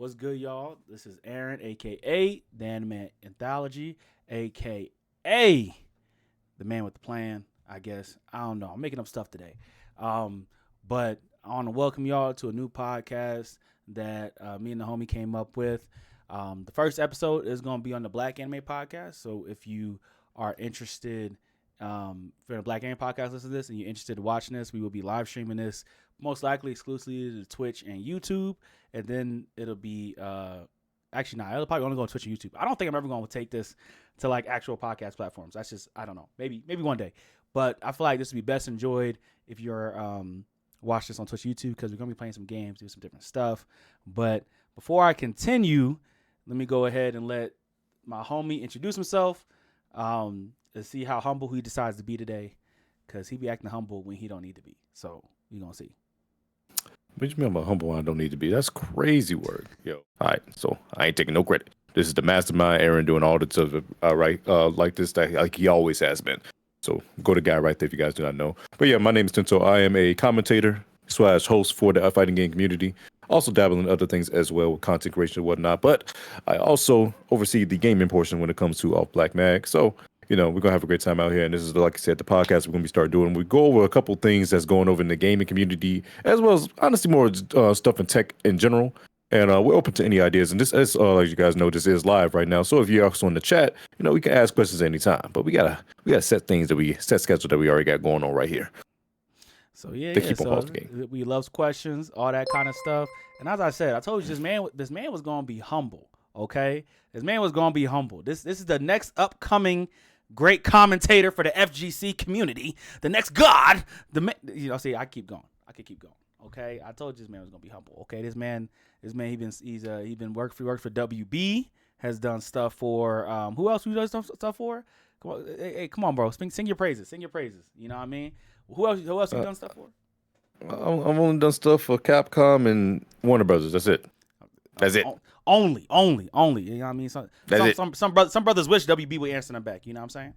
What's good, y'all? This is Aaron, aka the Anime Anthology, aka the man with the plan. I guess I don't know. I'm making up stuff today, but I want to welcome y'all to a new podcast that me and the homie came up with. The first episode is going to be on the Black Anime Podcast. So if you are interested for the Black Anime Podcast, listen to this, and you're interested in watching this, we will be live streaming this most likely exclusively to Twitch and YouTube, and then it'll be actually not. It'll probably only go on Twitch and YouTube. I don't think I'm ever going to take this to like actual podcast platforms. That's just I don't know. Maybe one day, but I feel like this would be best enjoyed if you're watch this on Twitch, YouTube, because we're gonna be playing some games, do some different stuff. But before I continue, let me go ahead and let my homie introduce himself. To see how humble he decides to be today, because he be acting humble when he don't need to be. So we gonna see. What you mean about humble when I don't need to be? That's crazy word. Yo. All right, so I ain't taking no credit. This is the mastermind, Aaron, doing all the stuff like this, that like he always has been. So go to guy right there if you guys do not know. But yeah, my name is Tento. I am a commentator / host for the fighting game community. Also dabble in other things as well, with content creation and whatnot. But I also oversee the gaming portion when it comes to Off Black Mag. So we're going to have a great time out here. And this is, like I said, the podcast we're going to start doing. We go over a couple things that's going over in the gaming community, as well as, honestly, more stuff in tech in general. And we're open to any ideas. And this is, as you guys know, this is live right now. So if you're also in the chat, we can ask questions anytime. But we gotta set schedule that we already got going on right here. So so we love questions, all that kind of stuff. And as I said, I told you this man was going to be humble. Okay, this man was going to be humble. This is the next upcoming great commentator for the FGC community, the next god. See, I keep going. I could keep going. Okay, I told you this man was gonna be humble. Okay, this man, he's been worked for WB, has done stuff for who else? Who does stuff for? Come on, hey, come on, bro, sing your praises. You know what I mean? Who else you done stuff for? I've only done stuff for Capcom and Warner Brothers. That's it. Only. You know what I mean? Some brothers wish WB would answer them back. You know what I'm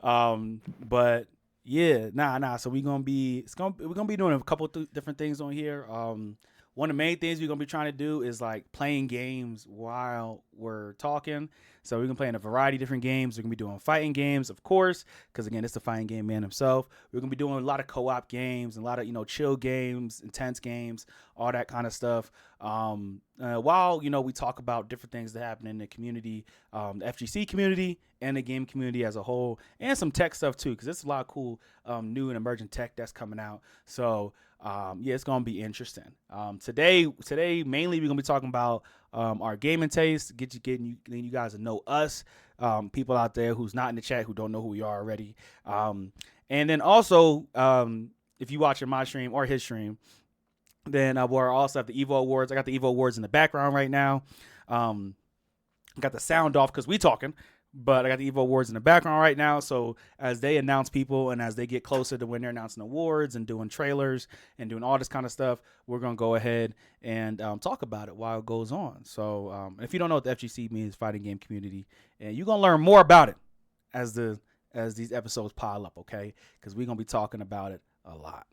saying? But yeah, nah. So we're gonna be doing a couple different things on here. One of the main things we're gonna be trying to do is like playing games while we're talking. So we're gonna play in a variety of different games. We're gonna be doing fighting games, of course, because again, it's the fighting game man himself. We're gonna be doing a lot of co-op games and a lot of chill games, intense games, all that kind of stuff. While we talk about different things that happen in the community, the FGC community and the game community as a whole, and some tech stuff too, because there's a lot of cool new and emerging tech that's coming out. So it's gonna be interesting. Today mainly we're gonna be talking about our gaming taste, getting you guys to know us, people out there who's not in the chat who don't know who we are already, and then also if you watching my stream or his stream, then we're also at the EVO Awards. I got the EVO Awards in the background right now. Got the sound off because we talking. But I got the EVO Awards in the background right now. So as they announce people and as they get closer to when they're announcing awards and doing trailers and doing all this kind of stuff, we're going to go ahead and talk about it while it goes on. So if you don't know what the FGC means, fighting game community, and you're going to learn more about it as these episodes pile up, okay? Because we're going to be talking about it a lot.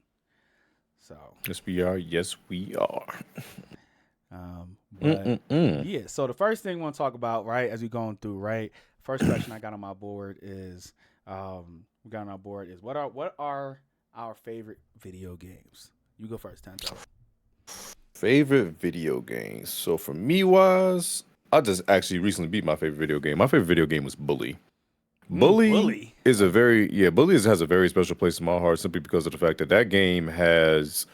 So yes, we are. Yeah, so the first thing we want to talk about, right, as we're going through, right, first question I got on my board is what are our favorite video games? You go first, Tento. Favorite video games. So for me wise, I just actually recently beat my favorite video game. My favorite video game was Bully. Bully is Bully has a very special place in my heart simply because of the fact that game has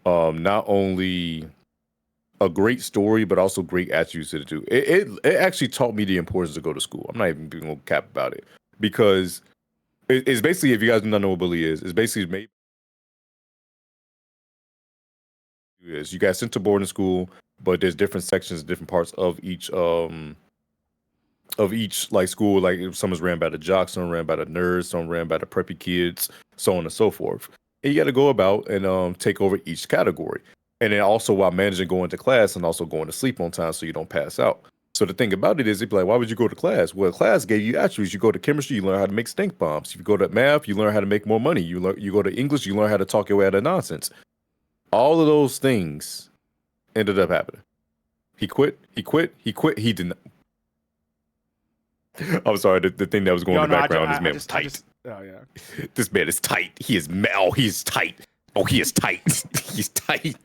not only a great story, but also great attributes to do. It actually taught me the importance to go to school. I'm not even going to cap about it because it's basically, if you guys do not know what Bully is, it's basically you got sent to boarding school, but there's different sections, different parts of each like school. Like some is ran by the jocks, some ran by the nerds, some ran by the preppy kids, so on and so forth. And you got to go about and take over each category. And then also while managing going to class and also going to sleep on time so you don't pass out. So the thing about it is, it'd be like, why would you go to class? Well, class gave you attributes. You go to chemistry, you learn how to make stink bombs. If you go to math, you learn how to make more money. You go to English, you learn how to talk your way out of nonsense. All of those things ended up happening. He quit. He did not. I'm sorry. The thing that was going in the background. This man was tight. Oh yeah. This man is tight. He is. Oh, he's tight. Oh, he is tight. He's tight.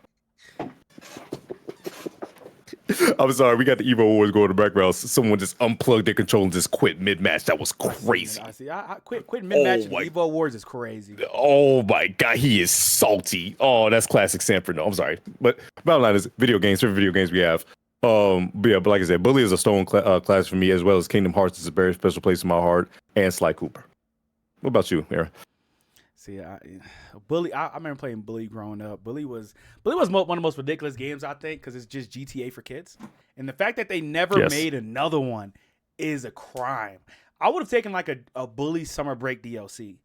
I'm sorry. We got the EVO Awards going in the background. Someone just unplugged their control and just quit mid-match. That was crazy. I see. I quit mid-match. EVO Awards is crazy. Oh my god, he is salty. Oh, that's classic Sanford. No, I'm sorry, but bottom line is video games. Favorite video games we have. But yeah, but like I said, Bully is a stone class for me, as well as Kingdom Hearts is a very special place in my heart, and Sly Cooper. What about you, Aaron? See, Bully. I remember playing Bully growing up. Bully was one of the most ridiculous games, I think, because it's just GTA for kids, and the fact that they never made another one is a crime. I would have taken like a Bully Summer Break DLC.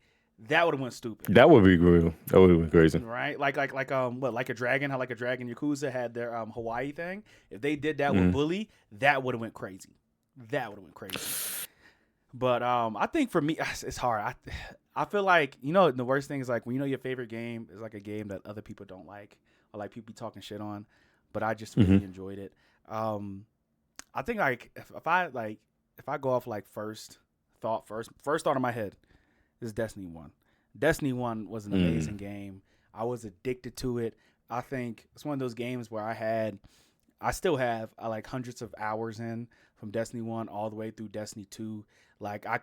That would have went stupid. That would be real. That would have been crazy. Right? Like a Dragon, how like a Dragon Yakuza had their Hawaii thing. If they did that with Bully, that would have went crazy. But I think for me, it's hard. I feel like, the worst thing is like when your favorite game is like a game that other people don't like, or like people be talking shit on, but I just really enjoyed it. I think like if I go off like first thought in my head is Destiny 1. Destiny 1 was an amazing game. I was addicted to it. I think it's one of those games where I still have like hundreds of hours in from Destiny 1 all the way through Destiny 2. Like I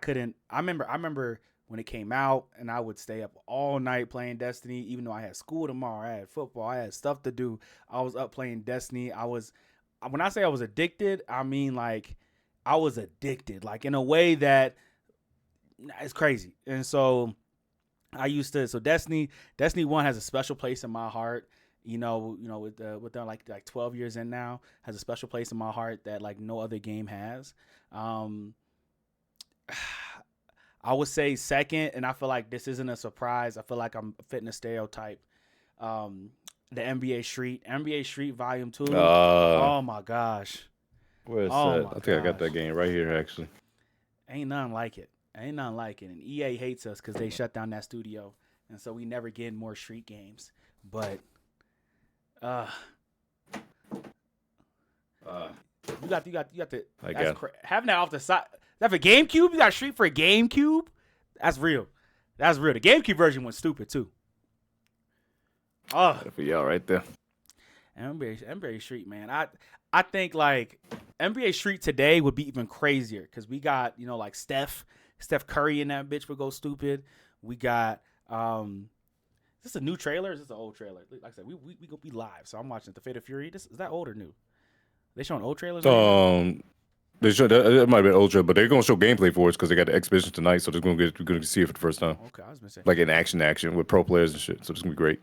remember when it came out and I would stay up all night playing Destiny, even though I had school tomorrow, I had football, I had stuff to do. I was up playing Destiny. When I say I was addicted, I mean like I was addicted, like in a way that it's crazy. And so Destiny 1 has a special place in my heart. With them like 12 years in now, has a special place in my heart that like no other game has. I would say second, and I feel like this isn't a surprise. I feel like I'm fitting a stereotype. The NBA Street Volume 2. Oh my gosh. Where is that? I think I got that game right here actually. Ain't nothing like it. And EA hates us because they shut down that studio, and so we never get more street games. But you got the. Having that off the side. Is that for GameCube? You got Street for a GameCube? That's real. The GameCube version went stupid too. For y'all right there. NBA Street, man. I think like NBA Street today would be even crazier because we got like Steph Curry in that bitch would go stupid. We got is this a new trailer? Or is this an old trailer? Like I said, we go be live, so I'm watching the Fate of Fury. Is that old or new? They showing old trailers? They show that might be an old trailer, but they're gonna show gameplay for us because they got the exhibition tonight, so we're gonna see it for the first time. Okay, I was gonna say like in action with pro players and shit. So it's gonna be great.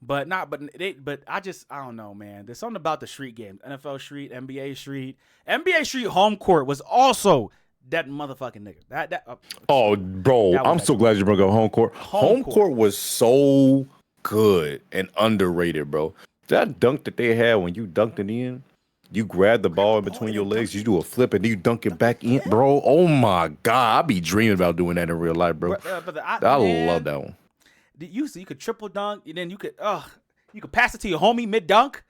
But I don't know, man. There's something about the street games. NFL Street, NBA Street Home Court was also that motherfucking nigga. Oh, bro, I'm so glad you brought up Home Court. Home Court was so good and underrated, bro. That dunk that they had when you dunked it in, you grab the ball in between your legs, you do a flip, and you dunk it back in, bro. Oh my god, I be dreaming about doing that in real life, bro. I love that one. You could triple dunk, and then you could pass it to your homie mid dunk,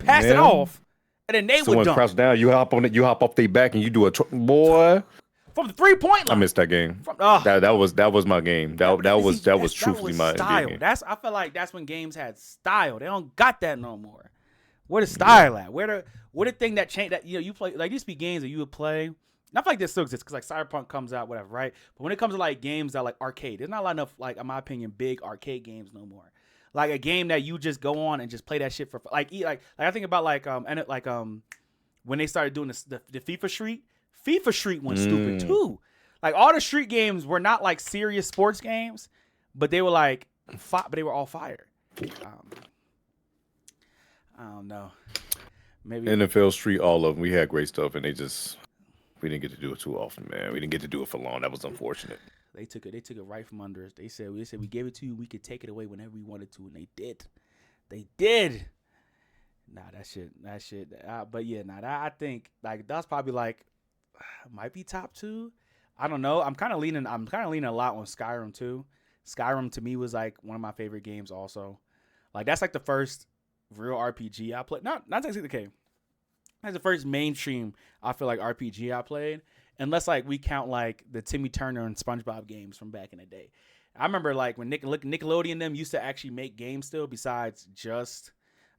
pass it off, and then they would dunk. Crouch down, you hop on it, you hop off their back, and you do a boy from the 3-point line. I missed that game. That was my game. That was truthfully my style. game. I feel like that's when games had style. They don't got that no more. Where the style at? Where the thing that changed that you play like these be games that you would play. And I feel like this still exists because like Cyberpunk comes out, whatever, right? But when it comes to like games that like arcade, there's not a lot enough, like in my opinion, big arcade games no more. Like a game that you just go on and just play that shit for like I think about when they started doing the FIFA Street. FIFA Street went stupid too. Like all the street games were not like serious sports games, but they were like but they were all fire. I don't know. Maybe NFL Street, all of them. We had great stuff, and we didn't get to do it too often, man. We didn't get to do it for long. That was unfortunate. They took it right from under us. They said we gave it to you. We could take it away whenever we wanted to, and they did. They did. Nah, that shit. But yeah, I think like that's probably like might be top 2. I don't know. I'm kind of leaning a lot on Skyrim too. Skyrim to me was like one of my favorite games also. Like that's like the first real RPG I played. Not exactly the game. That's the first mainstream I feel like RPG I played. Unless like we count like the Timmy Turner and SpongeBob games from back in the day. I remember like when Nickelodeon them used to actually make games still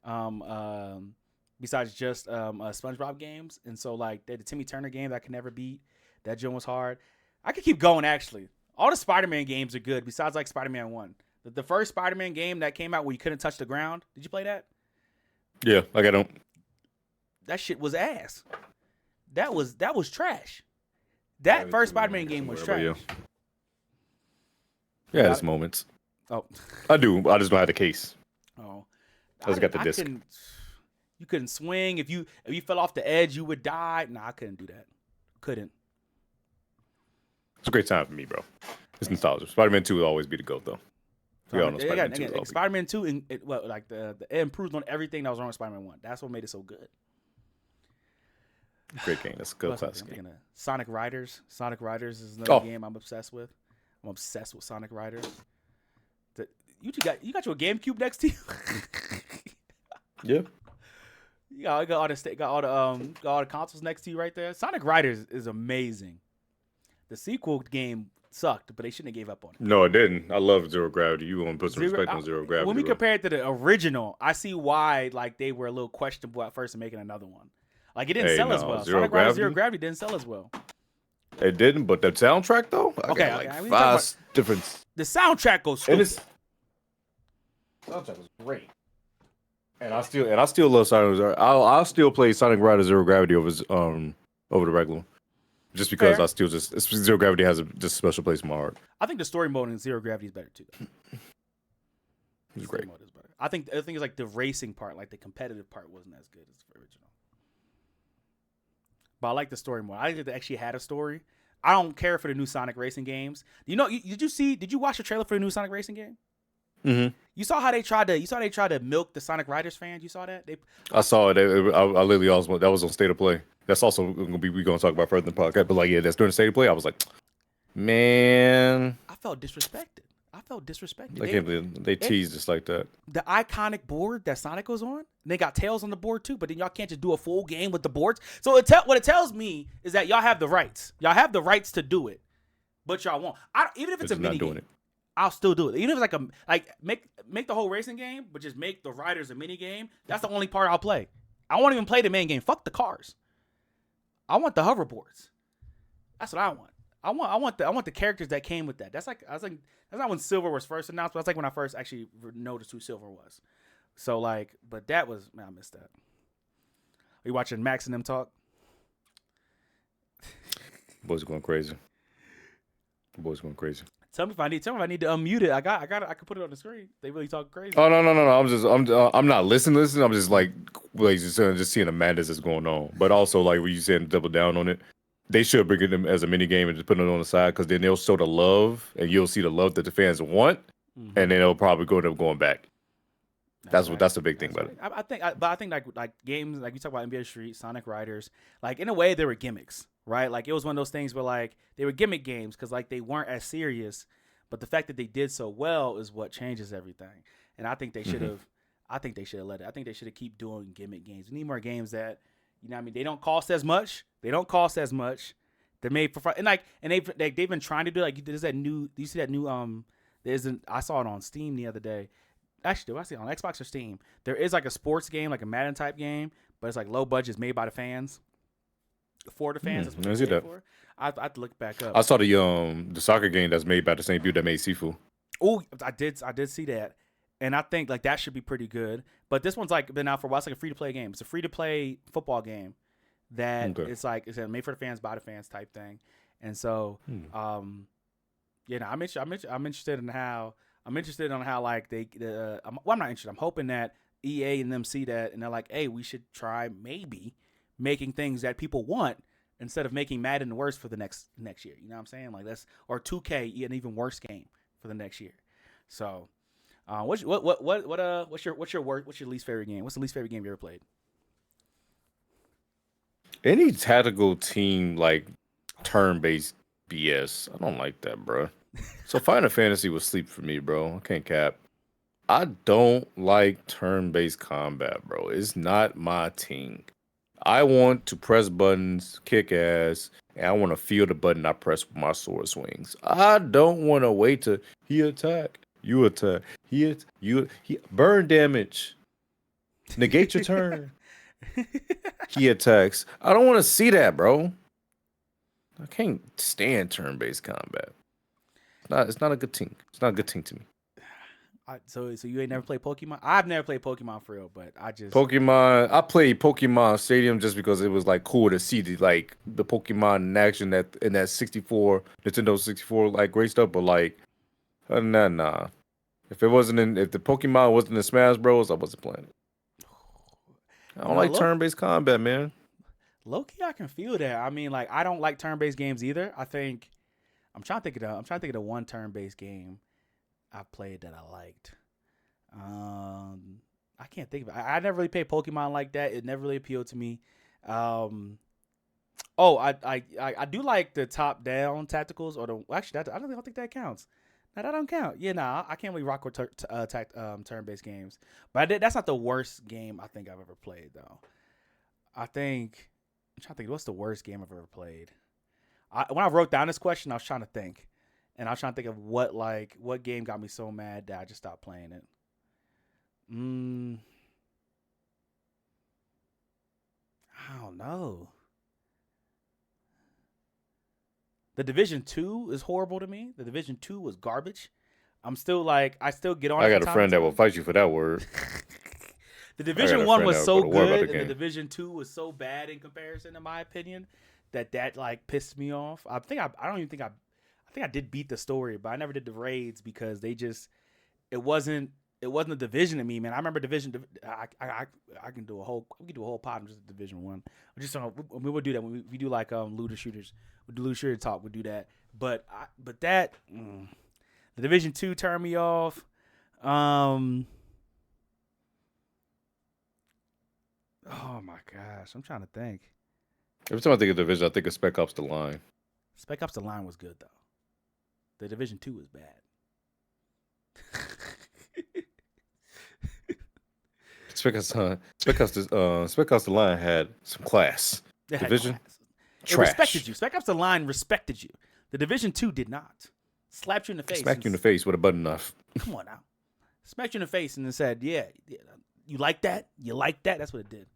um, um, besides just SpongeBob games. And so like the Timmy Turner game that I could never beat. That joint was hard. I could keep going actually. All the Spider-Man games are good besides like Spider-Man 1. The first Spider-Man game that came out where you couldn't touch the ground. Did you play that? Yeah, like I don't. That shit was ass. That was trash. That first Spider-Man game was trash. Yeah, there's moments. Oh, I do. I just don't have the case. oh, I just got the disc. You couldn't swing. If you fell off the edge, you would die. Nah, I couldn't do that. Couldn't. It's a great time for me, bro. It's nostalgia. Spider-Man 2 will always be the GOAT, though. We all know Spider-Man 2. Spider-Man 2, it improved on everything that was wrong with Spider-Man 1. That's what made it so good. Great game. That's a good classic game. Sonic Riders. Sonic Riders is another game I'm obsessed with. I'm obsessed with Sonic Riders. You got your GameCube next to you? Yeah. You got all the consoles next to you right there. Sonic Riders is amazing. The sequel game sucked, but they shouldn't have gave up on it. No, it didn't. I love Zero Gravity. You want to put some respect on Zero Gravity. When we compare it to the original, I see why like they were a little questionable at first in making another one. Like it didn't sell as well. Sonic Riders Zero Gravity didn't sell as well. It didn't, but the soundtrack though. Different. The soundtrack goes stupid. Soundtrack was great. And I still love Sonic. I'll still play Sonic Riders Zero Gravity over the regular one. Just because I still Zero Gravity has a special place in my heart. I think the story mode in Zero Gravity is better too. It's great. Mode is better. I think the thing is like the racing part, like the competitive part, wasn't as good as the original. But I like the story more. I think they actually had a story. I don't care for the new Sonic racing games. You know, did you watch the trailer for the new Sonic racing game? Mm-hmm. You saw how they tried to milk the Sonic Riders fans. You saw that? I saw it. I literally also that was on State of Play. That's also gonna be we're gonna talk about further in the podcast. But like, yeah, that's during the State of Play. I was like, man, I felt disrespected. I can't believe they teased us like that. The iconic board that Sonic was on, they got Tails on the board too. But then y'all can't just do a full game with the boards. So what it tells me is that y'all have the rights. Y'all have the rights to do it, but y'all won't. Even if it's a mini game. I'll still do it. Even if it's like make the whole racing game, but just make the riders a mini game. That's the only part I'll play. I won't even play the main game. Fuck the cars. I want the hoverboards. That's what I want. I want the characters that came with that. That's not when Silver was first announced, but that's like when I first actually noticed who Silver was. So like, but that was, man, I missed that. Are you watching Max and them talk? Boys going crazy. Tell me if I need to unmute it. I can put it on the screen. They really talk crazy. Oh no. I'm not listening. I'm just like just seeing the madness that's going on. But also like when you said double down on it, they should bring it as a mini game and just put it on the side because then they'll show the love and you'll see the love that the fans want, and then they'll probably go up going back. That's the big thing about it. I think like games like you talk about NBA Street, Sonic Riders, like in a way they were gimmicks, right? Like it was one of those things where like they were gimmick games because like they weren't as serious, but the fact that they did so well is what changes everything. And I think they should have. I think they should have let it. I think they should have keep doing gimmick games. We need more games that, you know what I mean, they don't cost as much. They're made for fun. And they've been trying to do like there's that new. Do you see that new I saw it on Steam the other day. Actually, do I see it on Xbox or Steam? There is like a sports game, like a Madden type game, but it's like low budget, it's made by the fans. For the fans. That's what I see that. For. I have to look back up. I saw the soccer game that's made by the same dude that made Sifu. Oh, I did see that. And I think like that should be pretty good. But this one's like been out for a while. It's like a free to play game. It's a free to play football game that it's made for the fans by the fans type thing. And so I'm interested in how like I'm not interested. I'm hoping that EA and them see that and they're like, hey, we should try maybe making things that people want instead of making Madden worse for the next year. You know what I'm saying? Like or 2K, an even worse game for the next year. So, what's your least favorite game? What's the least favorite game you ever played? Any tactical team like turn-based BS. I don't like that, bro. So Final Fantasy was sleep for me, bro. I can't cap. I don't like turn-based combat, bro. It's not my thing. I want to press buttons, kick ass, and I want to feel the button I press with my sword swings. I don't want to wait to he attack, you attack, he burn damage, negate your turn. He attacks. I don't want to see that, bro. I can't stand turn-based combat. It's not a good thing. It's not a good thing to me. So you ain't never played Pokemon? I've never played Pokemon for real, but Pokemon. I played Pokemon Stadium just because it was like cool to see the Pokemon in action that in that 64 Nintendo 64 like great stuff. But like, other than that, nah. If the Pokemon wasn't in Smash Bros, I wasn't playing it. I don't like turn-based combat, man. Low-key, I can feel that. I mean, like, I don't like turn-based games either. I'm trying to think of the one turn-based game I played that I liked. I can't think of it. I never really played Pokemon like that. It never really appealed to me. I do like the top-down tacticals or I don't think that counts. No, that don't count. Yeah, nah, I can't really rock with turn-based games. But that's not the worst game I think I've ever played though. I'm trying to think. What's the worst game I've ever played? When I wrote down this question, I was trying to think, and I was trying to think of what game got me so mad that I just stopped playing it. I don't know. The Division 2 is horrible to me. The Division 2 was garbage. I still get on. I got a friend that will fight you for that word. The Division 1 was so good, and the Division 2 was so bad in comparison, in my opinion, that like pissed me off. I think I did beat the story, but I never did the raids because it wasn't a division to me, man. I remember Division. We can do a whole pod on just Division 1. We will do that when we do like looter shooters. We do looter shooter talk. We do that, but the Division 2 turned me off. Oh my gosh, I'm trying to think. Every time I think of Division, I think of Spec Ops: The Line. Spec Ops: The Line was good though. The Division 2 was bad. Spec Ops: The Line had some class. Division, it respected you. Spec Ops: The Line respected you. The Division 2 did not. Slapped you in the face. Smacked you in the face with a button knife. Come on now. Smacked you in the face and then said, "Yeah, you like that? You like that?" That's what it did.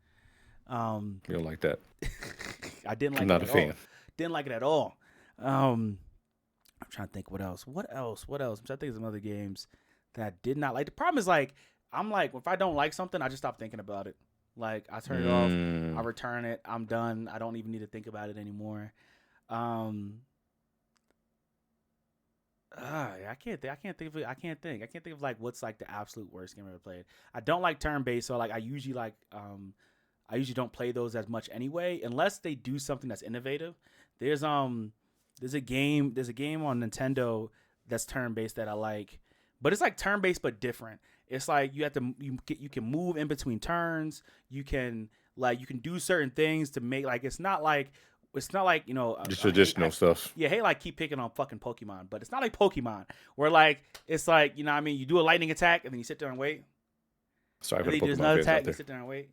You don't like that. I didn't like it. I'm not a fan. Didn't like it at all. I'm trying to think what else. I'm trying to think of some other games that I did not like. The problem is I'm like, if I don't like something, I just stop thinking about it. Like I turn it off, I return it, I'm done. I don't even need to think about it anymore. I can't think of like what's like the absolute worst game I ever played. I don't like turn-based, so like I usually don't play those as much anyway, unless they do something that's innovative. There's a game on Nintendo that's turn-based that I like, but it's like turn-based but different. It's like you can move in between turns. You can do certain things to make like it's not like just traditional stuff. Yeah, hey, like keep picking on fucking Pokemon, but it's not like Pokemon where like it's like what I mean, you do a lightning attack and then you sit there and wait. Sorry for the Pokemon another attack, you sit there and wait.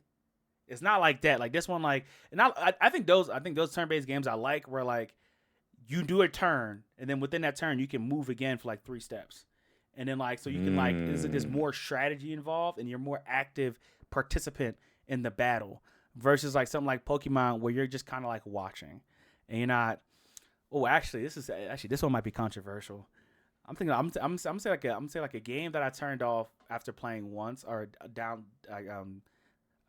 It's not like that. Like this one, like, and I think those turn-based games I like where like you do a turn and then within that turn you can move again for like 3 steps, and then like so you can like there's more strategy involved and you're more active participant in the battle versus like something like Pokemon where you're just kind of like watching and you're not. Oh, this one might be controversial. I'm thinking I'm saying like a game that I turned off after playing once or download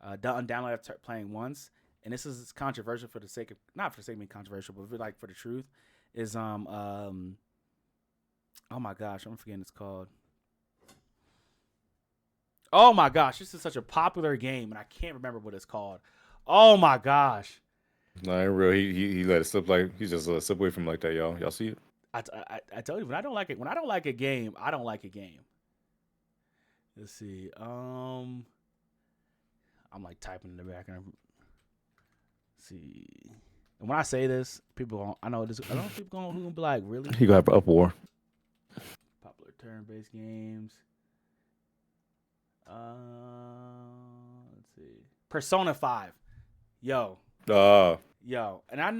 after playing once, and this is controversial for the sake of not for the sake of being controversial, but like for the truth is oh my gosh, I'm forgetting it's called. Oh my gosh, this is such a popular game and I can't remember what it's called. Oh my gosh. Nah, in real, he let it slip like he just let it slip away from like that, y'all. Y'all see it? I told you when I don't like a game, I don't like a game. Let's see. I'm like typing in the background. Let's see. And when I say this, I know people gonna be like, really? He gonna have an uproar. Popular turn-based games. Let's see. Persona 5. Yo. Yo. And I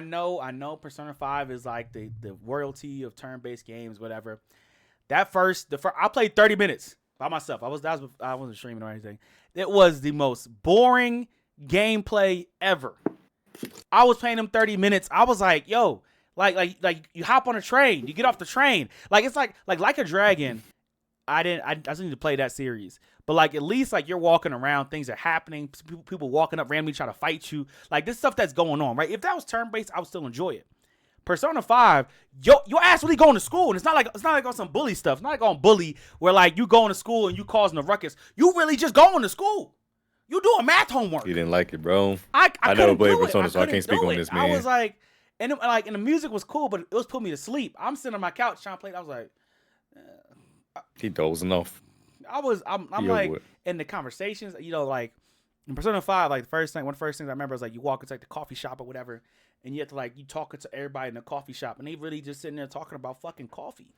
know Persona 5 is like the royalty of turn-based games, whatever. I played 30 minutes by myself. I wasn't streaming or anything. It was the most boring gameplay ever. I was playing them 30 minutes. I was like, yo, like you hop on a train, you get off the train. Like it's like a Dragon. I just need to play that series. But like at least like you're walking around, things are happening, people walking up randomly trying to fight you. Like this stuff that's going on, right? If that was turn-based, I would still enjoy it. Persona 5, your ass really going to school, and it's not like on some bully stuff. It's not like on bully where like you going to school and you causing a ruckus. You really just going to school. You doing math homework. You didn't like it, bro. I never played Persona, so I can't speak on this, man. I was like, and the music was cool, but it was putting me to sleep. I'm sitting on my couch trying to play it. I was like, he dozing off. I'm like, in the conversations, you know, like in Persona 5, like one of the first things I remember was like you walk into like the coffee shop or whatever, and you have to like you talking to everybody in the coffee shop, and they really just sitting there talking about fucking coffee.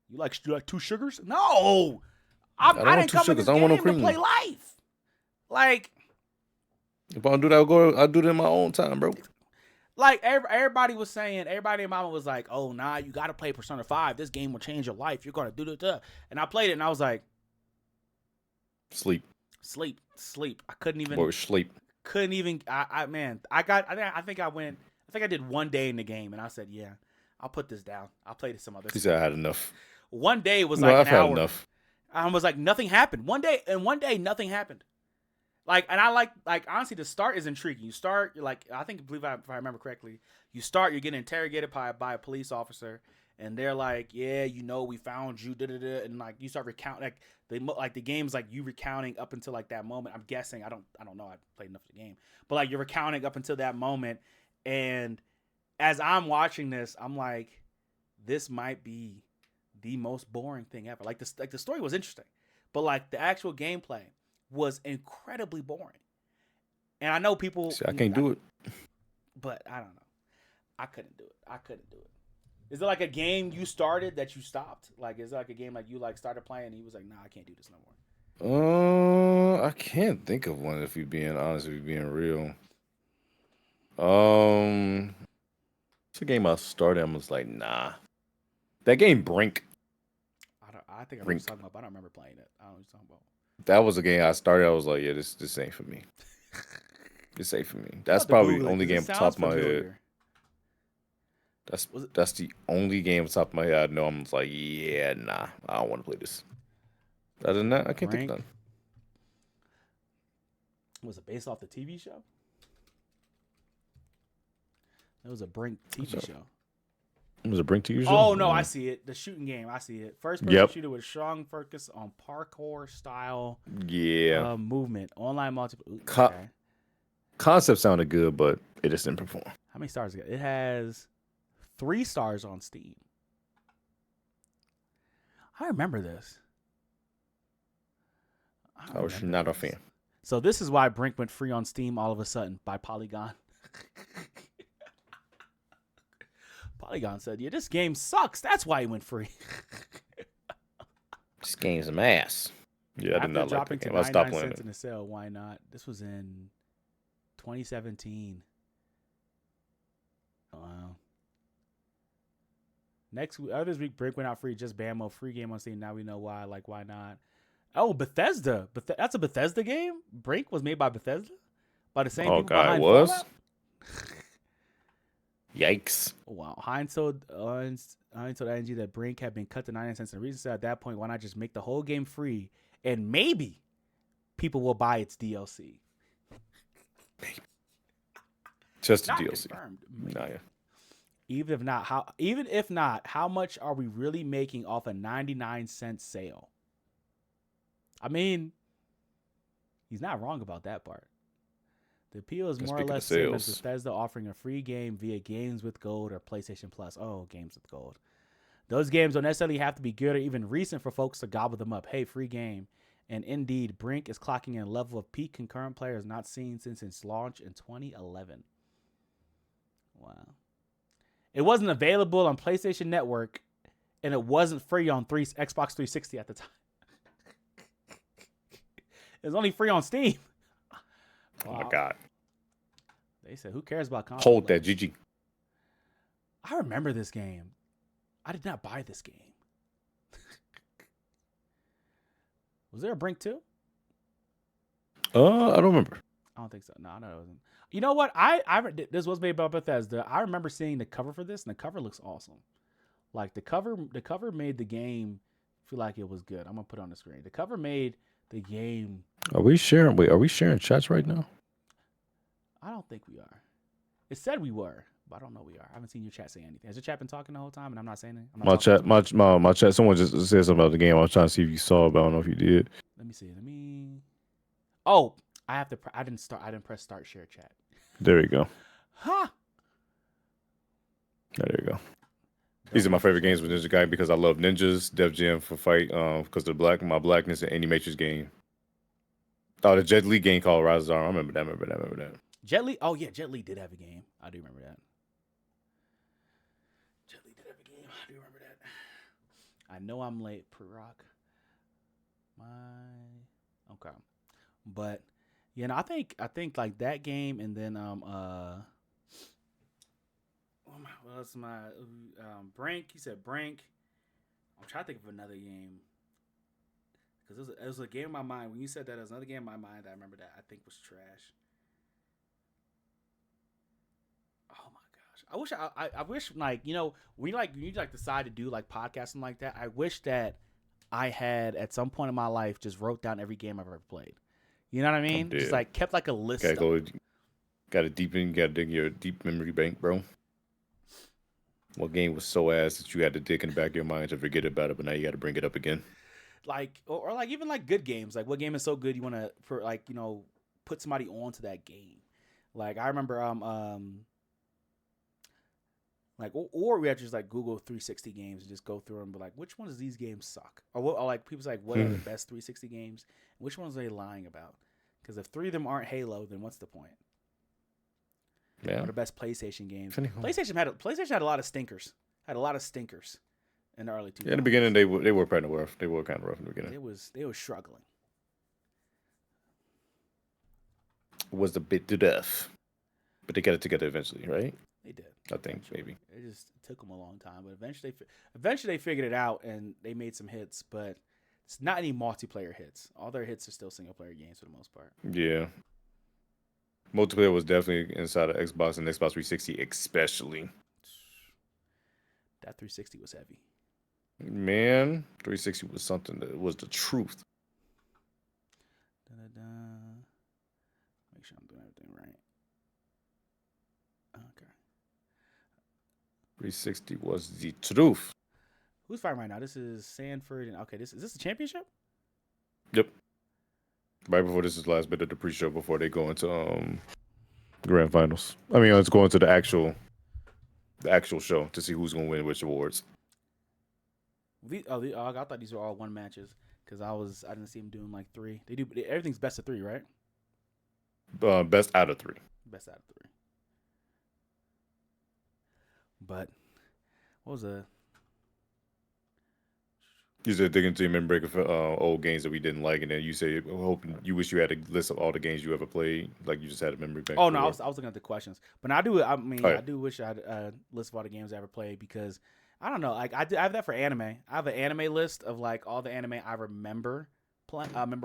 You like 2 sugars? No, I didn't come to this game to play life. Like, if I do that, I'll do it in my own time, bro. Like everybody was saying, everybody in mama was like, "Oh, nah, you gotta play Persona 5. This game will change your life. You're gonna do this." And I played it, and I was like, sleep. I couldn't even. Or sleep. Couldn't even. I think I did 1 day in the game, and I said, "Yeah, I'll put this down. I'll play this some other." He said I had enough. 1 day was like an hour. Had enough. I was like, nothing happened. One day, nothing happened. Like, and I like honestly, the start is intriguing. You start, you're like, if I remember correctly, you start, you're getting interrogated by a police officer, and they're like, yeah, you know, we found you, and like you start recounting, like the game's like you recounting up until like that moment. I'm guessing, I don't know, I played enough of the game, but like you're recounting up until that moment, and as I'm watching this, I'm like, this might be the most boring thing ever. Like the story was interesting, but like the actual gameplay was incredibly boring. And I know people... See, I can't do it. But I don't know. I couldn't do it. Is it like a game you started that you stopped? Like, is it like a game like you like started playing and he was like, nah, I can't do this no more? I can't think of one if you're being honest, if you're being real. It's a game I started and was like, nah. That game, Brink. I think I know what you're talking about, but I don't remember playing it. I don't know what you're talking about. That was a game I started. I was like, yeah, this ain't for me. This ain't for me. That's probably the only game off the top of my head. That's the only game off the top of my head I know. I'm just like, yeah, nah, I don't want to play this. Other than that, I can't think of none. Was it based off the TV show? It was a Brink TV show. It was a Brink TV show? Oh, no, I see it. The shooting game. I see it. First-person shooter with strong focus on parkour-style movement. Online multiplayer. Okay. Concept sounded good, but it just didn't perform. How many stars it got? It has 3 stars on Steam. I remember this. I was not a fan. So this is why Brink went free on Steam all of a sudden by Polygon. Polygon said, yeah, this game sucks. That's why he went free. This game's a mess. Yeah, I did not like the game. I stopped playing it. In the sale, why not? This was in 2017. Wow. This week, Brink went out free. Just Bammo, free game on Steam. Now we know why. Like, why not? Oh, Bethesda. That's a Bethesda game? Brink was made by Bethesda? By the same people behind Fallout? Fallout? Yikes. Wow. Heinz told ING that Brink had been cut to 99 cents. And the reason said at that point, why not just make the whole game free and maybe people will buy its DLC? Just the not DLC. Confirmed. Nah, yeah. Even if not, how much are we really making off a 99-cent sale? I mean, he's not wrong about that part. The appeal is more or less the same as Bethesda offering a free game via Games with Gold or PlayStation Plus. Oh, Games with Gold. Those games don't necessarily have to be good or even recent for folks to gobble them up. Hey, free game. And indeed, Brink is clocking in a level of peak concurrent players not seen since its launch in 2011. Wow. It wasn't available on PlayStation Network, and it wasn't free on Xbox 360 at the time. It's only free on Steam. Oh my God. They said, who cares about console? Hold that, GG. I remember this game. I did not buy this game. Was there a Brink 2? I don't remember. I don't think so. No, it wasn't. You know what? This was made by Bethesda. I remember seeing the cover for this, and the cover looks awesome. Like the cover made the game feel like it was good. I'm gonna put it on the screen. The cover made the game. Are we sharing? Wait, are we sharing chats right now? I don't think we are. It said we were, but I don't know we are. I haven't seen your chat say anything. Has your chat been talking the whole time, and I'm not saying it? My chat. Someone just said something about the game. I was trying to see if you saw it, but I don't know if you did. Let me see. Oh, I have to. I didn't press start share chat. There you go. Huh. There you go. These are my favorite games with Ninja Gaiden because I love ninjas, Def Jam for fight, because of my blackness, and any Matrix game. Oh, the Jet Li game called Rise of Iron. I remember that. Jet Li? Oh, yeah, Jet Li did have a game. I do remember that. Jet Li did have a game. I do remember that. I know I'm late, Proc. Okay. But, you know, I think like that game and then, what else am I? Brink. He said Brink. I'm trying to think of another game. Because it was a game in my mind. When you said that, there was another game in my mind that I remember that I think was trash. Oh my gosh! I wish like when you decide to do like podcasting like that. I wish that I had at some point in my life just wrote down every game I've ever played. You know what I mean? Just like kept like a list. Gotta dig your deep memory bank, bro. What game was so ass that you had to dig in the back of your mind to forget about it, but now you got to bring it up again? Like or like even like good games. Like what game is so good you want to put somebody onto that game. Like I remember like or we had to just like Google 360 games and just go through them and be like, which ones of these games suck? Or like people's like, what are the best 360 games? And which ones are they lying about? Because if 3 of them aren't Halo, then what's the point? Yeah. Or the best PlayStation games. PlayStation had a lot of stinkers. In the early 2000s. Yeah, in the beginning they were kind of rough. They were kind of rough in the beginning. They were struggling. It was a bit to death, but they got it together eventually, right? They did. I think maybe it just took them a long time, but eventually they figured it out and they made some hits, but it's not any multiplayer hits. All their hits are still single player games for the most part. Yeah. Multiplayer was definitely inside of Xbox and Xbox 360 especially. That 360 was heavy. Man, 360 was something that was the truth. Make sure I'm doing everything right. Okay. 360 was the truth. Who's fighting right now? This is Sanford. And okay, is this the championship? Yep. Right before this is the last bit of the pre-show before they go into grand finals. I mean, let's go into the actual show to see who's gonna win which awards. I thought these were all one matches because I didn't see them doing like 3. Everything's best of 3, right? Best out of 3. Best out of 3. But what was the? You said digging into your memory of old games that we didn't like, and then you say hoping you wish you had a list of all the games you ever played, like you just had a memory bank. Oh no, I was looking at the questions, but I do. I mean, right. I do wish I had a list of all the games I ever played because I don't know. Like I have that for anime. I have an anime list of like all the anime I remember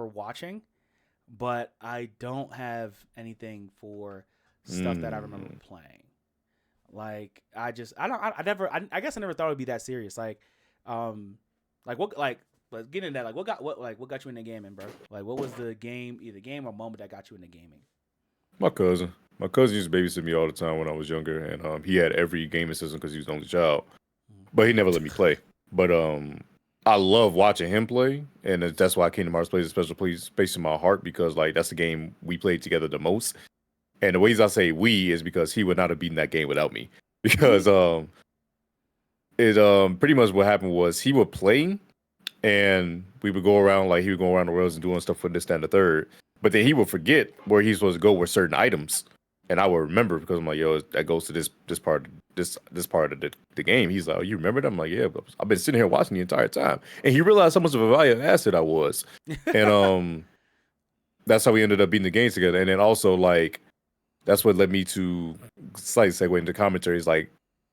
watching, but I don't have anything for stuff that I remember playing. Like I guess I never thought it would be that serious. Like let's get into that. Like what got you into gaming, bro? Like what was the game, either game or moment that got you into gaming? My cousin used to babysit me all the time when I was younger, and he had every gaming system because he was the only child. But he never let me play. But I love watching him play, and that's why Kingdom Hearts plays a special place in my heart because like that's the game we played together the most. And the ways I say we is because he would not have beaten that game without me. Because pretty much what happened was he would play, and we would go around he would go around the world and doing stuff for this, that, and the third. But then he would forget where he's supposed to go with certain items. And I would remember because I'm like, yo, that goes to this part of the game. He's like, oh, you remember that? I'm like, yeah, but I've been sitting here watching the entire time. And he realized how much of a value asset I was. And that's how we ended up beating the games together. And then also like that's what led me to slight segue into commentaries. Like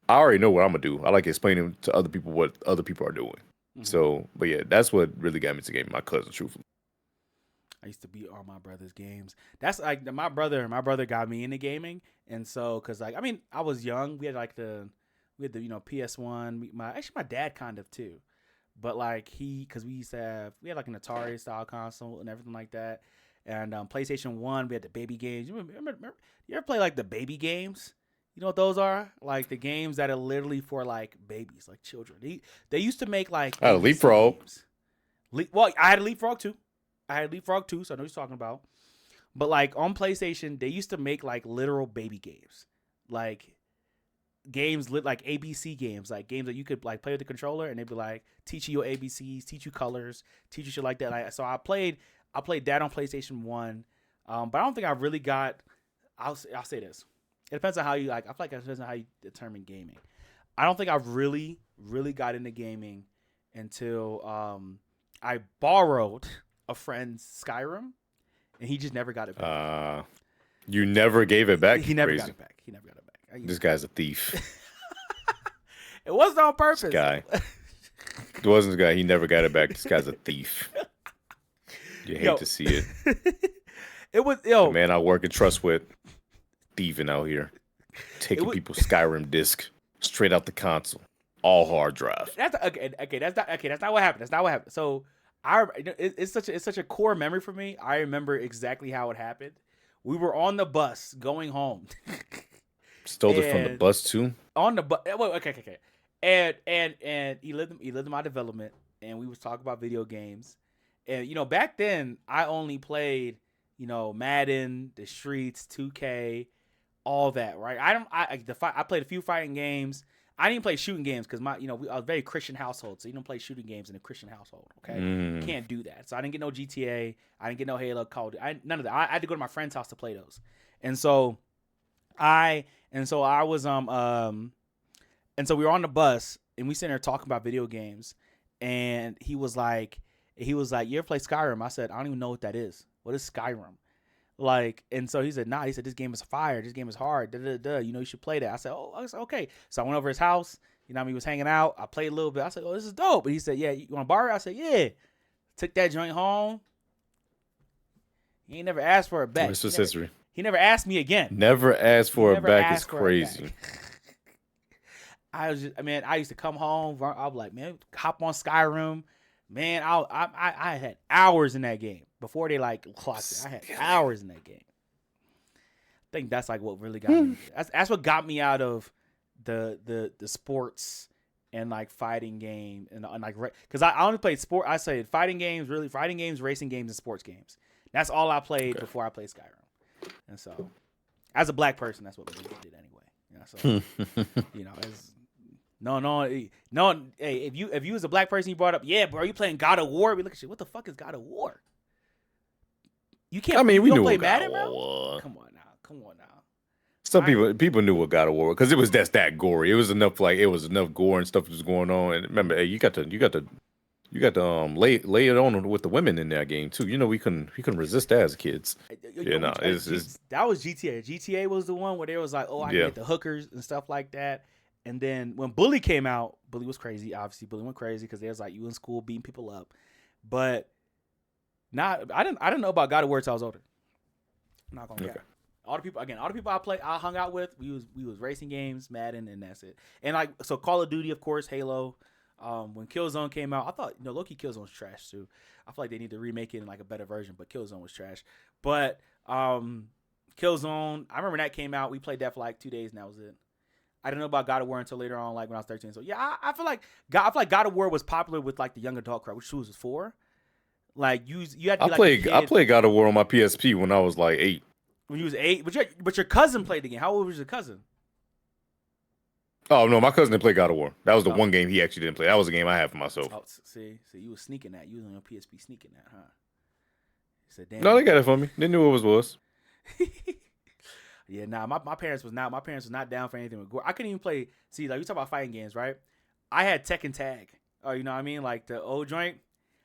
I already know what I'm gonna do. I like explaining to other people what other people are doing. Mhm. So, but yeah, that's what really got me to game. My cousin, truthfully. I used to beat all my brother's games. That's like my brother got me into gaming, and so because like I mean I was young. We had PS1. My dad kind of too, but like because we had like an Atari style console and everything like that, and PlayStation 1 we had the baby games. Remember you ever play like the baby games? You know what those are? Like the games that are literally for like babies, like children. They used to make like I had a ABC Leapfrog. games. Well, I had a Leapfrog too. So I know what you're talking about. But like on PlayStation, they used to make like literal baby games, like games like ABC games, like games that you could like play with the controller, and they'd be like teach you your ABCs, teach you colors, teach you shit like that. So I played that on PlayStation 1, but I don't think I really got. I'll say this. It depends on how you like. I feel like it depends on how you determine gaming. I don't think I've really got into gaming until I borrowed a friend's Skyrim, and he just never got it back. You never gave it back. He never got it back. This guy's a thief. It wasn't on purpose. This guy. It wasn't the guy. He never got it back. This guy's a thief. You hate to see it. It was the man I work and trust with, thieving out here, taking people's Skyrim disc straight out the console, all hard drive. That's not what happened. So it's such a core memory for me. I remember exactly how it happened. We were on the bus going home. Stole it from the bus too. On the bus. Okay. And he lived in my development, and we was talking about video games. And back then I only played Madden, the Streets, 2K, all that. Right. I played a few fighting games. I didn't play shooting games because I was a very Christian household, so you don't play shooting games in a Christian household. Okay, you can't do that. So I didn't get no GTA. I didn't get no Halo, Call of Duty. None of that. I had to go to my friend's house to play those. And so I was and so we were on the bus and we sitting there talking about video games, and he was like, you ever play Skyrim? I said, I don't even know what that is. What is Skyrim? Like, and so he said, nah, he said, this game is fire. This game is hard. You should play that. I said, okay. So I went over his house. He was hanging out. I played a little bit. I said, this is dope. But he said, yeah, you want to borrow it? I said, yeah. Took that joint home. He ain't never asked for it back. It's just history. He never asked me again. Never asked for it back is crazy. I used to come home. I was like, man, hop on Skyrim. Man, I had hours in that game before they like clocked it. I had hours in that game. I think that's like what really got me. That's what got me out of the sports and like fighting game and like because I only played sport. I say fighting games, racing games, and sports games. That's all I played before I played Skyrim. And so, as a black person, that's what we did anyway. It's. No. Hey, if you was a black person, you brought up, yeah, bro, are you playing God of War? We look at you. What the fuck is God of War? You can't. I mean, we knew what God of War. Come on now. Some people knew what God of War because it was that gory. It was enough gore and stuff was going on. And remember, hey, you got to lay it on with the women in that game too. We couldn't resist that as kids. That was GTA. GTA was the one where there was like, I can get the hookers and stuff like that. And then when Bully came out, Bully was crazy. Obviously, Bully went crazy because there's like you in school beating people up. But I didn't know about God of War until I was older. I'm not gonna cap. All the people I hung out with, we was racing games, Madden, and that's it. And like so, Call of Duty, of course, Halo. When Killzone came out, I thought low-key Killzone's trash too. I feel like they need to remake it in like a better version, but Killzone was trash. But Killzone, I remember when that came out. We played that for like 2 days, and that was it. I didn't know about God of War until later on, like when I was 13. So yeah, I feel like God of War was popular with like the young adult crowd, which was for. Like you had to be I played God of War on my PSP when I was like 8. When you was 8, but your cousin played the game. How old was your cousin? Oh no, my cousin didn't play God of War. That was the one game he actually didn't play. That was a game I had for myself. Oh, see, you was sneaking that. You was on your PSP sneaking that, huh? Said, damn. No, they got it for me. They knew what it was. Yeah, nah, my parents was not down for anything with gore. I couldn't even play. See, like you talk about fighting games, right? I had Tekken Tag. Oh, you know what I mean? Like the old joint.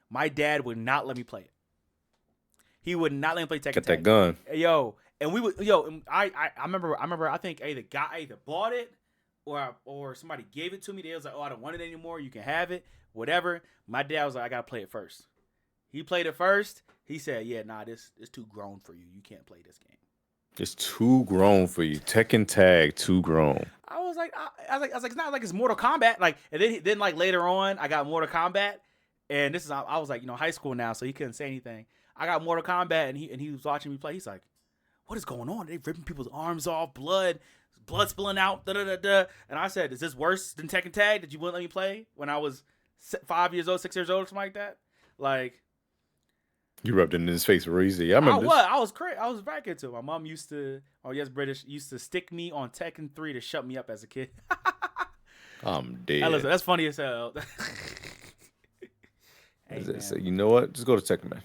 My dad would not let me play it. He would not let me play Tekken Got Tag. that gun. Yo, and we would and I remember I think the guy either bought it or somebody gave it to me. They was like, oh, I don't want it anymore. You can have it, whatever. My dad was like, I gotta play it first. He played it first. He said, yeah, nah, this is too grown for you. You can't play this game. It's too grown for you. Tekken Tag, too grown. I was like, it's not like it's Mortal Kombat. Like, and then like later on, I got Mortal Kombat, and this is I was like, high school now, so he couldn't say anything. I got Mortal Kombat, and he was watching me play. He's like, what is going on? They ripping people's arms off, blood spilling out, da da da da. And I said, is this worse than Tekken Tag that you wouldn't let me play when I was 5 years old, 6 years old, or something like that? Like. You rubbed it in his face real easy. I remember this. I was crazy. I was back into it. My mom used to, British, used to stick me on Tekken 3 to shut me up as a kid. I'm dead. Hey, listen, that's funny as hell. So you know what? Just go to Tekken, man.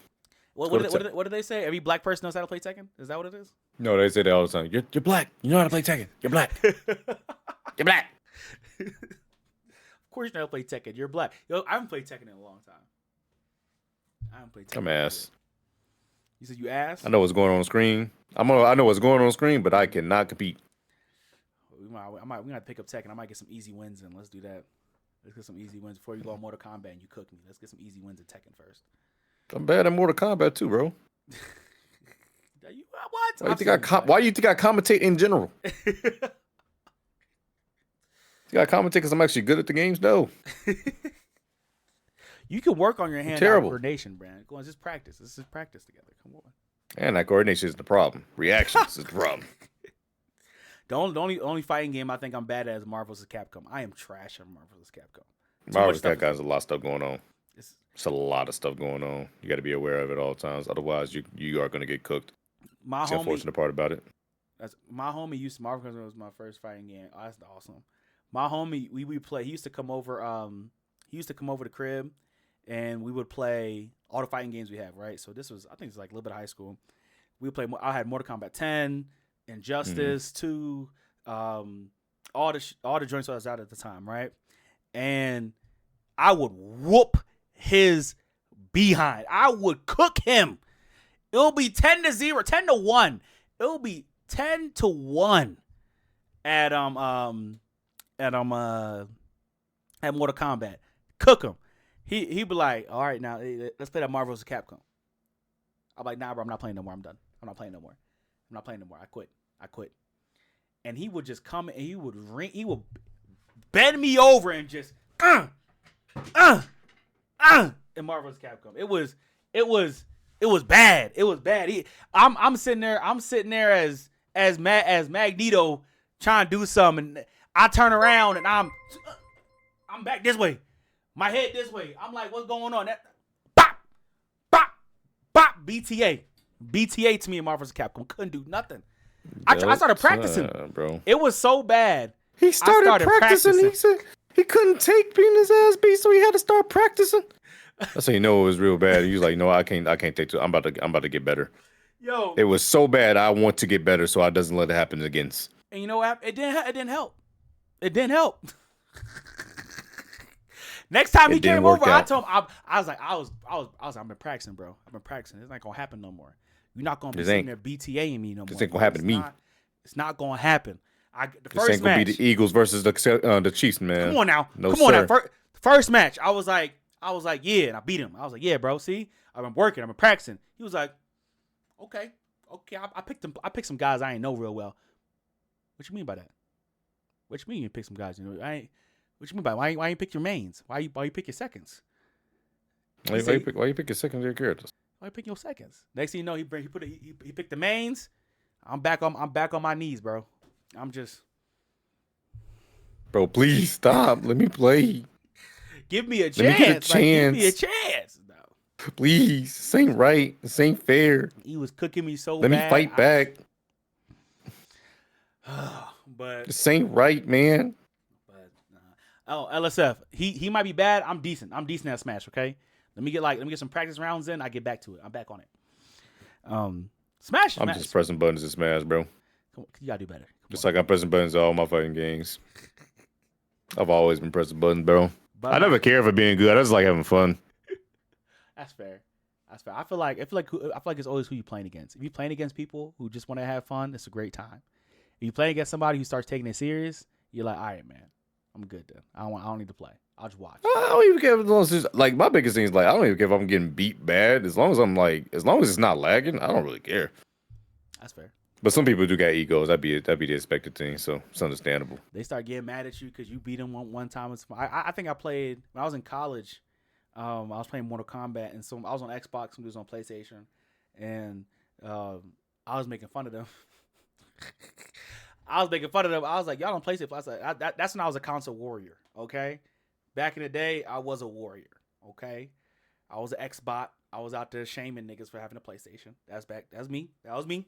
What do they say? Every black person knows how to play Tekken? Is that what it is? No, they say that all the time. You're black. You know how to play Tekken. You're black. You're black. Of course you know how to play Tekken. You're black. Yo, I haven't played Tekken in a long time. I haven't played Tekken. I'm ass. You said you ass? I know what's going on screen. I know what's going on screen, but I cannot compete. We're gonna have to pick up Tekken. I might get some easy wins in. Let's do that. Let's get some easy wins before you go on Mortal Kombat and you cook me. Let's get some easy wins in Tekken first. I'm bad at Mortal Kombat too, bro. What? Why do you think I commentate in general? You got to commentate because I'm actually good at the games? No. You can work on your hand coordination, Brand. Go on, just practice. Let's just practice together. Come on. And that coordination is the problem. Reactions is the problem. The only fighting game I think I'm bad at is Marvel vs. Capcom. I am trash at Marvel vs. Capcom. Marvel vs. Capcom has a lot of stuff going on. It's a lot of stuff going on. You got to be aware of it at all times. Otherwise, you are going to get cooked. That's the unfortunate part about it. My homie used to Marvel Capcom was my first fighting game. Oh, that's awesome. My homie, we play. He used to come over. He used to come over the crib, and we would play all the fighting games we have. Right. So this was, I think, it's like a little bit of high school. We would play. I had Mortal Kombat 10, Injustice 2, all the joints I was out at the time. Right. And I would whoop his behind. I would cook him. It'll be 10-0, 10-1. It'll be 10-1 at Mortal Kombat. Cook him. He'd be like, all right, now let's play that Marvel vs. Capcom. I'm like, nah, bro, I'm not playing no more. I'm done. I'm not playing no more. I quit. And he would just come and he would bend me over and just in Marvel vs. Capcom. It was bad. It was bad. I'm sitting there as Magneto trying to do something. And I turn around and I'm back this way. My head this way. I'm like, what's going on? That bop, bop, bop. BTA to me in Marvel vs. Capcom. Couldn't do nothing. I started practicing, bro. It was so bad. He started practicing. He said he couldn't take being his ass beat, so he had to start practicing. That's how you know it was real bad. He was like, no, I can't take it. I'm about to get better. Yo, it was so bad. I want to get better, so I doesn't let it happen again. And you know what? It didn't help. It didn't help. Next time he came over, I told him I was like, I've been practicing, bro. I've been practicing. It's not gonna happen no more. You're not gonna be sitting there BTAing me no more. This ain't gonna happen to me. It's not gonna happen. This ain't gonna be the Eagles versus the Chiefs, man. Come on now. No, Come on now. First match, I was like, yeah, and I beat him. I was like, yeah, bro. See, I've been working. I've been practicing. He was like, okay. I picked some guys I ain't know real well. What you mean by that? What you mean you pick some guys you know? What you mean by why you pick your mains? Why you pick your seconds? Why you pick your secondary characters? Why you pick your seconds? Next thing you know, he picked the mains. I'm back on my knees, bro. I'm just. Bro, please stop. Let me play. Give me a chance. Let me get a chance. Give me a chance. No. Please. This ain't right. This ain't fair. He was cooking me so bad. Let me fight back. But this ain't right, man. But oh, LSF. He might be bad. I'm decent. I'm decent at Smash, okay? Let me get some practice rounds in. I get back to it. I'm back on it. Smash. I'm just pressing buttons in Smash, bro. Come on, you gotta do better. Just like I'm pressing buttons in all my fighting games. I've always been pressing buttons, bro. I never care for being good. I just like having fun. That's fair. That's fair. I feel like it's always who you playing against. If you're playing against people who just want to have fun, it's a great time. If you playing against somebody who starts taking it serious, you're like, all right, man, I'm good then. I don't need to play. I'll just watch. I don't even care as long as it's, like my biggest thing is like I don't even care if I'm getting beat bad as long as as long as it's not lagging, I don't really care. That's fair. But some people do got egos. That'd be the expected thing, so it's understandable. They start getting mad at you because you beat them one time. I think I played when I was in college. I was playing Mortal Kombat, and so I was on Xbox, and was on PlayStation, and I was making fun of them. I was like, y'all don't play PlayStation. I was like, that's when I was a console warrior. Okay, back in the day, I was a warrior. Okay, I was an Xbot. I was out there shaming niggas for having a PlayStation. That's me. That was me.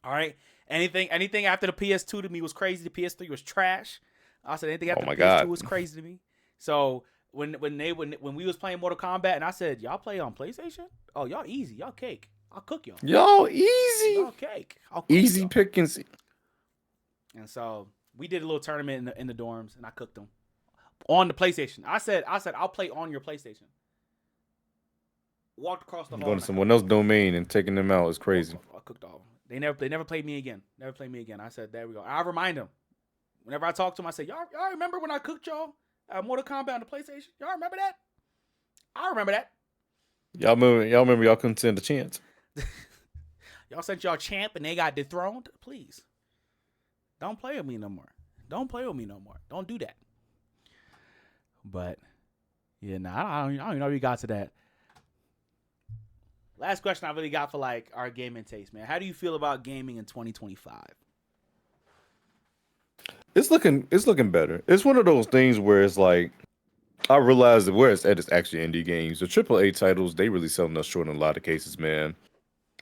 All right. Anything after the PS2 to me was crazy. The PS3 was trash. I said anything after the PS2 was crazy to me. So when we was playing Mortal Kombat and I said, y'all play on PlayStation? Oh, y'all easy. Y'all cake. I'll cook y'all. Y'all easy. Y'all cake. Easy y'all. pickings. And so we did a little tournament in the dorms and I cooked them on the PlayStation. I said I'll play on your PlayStation. Walked across the hall. Going to someone else's domain and taking them out is crazy. I cooked all of them. They never played me again. Never played me again. I said, there we go. I remind them. Whenever I talk to them, I say, y'all remember when I cooked y'all Mortal Kombat on the PlayStation? Y'all remember that? I remember that. Y'all remember y'all couldn't send a chance. Y'all sent y'all champ and they got dethroned? Please. Don't play with me no more. Don't do that. But, yeah, I don't even know if you got to that. Last question I really got for like our gaming taste, man. How do you feel about gaming in 2025? It's looking better. It's one of those things where it's like I realize that where it's at is actually indie games. The AAA titles, they really selling us short in a lot of cases, man.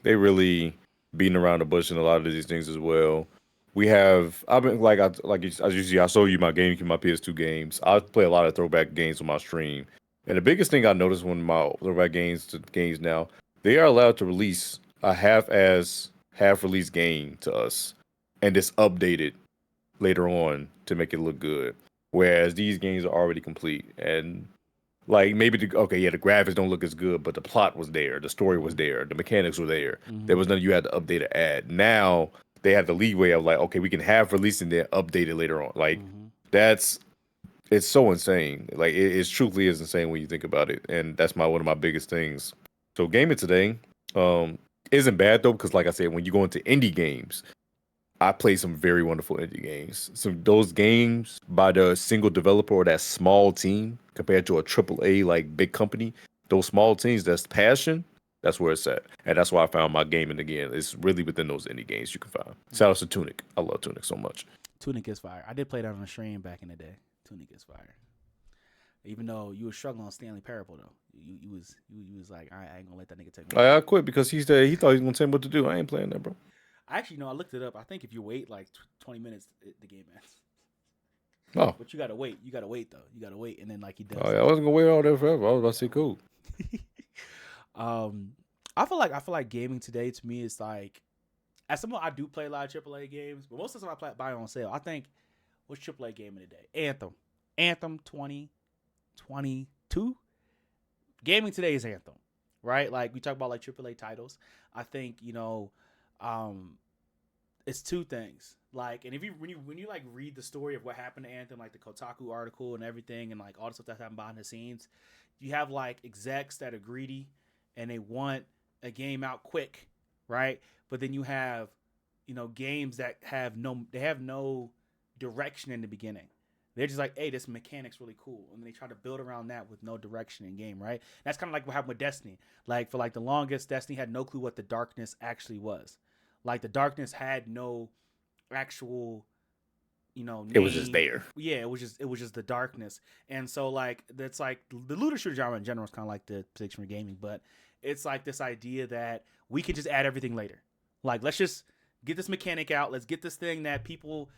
They really beating around the bush in a lot of these things as well. I've been as you see, I showed you my GameCube, my PS2 games. I play a lot of throwback games on my stream. And the biggest thing I noticed when my throwback games now, they are allowed to release a half-released game to us and it's updated later on to make it look good. Whereas these games are already complete. And like maybe the graphics don't look as good, but the plot was there, the story was there, the mechanics were there. Mm-hmm. There was nothing you had to update or add. Now they have the leeway of like, okay, we can have release and then update it later on. Like it's so insane. Like it truly is insane when you think about it. And that's one of my biggest things. So gaming today isn't bad though, because like I said, when you go into indie games, I play some very wonderful indie games. So those games by the single developer or that small team compared to a AAA like big company, those small teams, that's passion, that's where it's at. And that's why I found my gaming again. It's really within those indie games you can find. Shout out to Tunic. I love Tunic so much. Tunic is fire. I did play that on a stream back in the day. Tunic is fire. Even though you were struggling on Stanley Parable though, you was like, I ain't gonna let that nigga take me. I quit because he thought he was gonna tell me what to do. I ain't playing that, bro. Actually, no, I looked it up. I think if you wait like 20 minutes, the game ends. Oh, but you gotta wait. You gotta wait though. You gotta wait, and then like he does. Oh yeah, I wasn't gonna wait all that forever. I was about to say cool. I feel like gaming today to me is like, as someone I do play a lot of AAA games, but most of the time I buy on sale. I think what's AAA game of the day? Anthem 2022. Gaming today is Anthem, right? Like we talk about like AAA titles. I think it's two things. Like, and if when you like read the story of what happened to Anthem, like the Kotaku article and everything, and like all the stuff that's happened behind the scenes, you have like execs that are greedy and they want a game out quick, right? But then you have, games that have no direction in the beginning. They're just like, hey, this mechanic's really cool. And they try to build around that with no direction in game, right? That's kind of like what happened with Destiny. Like, for like the longest, Destiny had no clue what the darkness actually was. Like, the darkness had no actual, name. It was just there. Yeah, it was just the darkness. And so, like, that's like, the looter shooter genre in general is kind of like the position for gaming. But it's like this idea that we can just add everything later. Like, let's just get this mechanic out. Let's get this thing that people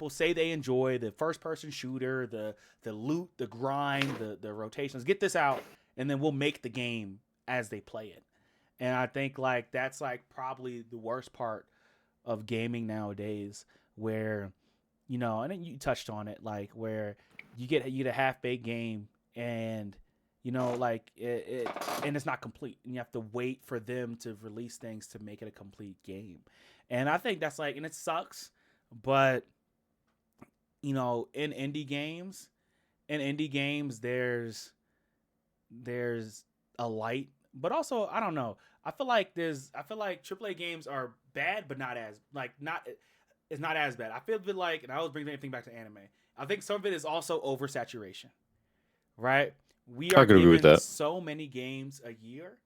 say they enjoy, the first person shooter, the loot, the grind, the rotations. Get this out, and then we'll make the game as they play it. And I think like that's like probably the worst part of gaming nowadays, where and then you touched on it, like where you get a half baked game and like and it's not complete, and you have to wait for them to release things to make it a complete game. And I think that's like, and it sucks, but in indie games, there's a light, but also I don't know. I feel like AAA games are bad, but not as like not it's not as bad. I feel a bit like, and I always bring anything back to anime. I think some of it is also oversaturation, right? We I are could agree with given that. so many games a year.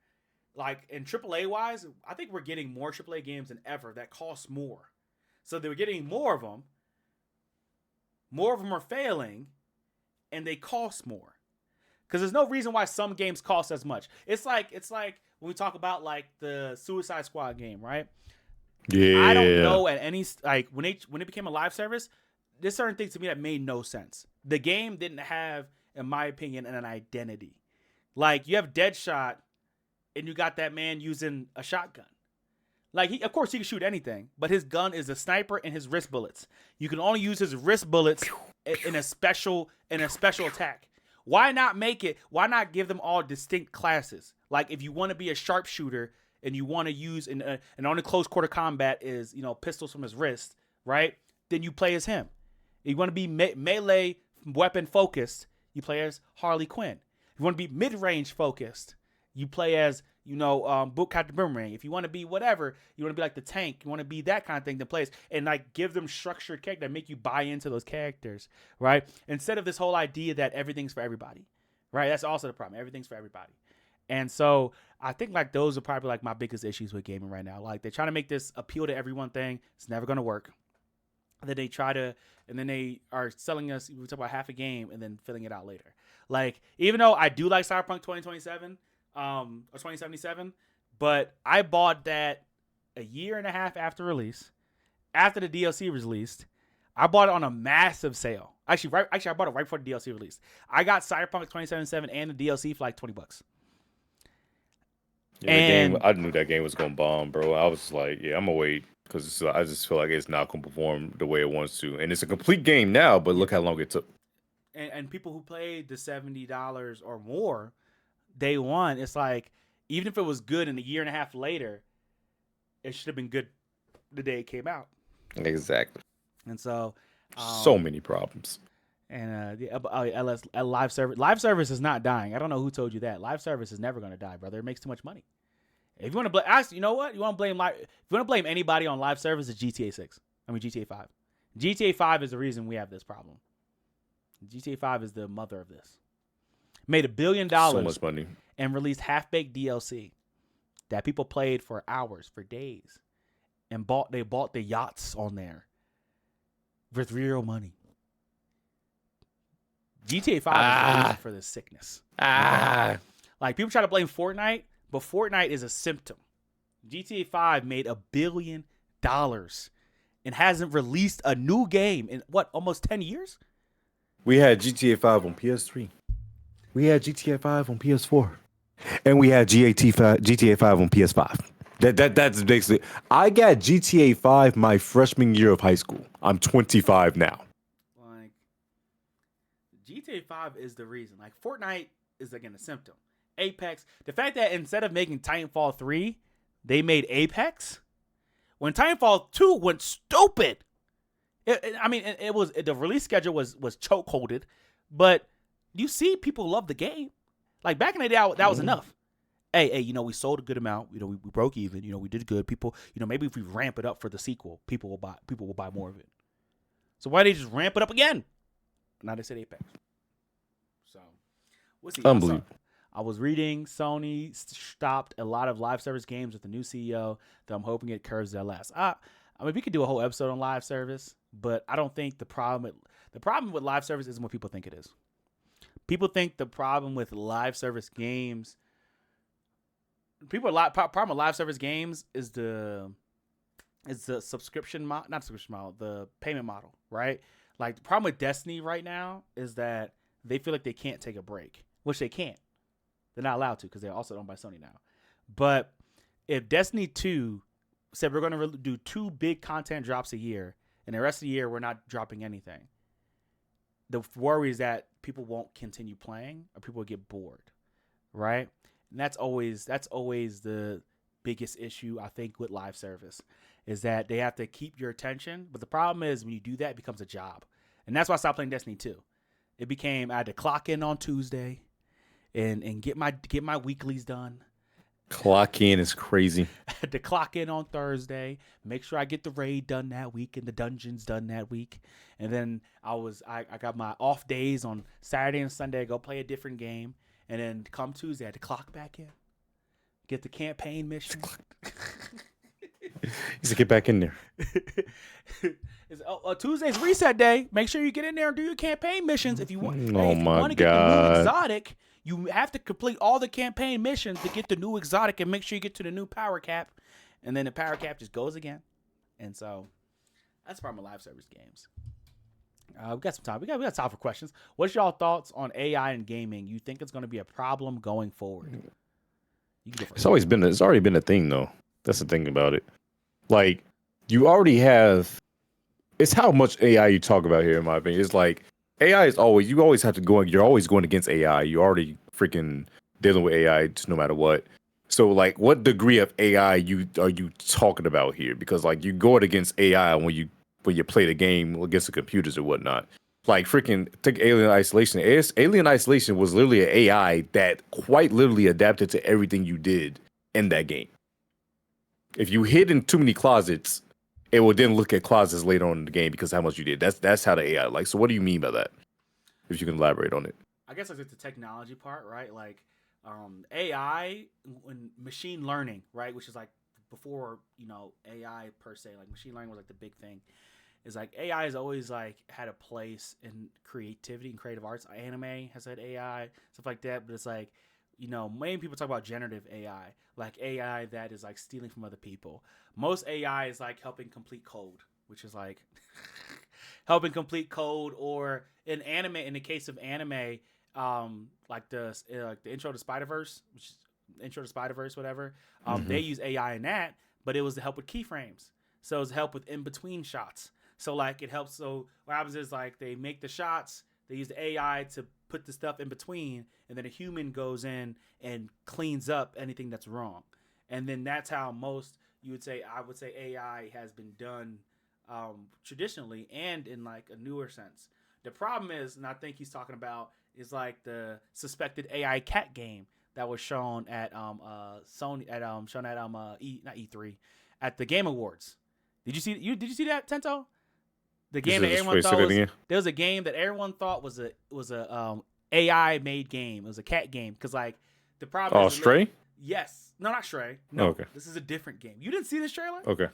Like in AAA wise, I think we're getting more AAA games than ever that cost more. So they're getting more of them. More of them are failing, and they cost more. Because there's no reason why some games cost as much. It's like when we talk about like the Suicide Squad game, right? I don't Yeah. know at any like when it became a live service, there's certain things to me that made no sense. The game didn't have, in my opinion, an identity. Like you have Deadshot, and you got that man using a shotgun. Like of course, he can shoot anything, but his gun is a sniper and his wrist bullets. You can only use his wrist bullets in a special attack. Why not make it? Why not give them all distinct classes? Like if you want to be a sharpshooter and you want to use and only close quarter combat is pistols from his wrist, right? Then you play as him. If you want to be melee weapon focused, you play as Harley Quinn. If you want to be mid range focused, you play as Boot Captain Boomerang. If you want to be whatever, you want to be like the tank, you want to be that kind of thing, then plays and like give them structured character that make you buy into those characters, right? Instead of this whole idea that everything's for everybody, right? That's also the problem. Everything's for everybody. And so I think like those are probably like my biggest issues with gaming right now. Like they're trying to make this appeal to everyone thing. It's never going to work. Then they try to, and then they are selling us, we talk about half a game and then filling it out later. Like, even though I do like Cyberpunk 2027, or 2077, but I bought that a year and a half after release, after the DLC was released. I bought it on a massive sale. Actually, I bought it right before the DLC released. I got Cyberpunk 2077 and the DLC for like $20. Yeah, I knew that game was gonna bomb, bro. I was like, yeah, I'm gonna wait because I just feel like it's not gonna perform the way it wants to, and it's a complete game now. But look how long it took. And people who played the $70 or more day one, it's like even if it was good and a year and a half later, it should have been good the day it came out. Exactly. And so, So many problems. And live service is not dying. I don't know who told you that. Live service is never going to die, brother. It makes too much money. If you want to blame, you know what? You want to blame if you want to blame anybody on live service, it's GTA 6. I mean GTA 5. GTA 5 is the reason we have this problem. GTA 5 is the mother of this. Made $1 billion. So much money. And released half-baked DLC that people played for hours, for days, and they bought the yachts on there with real money. GTA 5 is the reason for this sickness. Like people try to blame Fortnite, but Fortnite is a symptom. GTA 5 made $1 billion and hasn't released a new game in almost 10 years? We had GTA 5 on PS3. We had GTA 5 on PS4. And we had GTA 5 on PS5. That's basically. I got GTA 5 my freshman year of high school. I'm 25 now. Like GTA 5 is the reason. Like Fortnite is again a symptom. Apex, the fact that instead of making Titanfall 3, they made Apex. When Titanfall 2 went stupid. It was the release schedule was chokeholded, but you see people love the game. Like back in the day, that was enough. Hey, we sold a good amount. We broke even. We did good. People, maybe if we ramp it up for the sequel, people will buy more of it. So why did they just ramp it up again? Now they said Apex. So we'll see. Unbelievable. I was reading Sony stopped a lot of live service games with the new CEO. That I'm hoping it curves their last. We could do a whole episode on live service, but I don't think the problem with live service isn't what people think it is. People think the problem with live service games. Problem with live service games is the subscription model, not subscription model, the payment model, right? Like the problem with Destiny right now is that they feel like they can't take a break, which they can't. They're not allowed to because they're also owned by Sony now. But if Destiny 2 said we're going to do 2 big content drops a year, and the rest of the year we're not dropping anything, the worry is that people won't continue playing or people will get bored. right? And that's always the biggest issue I think with live service is that they have to keep your attention. But the problem is when you do that, it becomes a job, and that's why I stopped playing Destiny 2. It became I had to clock in on Tuesday and get my weeklies done. Clock in is crazy. I had to clock in on Thursday, make sure I get the raid done that week and the dungeons done that week. And then I got my off days on Saturday and Sunday, go play a different game. And then come Tuesday, I had to clock back in, get the campaign mission. You said get back in there. Tuesday's reset day. Make sure you get in there and do your campaign missions. If you want, if you want to get the new exotic, you have to complete all the campaign missions to get the new exotic and make sure you get to the new power cap. And then the power cap just goes again. And so that's the problem with live service games. We got some time. We got time for questions. What's y'all thoughts on AI in gaming? You think it's going to be a problem going forward? You can go first. It's already been a thing though. That's the thing about it. Like you already have. It's how much AI you talk about here, in my opinion. It's like AI is always you always have to go. You're always going against AI. You're already freaking dealing with AI just no matter what. So like, what degree of AI are you talking about here? Because like you go against AI when you play the game against the computers or whatnot. Like freaking take Alien Isolation. Alien Isolation was literally an AI that quite literally adapted to everything you did in that game. If you hid in too many closets, it will then look at closets later on in the game because how much you did. That's how the AI like. So what do you mean by that? If you can elaborate on it. I guess like the technology part, right? Like AI and machine learning, right? Which is like before, AI per se, like machine learning was like the big thing. Is like AI has always like had a place in creativity and creative arts. Anime has had AI, stuff like that. But it's like, many people talk about generative AI, like AI that is like stealing from other people. Most AI is like helping complete code, which is like helping complete code, or in anime, in the case of anime, like the intro to Spider-Verse, which is intro to Spider-Verse, whatever. They use AI in that, but it was to help with keyframes. So it was to help with in-between shots. So like it helps. So what happens is like they make the shots, they use the AI to put the stuff in between, and then a human goes in and cleans up anything that's wrong. And then that's how I would say AI has been done traditionally and in like a newer sense. The problem is, and I think he's talking about, is like the suspected AI cat game that was shown at Sony at not E3 at the Game Awards. Did you see that, Tento? The game that everyone thought there was a game that everyone thought was a AI made game. It was a cat game because like the problem. Oh, Stray? Yes, no, not Stray. No, okay. This is a different game. You didn't see this trailer? Okay.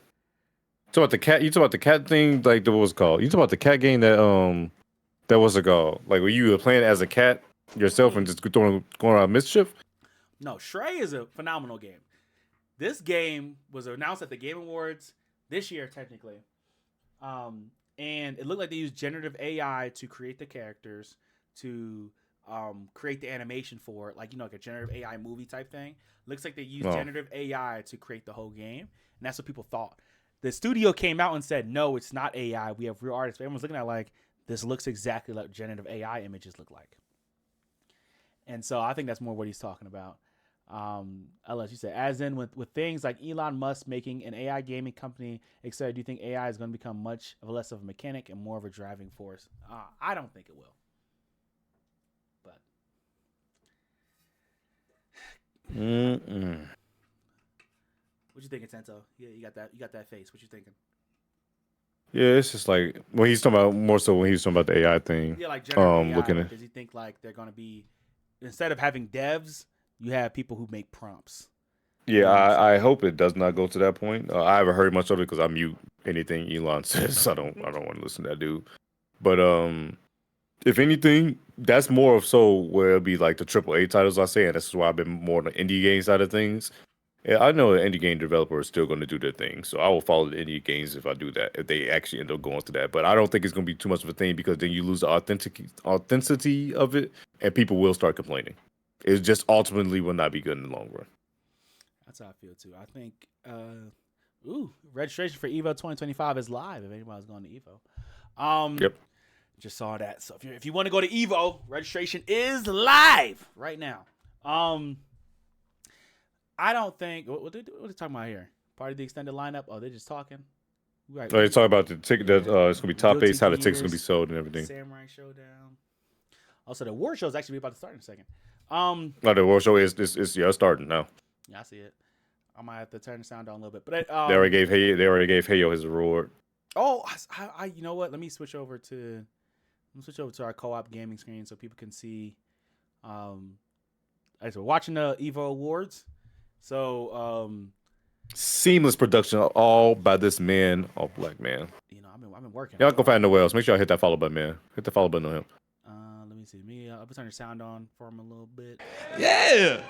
So about the cat? You talk about the cat thing? Like what was it called? You talk about the cat game that was it called? Like were you playing as a cat yourself and just going around mischief? No, Stray is a phenomenal game. This game was announced at the Game Awards this year, technically. And it looked like they used generative AI to create the characters, to create the animation for it, like like a generative AI movie type thing. Looks like they used generative AI to create the whole game, and that's what people thought. The studio came out and said, "No, it's not AI. We have real artists." But everyone's looking at like this looks exactly like generative AI images look like, and so I think that's more what he's talking about. Unless you say, as in with things like Elon Musk making an AI gaming company, etc. Do you think AI is going to become much of less of a mechanic and more of a driving force? I don't think it will. But what you thinking, Tento? Yeah, you got that face. What you thinking? Yeah, it's just like when he's talking about more so when he was talking about the AI thing. Yeah, like generative AI. Like, does he think like they're going to be, instead of having devs, you have people who make prompts? Yeah, I hope it does not go to that point. I haven't heard much of it because I mute anything Elon says. I don't want to listen to that dude. But if anything, that's more of so where it'll be like the AAA titles I say, and this is why I've been more on the indie game side of things. Yeah, I know the indie game developer is still going to do their thing, so I will follow the indie games if I do that, if they actually end up going to that. But I don't think it's going to be too much of a thing because then you lose the authenticity of it, and people will start complaining. It just ultimately will not be good in the long run. That's how I feel too. I think registration for EVO 2025 is live if anybody's going to EVO. Yep. Just saw that. So if you want to go to EVO, registration is live right now. I don't think what they talking about here. Part of the extended lineup. Oh, they're just talking. Right. They talk about the ticket that it's gonna be top Guilty base, how the tickets gonna be Gears, sold and everything. Samurai Showdown. Also, the war show is actually about to start in a second. No, the world show is starting now. Yeah, I see it. I might have to turn the sound down a little bit, but They already gave Heyo his reward. Oh, I you know what? Let me switch over to our co-op gaming screen so people can see. We're watching the EVO Awards. So seamless production, all by this man, all black man. You know, I've been working. Y'all go find nowhere else. Make sure I hit that follow button, man. Hit the follow button on him. Let me see. I'll turn the sound on for him a little bit. Yeah.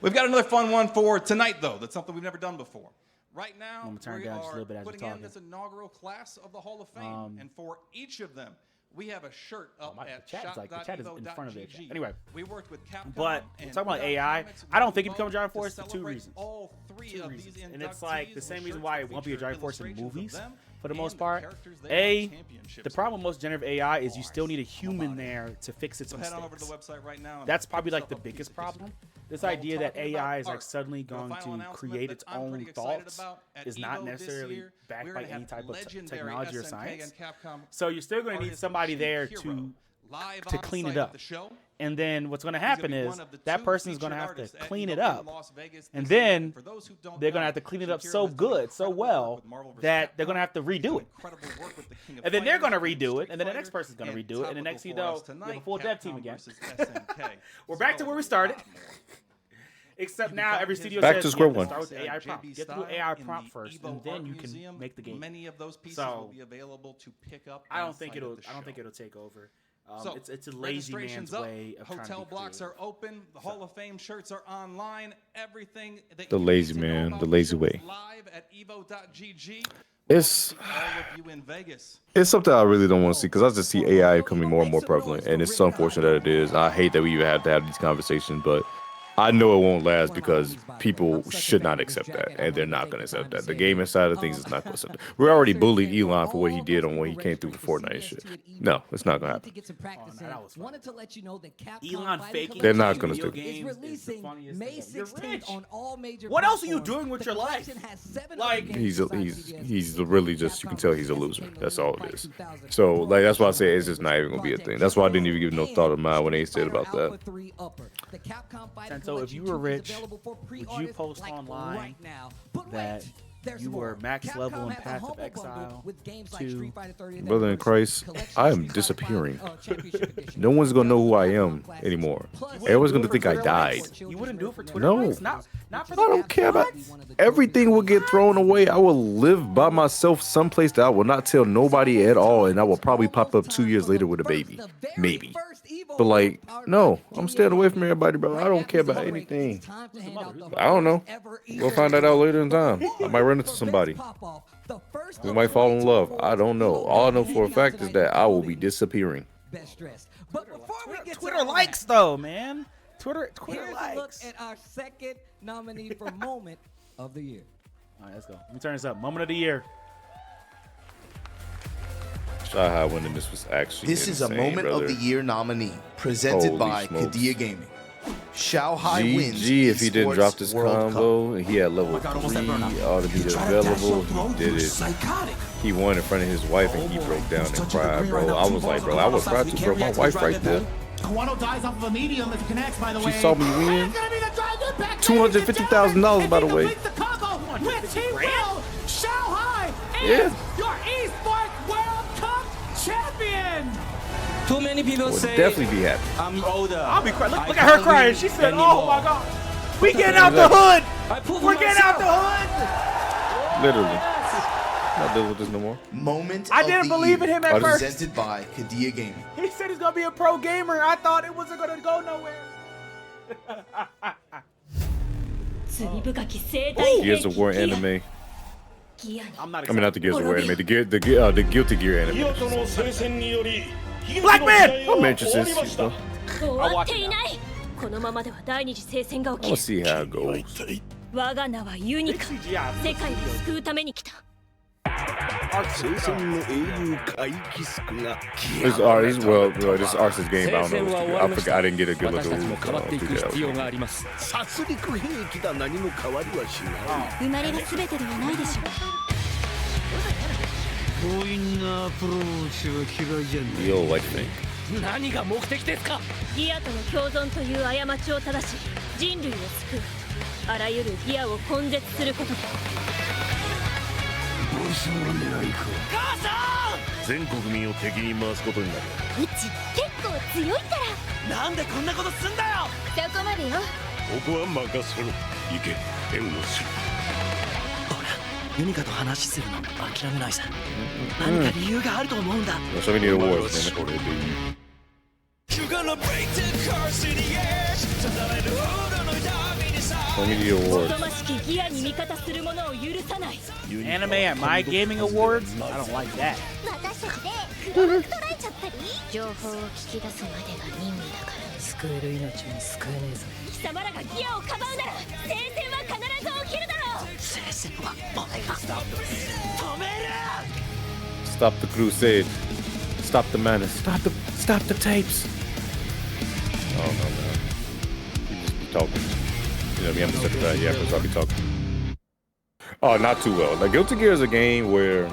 We've got another fun one for tonight, though. That's something we've never done before. Right now, I'm gonna turn we down just a are little bit as we're putting in talking. this inaugural class of the Hall of Fame, and for each of them, we have a shirt up at the chat is in front of the chat. Anyway, we worked with Capcom, but and talking about AI, I don't think it becomes a driving force for two reasons. All three of these and it's like the same inductees reason with why it shirts won't be a that driving force in feature movies illustrations of for the them most and part. characters they The won championships problem with most generative AI is you with. still need a human there to fix its So head on over to the mistakes. website right now. That's probably like the biggest problem. This While we're idea that talking about AI is like art, suddenly the going final to announcement create that its I'm own pretty excited thoughts about at is not EVO this necessarily year, backed we're by gonna any have type of legendary technology or SNK science. and Capcom So you're still going to need artist somebody there Shihiro live to on clean site it at up. the show. And then what's going to He's gonna happen be is one of the that two person's going to featured have to artists at clean it EVO up. in Las Vegas And this year. then For those who don't they're going to know, have to clean it up Shihiro so has done good, so incredible well, work with Marvel vs. that they're Capcom. going to have to He's done redo it. incredible work with the King of And then they're going to Fighters, redo it, Street and then the next Fighter, person's going to redo it, and the next you topical know, for us you have a tonight, full dev team Capcom again. versus SNK. We're back to where we started. Except now every studio Back says to square you have one. Start with the AI prompt. Get through AI prompt first, and then you can make the game. Many of those pieces So, will be available to pick up. I don't on think site at it'll. the I don't show. think it'll take over. So, It's a lazy man's registration's up. way of trying to Hotel be blocks creative. are open. The Hall of Fame shirts are online. Everything that The you lazy need to know man, about the the lazy show is way. live at evo.gg. It's All of you in Vegas. it's something I really don't want to see because I just see AI becoming more and more prevalent, and it's unfortunate that it is. I hate that we even have to have these conversations, but I know it won't last because people should not accept that, and they're not going to accept that. The gaming side of things is not going to accept that. We already bullied Elon for what he did on when he came through for Fortnite and shit. No, it's not going to happen. Elon faking. They're not gonna video do it. games is the funniest May thing. You're 16th rich. on all major What else are you platforms. doing with The your life? collection has 7 Like- other games besides He's the really just, you can tell he's a loser. That's all it is. So like that's why I say it's just not even gonna be a thing. That's why I didn't even give no thought of mine when they said about that. Tento, if you were rich, would you post online that you were max level in Path of Exile 2? Brother in Christ, I am disappearing. No one's gonna know who I am anymore. Everyone's gonna think I died. You wouldn't do it for Twitter No. likes? Not for I the don't care about everything will get thrown away. I will live by myself someplace that I will not tell nobody at all, and I will probably pop up 2 years later with a baby. Maybe. But like, no, I'm staying away from everybody, bro. I don't care about anything. I don't know. We'll find that out later in time. I might run into somebody. We might fall in love. I don't know. All I know for a fact is that I will be disappearing. Twitter likes though, man. Twitter Here's a look likes. at our second nominee for Moment of the Year. All right, let's go. Let me turn this up. Moment of the year. Shy High winning this was actually This is a insane, Moment brother. of the Year nominee presented Holy by smokes. Kadia Gaming. Shao Hai wins GG if he didn't Esports drop this World combo. He had level 3 ought to be available. He did it. He won in front of his wife and he broke down and cried, bro. I was like, bro, I would cry too, bro. My wife right there. Kawano dies off of a medium if connects, by the way. She saw me win. $250,000, by the way. Which he will. Shao Hai Yeah. is your Esports World Cup champion. Too many people Would say definitely be happy. I'm older. I'll be crying. Look I at her can't crying. win She said, anymore. "Oh my God, we getting out the hood. I prove We're getting out the myself. hood." Literally. Not dealing with this no more. Moment I of didn't the believe Year in him at first. presented by Kadia Gaming. He said he's gonna be a pro gamer. I thought it wasn't gonna go nowhere. Gears of War anime. I'm not. I mean, not the Gears of War anime. The Guilty Gear anime. Black man. I'm interested. You know. 終わっていないこのままでは第二次聖戦が起 I'll き see how it goes. る我が名はユニカ CGI. 世界を救うために来た Oh, This arcs is game. I don't know. I forgot. I didn't get a good look at 私たちも変わっていく必要があります。殺戮兵器だ何も変わりはしない。生まれが全てではないでしょう。強引なアプローチは嫌いじゃない。 Yo, what do you think? 何が目的ですか。ギアとの共存という過ちを正し人類を救う。あらゆるギアを根絶することだ。どうしようも狙いか。母さん。全国民を敵に回すことになる。うち結構強いから。なんでこんなことすんだよ。そこまでよ。ここは任せろ。行け、援護しろ。ユニカと話するの諦めないさ。何か理由があると思うんだ。So we need awards, man. So we need awards. おとましきギアに味方する者を許さない。 Anime at My Gaming Awards? I don't like that. 私たちでドラッグ取られちゃったり。情報を聞き出すまでが任務だから。救える命も救えねえぞ。貴様らがギアをかばうなら聖戦は必ず起きるだろう。聖戦は俺が止める。 Stop the crusade. Stop the madness. Stop the tapes. Oh no, man. You just be talking. You know me, I'm the secretary. Yeah, because I'll be talking. Oh, not too well. Like Guilty Gear is a game where,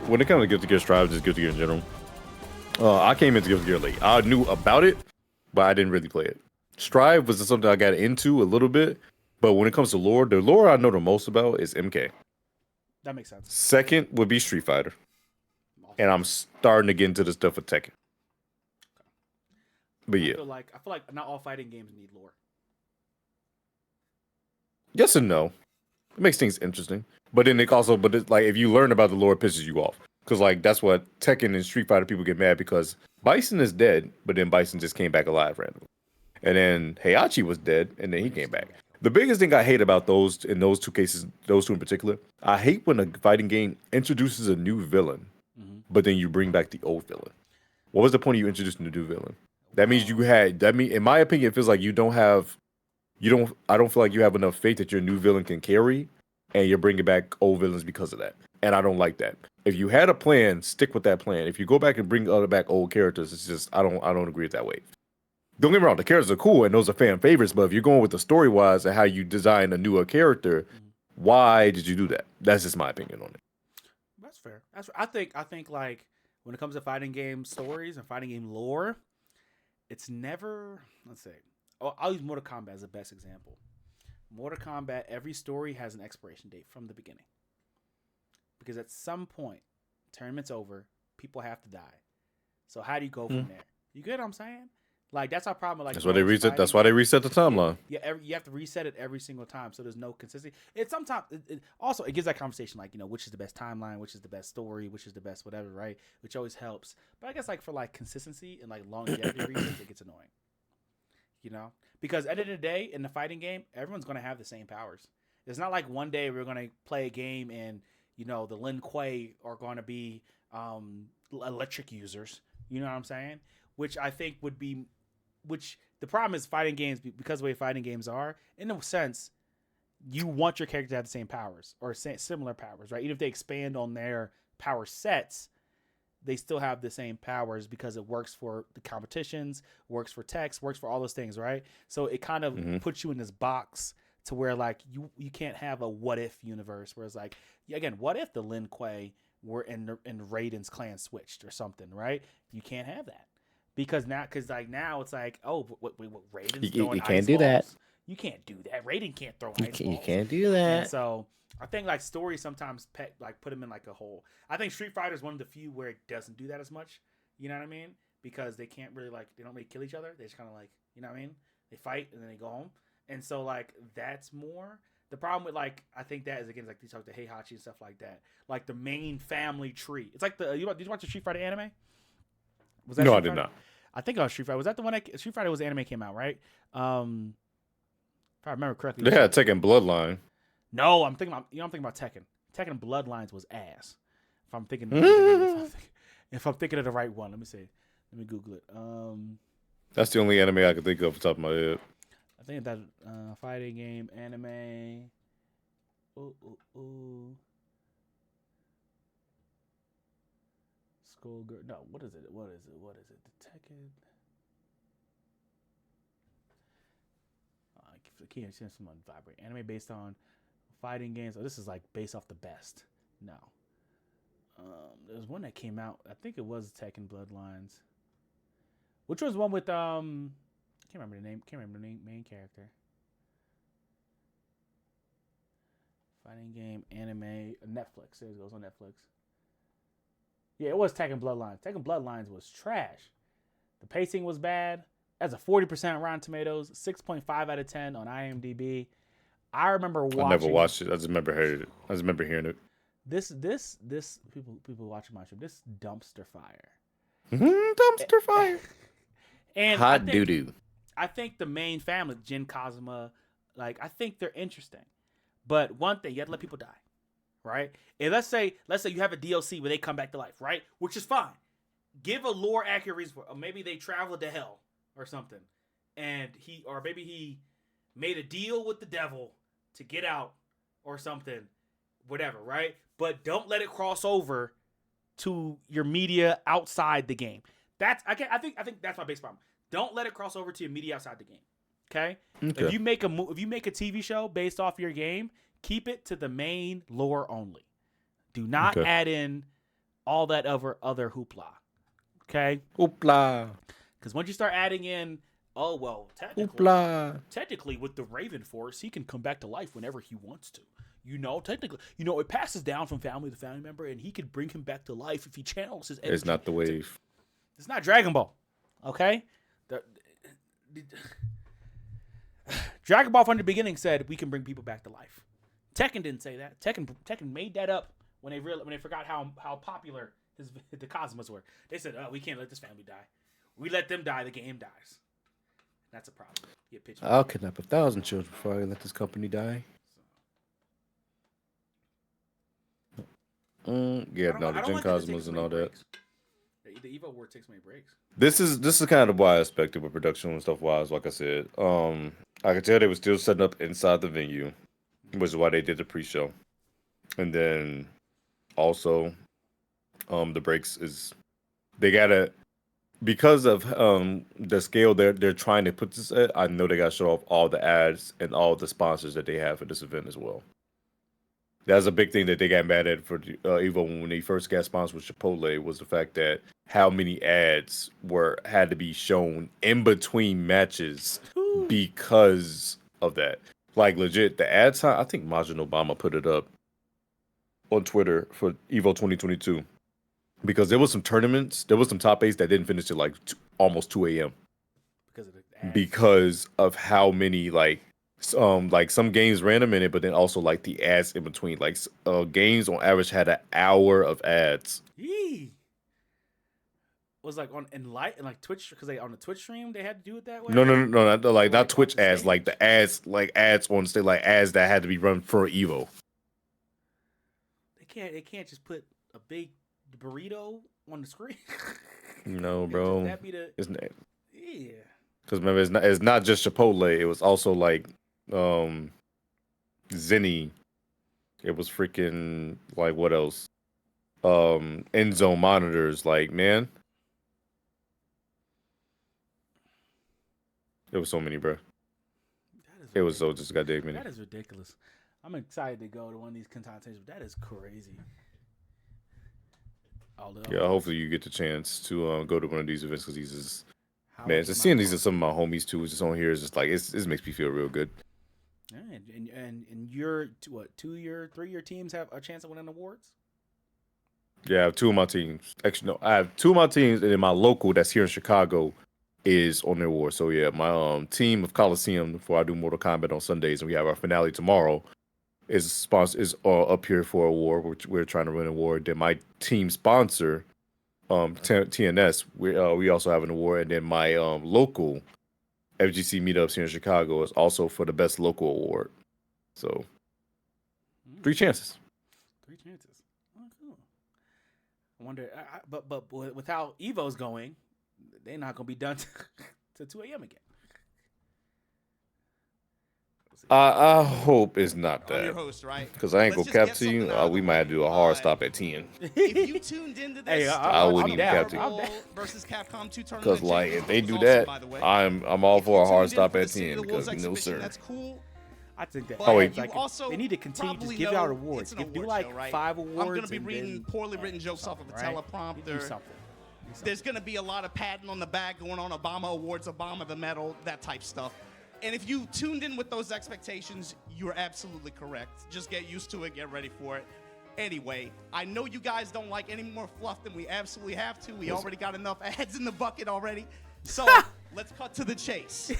when it comes to Guilty Gear Strive, just Guilty Gear in general. I came into Guilty Gear late. I knew about it, but I didn't really play it. Strive was something I got into a little bit, but when it comes to lore, the lore I know the most about is MK. That makes sense. Second would be Street Fighter. And I'm starting to get into the stuff with Tekken. But yeah. I feel like not all fighting games need lore. Yes and no. It makes things interesting. But then it's like if you learn about the lore, it pisses you off. Because like that's what Tekken and Street Fighter people get mad because Bison is dead, but then Bison just came back alive randomly. And then Heihachi was dead, and then he came back. The biggest thing I hate about those in those two cases, those two in particular, I hate when a fighting game introduces a new villain, but then you bring back the old villain. What was the point of you introducing the new villain? That means in my opinion, it feels like I don't feel like you have enough faith that your new villain can carry, and you're bringing back old villains because of that. And I don't like that. If you had a plan, stick with that plan. If you go back and bring back old characters, it's just I don't agree with that way. Don't get me wrong, the characters are cool and those are fan favorites, but if you're going with the story wise and how you design a newer character, why did you do that? That's just my opinion on it. That's fair. I think like when it comes to fighting game stories and fighting game lore, it's never, let's say, I'll use Mortal Kombat as the best example. Mortal Kombat, every story has an expiration date from the beginning. Because at some point, tournament's over, people have to die. So how do you go from there? You get what I'm saying? Like that's our problem. Like that's why they reset. That's why they reset the timeline. Yeah, you have to reset it every single time, so there's no consistency. It sometimes also it gives that conversation like which is the best timeline, which is the best story, which is the best whatever, right? Which always helps. But I guess like for like consistency and like longevity reasons, it gets annoying. Because at the end of the day, in the fighting game, everyone's gonna have the same powers. It's not like one day we're gonna play a game and the Lin Kuei are gonna be electric users. You know what I'm saying? Which I think would be. Which the problem is fighting games, because the way fighting games are, in a sense, you want your character to have the same powers or similar powers, right? Even if they expand on their power sets, they still have the same powers because it works for the competitions, works for text, works for all those things, right? So it kind of puts you in this box to where like you can't have a what if universe where it's like, again, what if the Lin Kuei were in Raiden's clan switched or something, right? You can't have that. Because now it's like, oh, what Raiden's throwing you can't ice do balls. that. You can't do that. Raiden can't throw ice balls. You can't do that. And so I think like stories sometimes put them in like a hole. I think Street Fighter is one of the few where it doesn't do that as much. You know what I mean? Because they can't really they don't really kill each other. They just kind of like, you know what I mean? They fight and then they go home. And so like that's more the problem with like I think that is again like you talk to Heihachi and stuff like that. Like the main family tree. It's like did you watch the Street Fighter anime? Was that no, Street I did Fighter? not. I think Street Fighter was that the one that Street Fighter was the anime came out, right? If I remember correctly. They had Tekken Bloodline. No, I'm thinking about Tekken. Tekken Bloodlines was ass. If I'm thinking of the right one, let me see. Let me Google it. That's the only anime I can think of off the top of my head. I think that fighting game anime. Schoolgirl. No, what is it? What is it? What is it? The Tekken. I can't see someone vibrate. Anime based on fighting games. Oh, this is like based off the best. No. There's one that came out. I think it was Tekken Bloodlines. Which was one with I can't remember the name. Can't remember the main character. Fighting game, anime, Netflix. There it goes on Netflix. Yeah, it was Tekken Bloodlines. Tekken Bloodlines was trash. The pacing was bad. That's a 40% Rotten Tomatoes, 6.5 out of 10 on IMDb. I remember watching. I never watched it. I just remember heard it. I just remember hearing it. This people watching my show. This dumpster fire. Dumpster fire. And hot doo doo. I think the main family, Jin Kazuma, like I think they're interesting. But one thing, you have to let people die, right? And let's say you have a DLC where they come back to life, right? Which is fine. Give a lore accurate reason for it. Or maybe they traveled to hell or something, and maybe he made a deal with the devil to get out or something, whatever, right? But don't let it cross over to your media outside the game. I think that's my biggest problem. Don't let it cross over to your media outside the game. Okay? If you make a TV show based off your game, keep it to the main lore only. Do not add in all that other hoopla. Okay? Hoopla. Because once you start adding in, technically with the Raven Force, he can come back to life whenever he wants to. Technically, it passes down from family to family member, and he could bring him back to life if he channels his energy. It's not the wave. It's not Dragon Ball. Okay? Dragon Ball from the beginning said we can bring people back to life. Tekken didn't say that. Tekken made that up when they forgot how popular the Cosmos were. They said, "Oh, we can't let this family die. We let them die, the game dies." That's a problem. I'll kidnap 1,000 children before I let this company die. The Gen Cosmos and all that. The EVO Award takes many breaks. This is kind of why I expected with production and stuff wise. Like I said, I could tell they were still setting up inside the venue, which is why they did the pre-show, and then also, the breaks is they gotta because of the scale they're trying to put this at. I know they gotta show off all the ads and all the sponsors that they have for this event as well. That's a big thing that they got mad at for EVO when they first got sponsored with Chipotle was the fact that how many ads had to be shown in between matches because of that. Like legit, the ad time. I think Majin Obama put it up on Twitter for EVO 2022 because there was some tournaments, there was some top 8s that didn't finish till like almost 2 a.m. because of how many like some games ran a minute, but then also like the ads in between. Like games on average had an hour of ads. Yee. Was like on Twitch because they on the Twitch stream they had to do it that way. No, not Twitch ads, like the ads, like ads on stage, like ads that had to be run for Evo. They can't just put a big burrito on the screen. No, bro. That be the yeah. Because remember, it's not just Chipotle. It was also like Zenny. It was freaking like what else? End zone monitors. Like man, it was so many, bro. It was so just goddamn many. That is ridiculous. I'm excited to go to one of these consultations. That is crazy. Yeah, hopefully you get the chance to go to one of these events because these is. Man, just seeing these are some of my homies too. Just on here is just like it makes me feel real good. Yeah, and your 3-year teams have a chance of winning awards. Yeah, I have 2 of my teams. Actually, no, I have 2 of my teams, and then my local that's here in Chicago is on the award. So yeah, my team of Coliseum before I do Mortal Kombat on Sundays, and we have our finale tomorrow. Is up here for an award, which we're trying to win an award. Then my team sponsor. TNS, we also have an award, and then my local FGC meetups here in Chicago is also for the best local award. So 3 chances. 3 chances. Oh, cool. I wonder, but with how Evo's going, they're not gonna be done to 2 a.m. again. I hope it's not I'm your that. host, right? Because I ain't Let's gonna just cap get to you. something out of We the might way. have to do a hard stop at 10. If you tuned into this, Hey, I wouldn't even cap to you. Marvel versus Capcom 2 tournament Because like champions, if they which do was awesome, that, by the way. I'm all If for a you hard tuned in stop for the at City 10. of the Wolves Because no exhibition, sir. That's cool. I think that. But Oh, wait. you like, also they need to continue to probably just give out know awards. it's an Give me award like show, right? 5 awards. I'm gonna be and reading then- poorly written jokes off of a right? You teleprompter. do something. There's going to be a lot of patting on the back going on. Obama Awards, Obama the medal, that type stuff. And if you tuned in with those expectations, you're absolutely correct. Just get used to it, get ready for it. Anyway, I know you guys don't like any more fluff than we absolutely have to. We already got enough ads in the bucket already. So let's cut to the chase.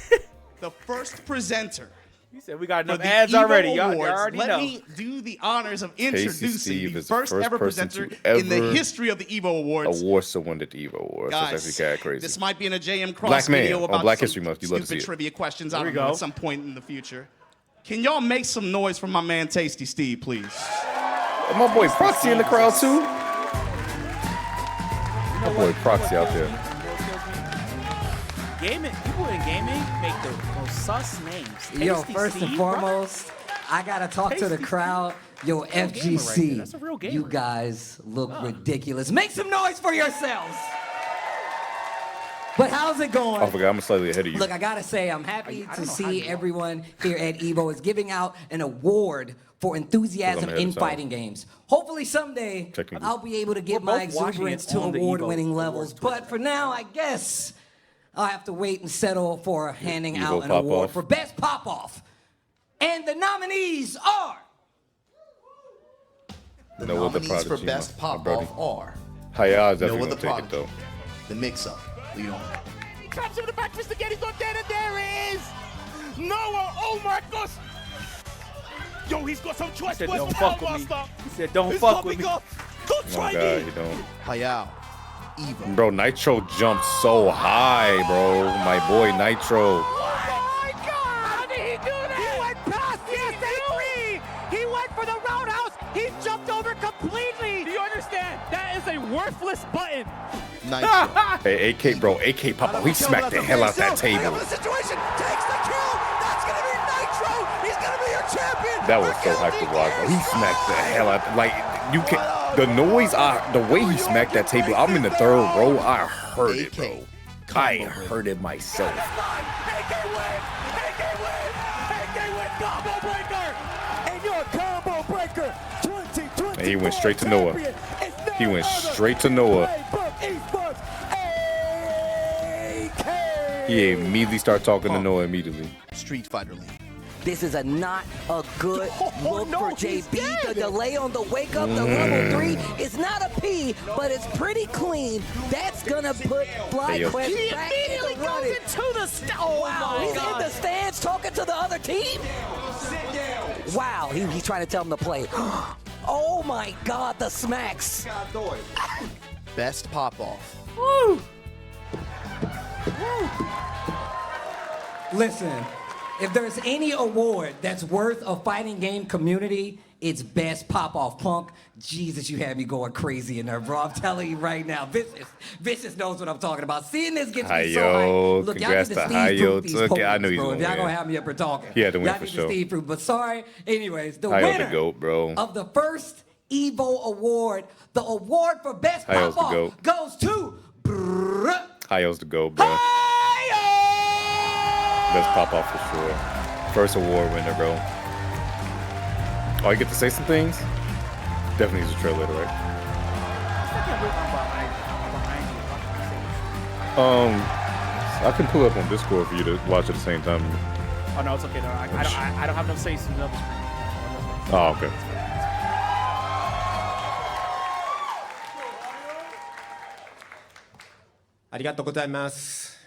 The first presenter. You said we got For enough the ads EVO already. Y'all Awards, already let know. me do the honors of Casey introducing Steve the is the first first ever person presenter to in the ever history of the EVO Awards. Award someone at the EVO Awards. That's Guys, actually kind of crazy. this might be in a JM Cross Black man video on about Black some History Month. You love to stupid see it. trivia questions. I There don't we know go. at some point in the future. Can y'all make some noise for my man Tasty Steve, please? Oh, my boy Proxy in the crowd too. My boy Proxy out there. Gaming, people in gaming make the most sus names. Yo, Tasty first and Steve, brother? foremost, I gotta talk to the Tasty crowd. Yo, gamer right FGC, there. That's a real gamer. you guys look ridiculous. Make some noise for yourselves. But how's it going? I forgot I'm slightly ahead of you. Look, I gotta say, I'm happy I to don't know how see you are. everyone here at EVO is giving out an award for enthusiasm ahead of in time. fighting games. Hopefully someday Checking. I'll be able to get We're my both watching exuberance it to on the award-winning EVO levels. Awards But for now, I guess I'll have to wait and settle for handing EVO out an pop award off. for Best Pop-Off. And the nominees are... The No other nominees for prodigy, Best my brody. Pop-Off are Hayao is No definitely Other gonna take it Prodigy, though. The Mix-Up, Leon, He comes from the back, Mr. Getty's not dead, and there is Noah. Oh my gosh! Yo, he's got some He choice said, words don't for fuck with me. Master. He said, don't Who's fuck with coming me. up? Don't Oh try my god, me. he don't. Hayao, Evo, Bro, Nitro jumped so high, bro. My boy Nitro. Oh my God! How did he do that? He went past the SA3. He went for the roundhouse. He jumped over completely. Do you understand? That is a worthless button. Nitro, Hey, AK, bro, AK Papa, he smacked the hell out that table. The situation takes the kill. That's gonna be Nitro. He's gonna be your champion. That was so hype to watch. Bro. He smacked the hell out. Like you can, the noise, the way he smacked that table. I'm in the third row. I heard it, bro. I heard it myself. AK win. AK win. Combo breaker. And your combo breaker. 2020. And he went straight to Noah. He went straight to Noah. He immediately started talking to Noah immediately. Street Fighter League, This is not a good look no, for he's JB. The dead. delay on the wake up to level 3 is not a P, but it's pretty clean. That's gonna put Hey, yo. FlyQuest He back immediately in the goes running. into the oh Wow, my he's God. in the stands talking to the other team. Wow, he's trying to tell him to play. Oh my God, the smacks. Best Pop-Off, Listen, if there's any award that's worth a fighting game community, it's Best Pop-Off. Punk. Jesus, you had me going crazy in there, bro. I'm telling you right now. Vicious knows what I'm talking about. Seeing this gets me so Hayo, hyped. Look, y'all need congrats to to Steve Hayo. proof these Okay, I podiums, knew he was bro. If gonna y'all win. gonna have me up here talking. He had to win y'all for need sure. to Steve proof. But sorry. Anyways, the Hayo's the winner GOAT, bro. of the first EVO Award, the award for Best Hayo's the Pop-Off GOAT. goes to... Hayo's the GOAT, bro. Best pop off for sure. First award winner, bro. Oh, you get to say some things? Definitely use a trail later, right? I can pull up on Discord for you to watch at the same time. Oh no, it's okay. No, I don't have no space in the other screen. Oh, okay. ありがとうございます。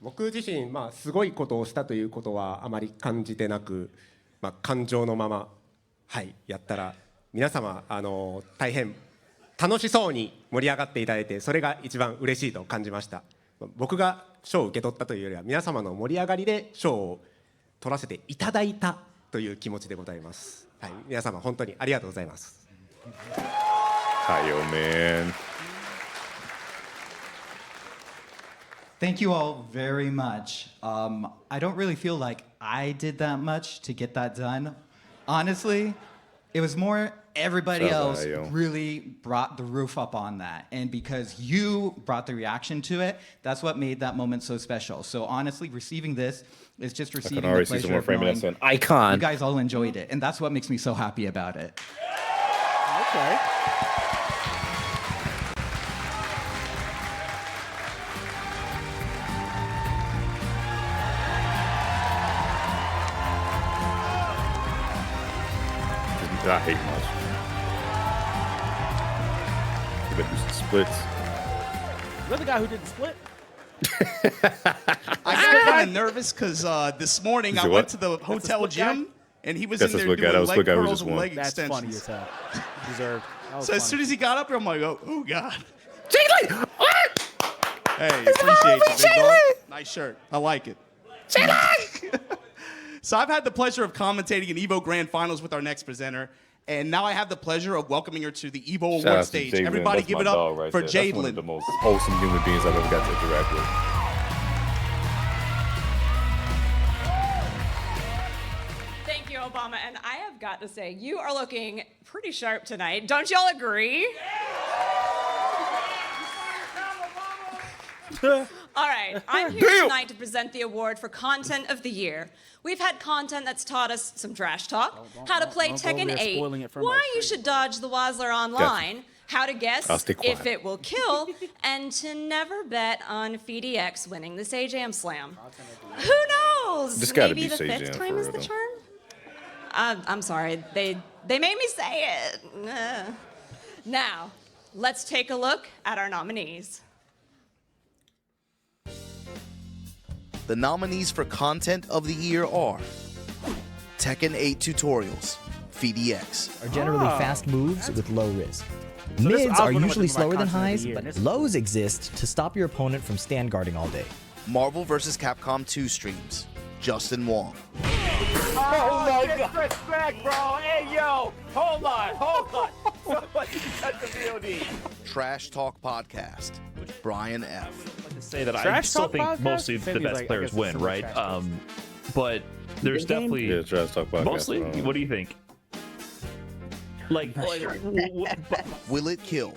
僕自身、すごいことをしたということはあまり感じてなく、感情のまま、やったら皆様大変楽しそうに盛り上がっていただいて、それが一番嬉しいと感じました。僕が賞を受け取ったというよりは皆様の盛り上がりで賞を取らせていただいたという気持ちでございます。皆様本当にありがとうございます。Hayo, man. Thank you all very much. I don't really feel like I did that much to get that done. Honestly, it was more everybody else really brought the roof up on that. And because you brought the reaction to it, that's what made that moment so special. So honestly, receiving this is just receiving the pleasure of knowing that's an icon. you guys all enjoyed it. And that's what makes me so happy about it. Okay. I hate much. You better do some splits. Is that the guy who did the split? I got kind of nervous because this morning I went to the hotel gym and he was in there doing leg curls and leg extensions. That's funny as hell. Deserved. So as soon as he got up here, I'm like, oh God. Jalen! Hey, appreciate you, big dog. Nice shirt. I like it. Jalen! So I've had the pleasure of commentating in EVO Grand Finals with our next presenter, and now I have the pleasure of welcoming her to the EVO Awards stage. Everybody give it up for Jadelyn. One of the most wholesome human beings I've ever got to interact with. Thank you, Obama. And I have got to say, you are looking pretty sharp tonight. Don't y'all agree? All right, I'm here tonight to present the award for Content of the Year. We've had content that's taught us some trash talk, how to play Tekken 8, why you should dodge the Wazzler online, how to guess if it will kill, and to never bet on FDX winning the Sajam Slam. Who knows? Maybe the fifth time is the charm? I'm sorry, they made me say it. Now, let's take a look at our nominees. The nominees for Content of the Year are Tekken 8 Tutorials, FDX. Are generally fast moves with low risk. Mids are usually slower than highs, but lows exist to stop your opponent from stand guarding all day. Marvel vs. Capcom 2 streams, Justin Wong. Oh my God. Disrespect, bro. Hey, yo. Hold on. Somebody cut the VOD. Trash Talk Podcast, Brian F. Say that I still think mostly the best players win, right? But there's definitely trash talk podcast. Mostly, what do you think? Like Will it kill?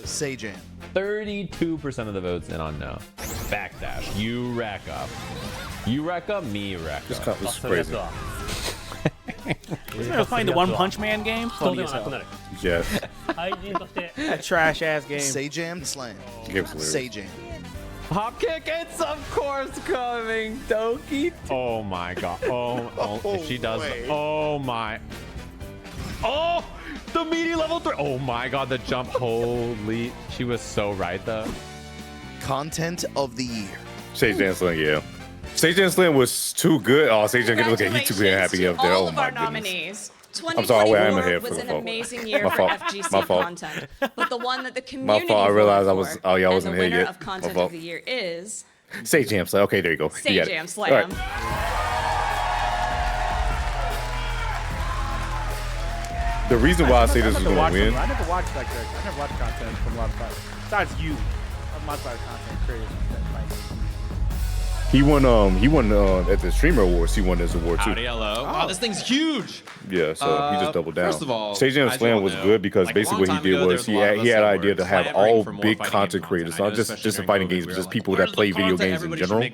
Sajam. 32% of the votes in on no. Backdash. You rack up, me rack up. This cut was crazy. Wasn't I was playing the One Punch Man game? Funny as hell. Yes. That trash ass game. Sajam Slam. Sajam. Hop kick, it's of course coming. Doki. Oh my God. Oh, if she does. Oh my. Oh, the meaty level 3. Oh my God, the jump. Holy. She was so right though. Content of the Year. Sajam Slam, yeah. Sajam Slam was too good. Oh, Sajam, look at he too happy up there. Oh my goodness. I'm sorry, I'm ahead was an amazing year for FGC content, but the one that the community I realized I was. For, Oh, yeah, I wasn't and the here winner yet. of content of the year is Sajam Slam. Okay, there you go. Sajam Slam. The reason why I say this is going to win. I never watched like that. I never watched content from a lot of fighters. Besides you, my side of content creators that fight. He won at the Streamer Awards. He won this award too. Howdy, hello. Wow, this thing's huge. Yeah, so he just doubled down. First of all, Sajam Slam was good because basically what he did was he had an idea to have all big content creators, not just in fighting games, but just people that play video games in general,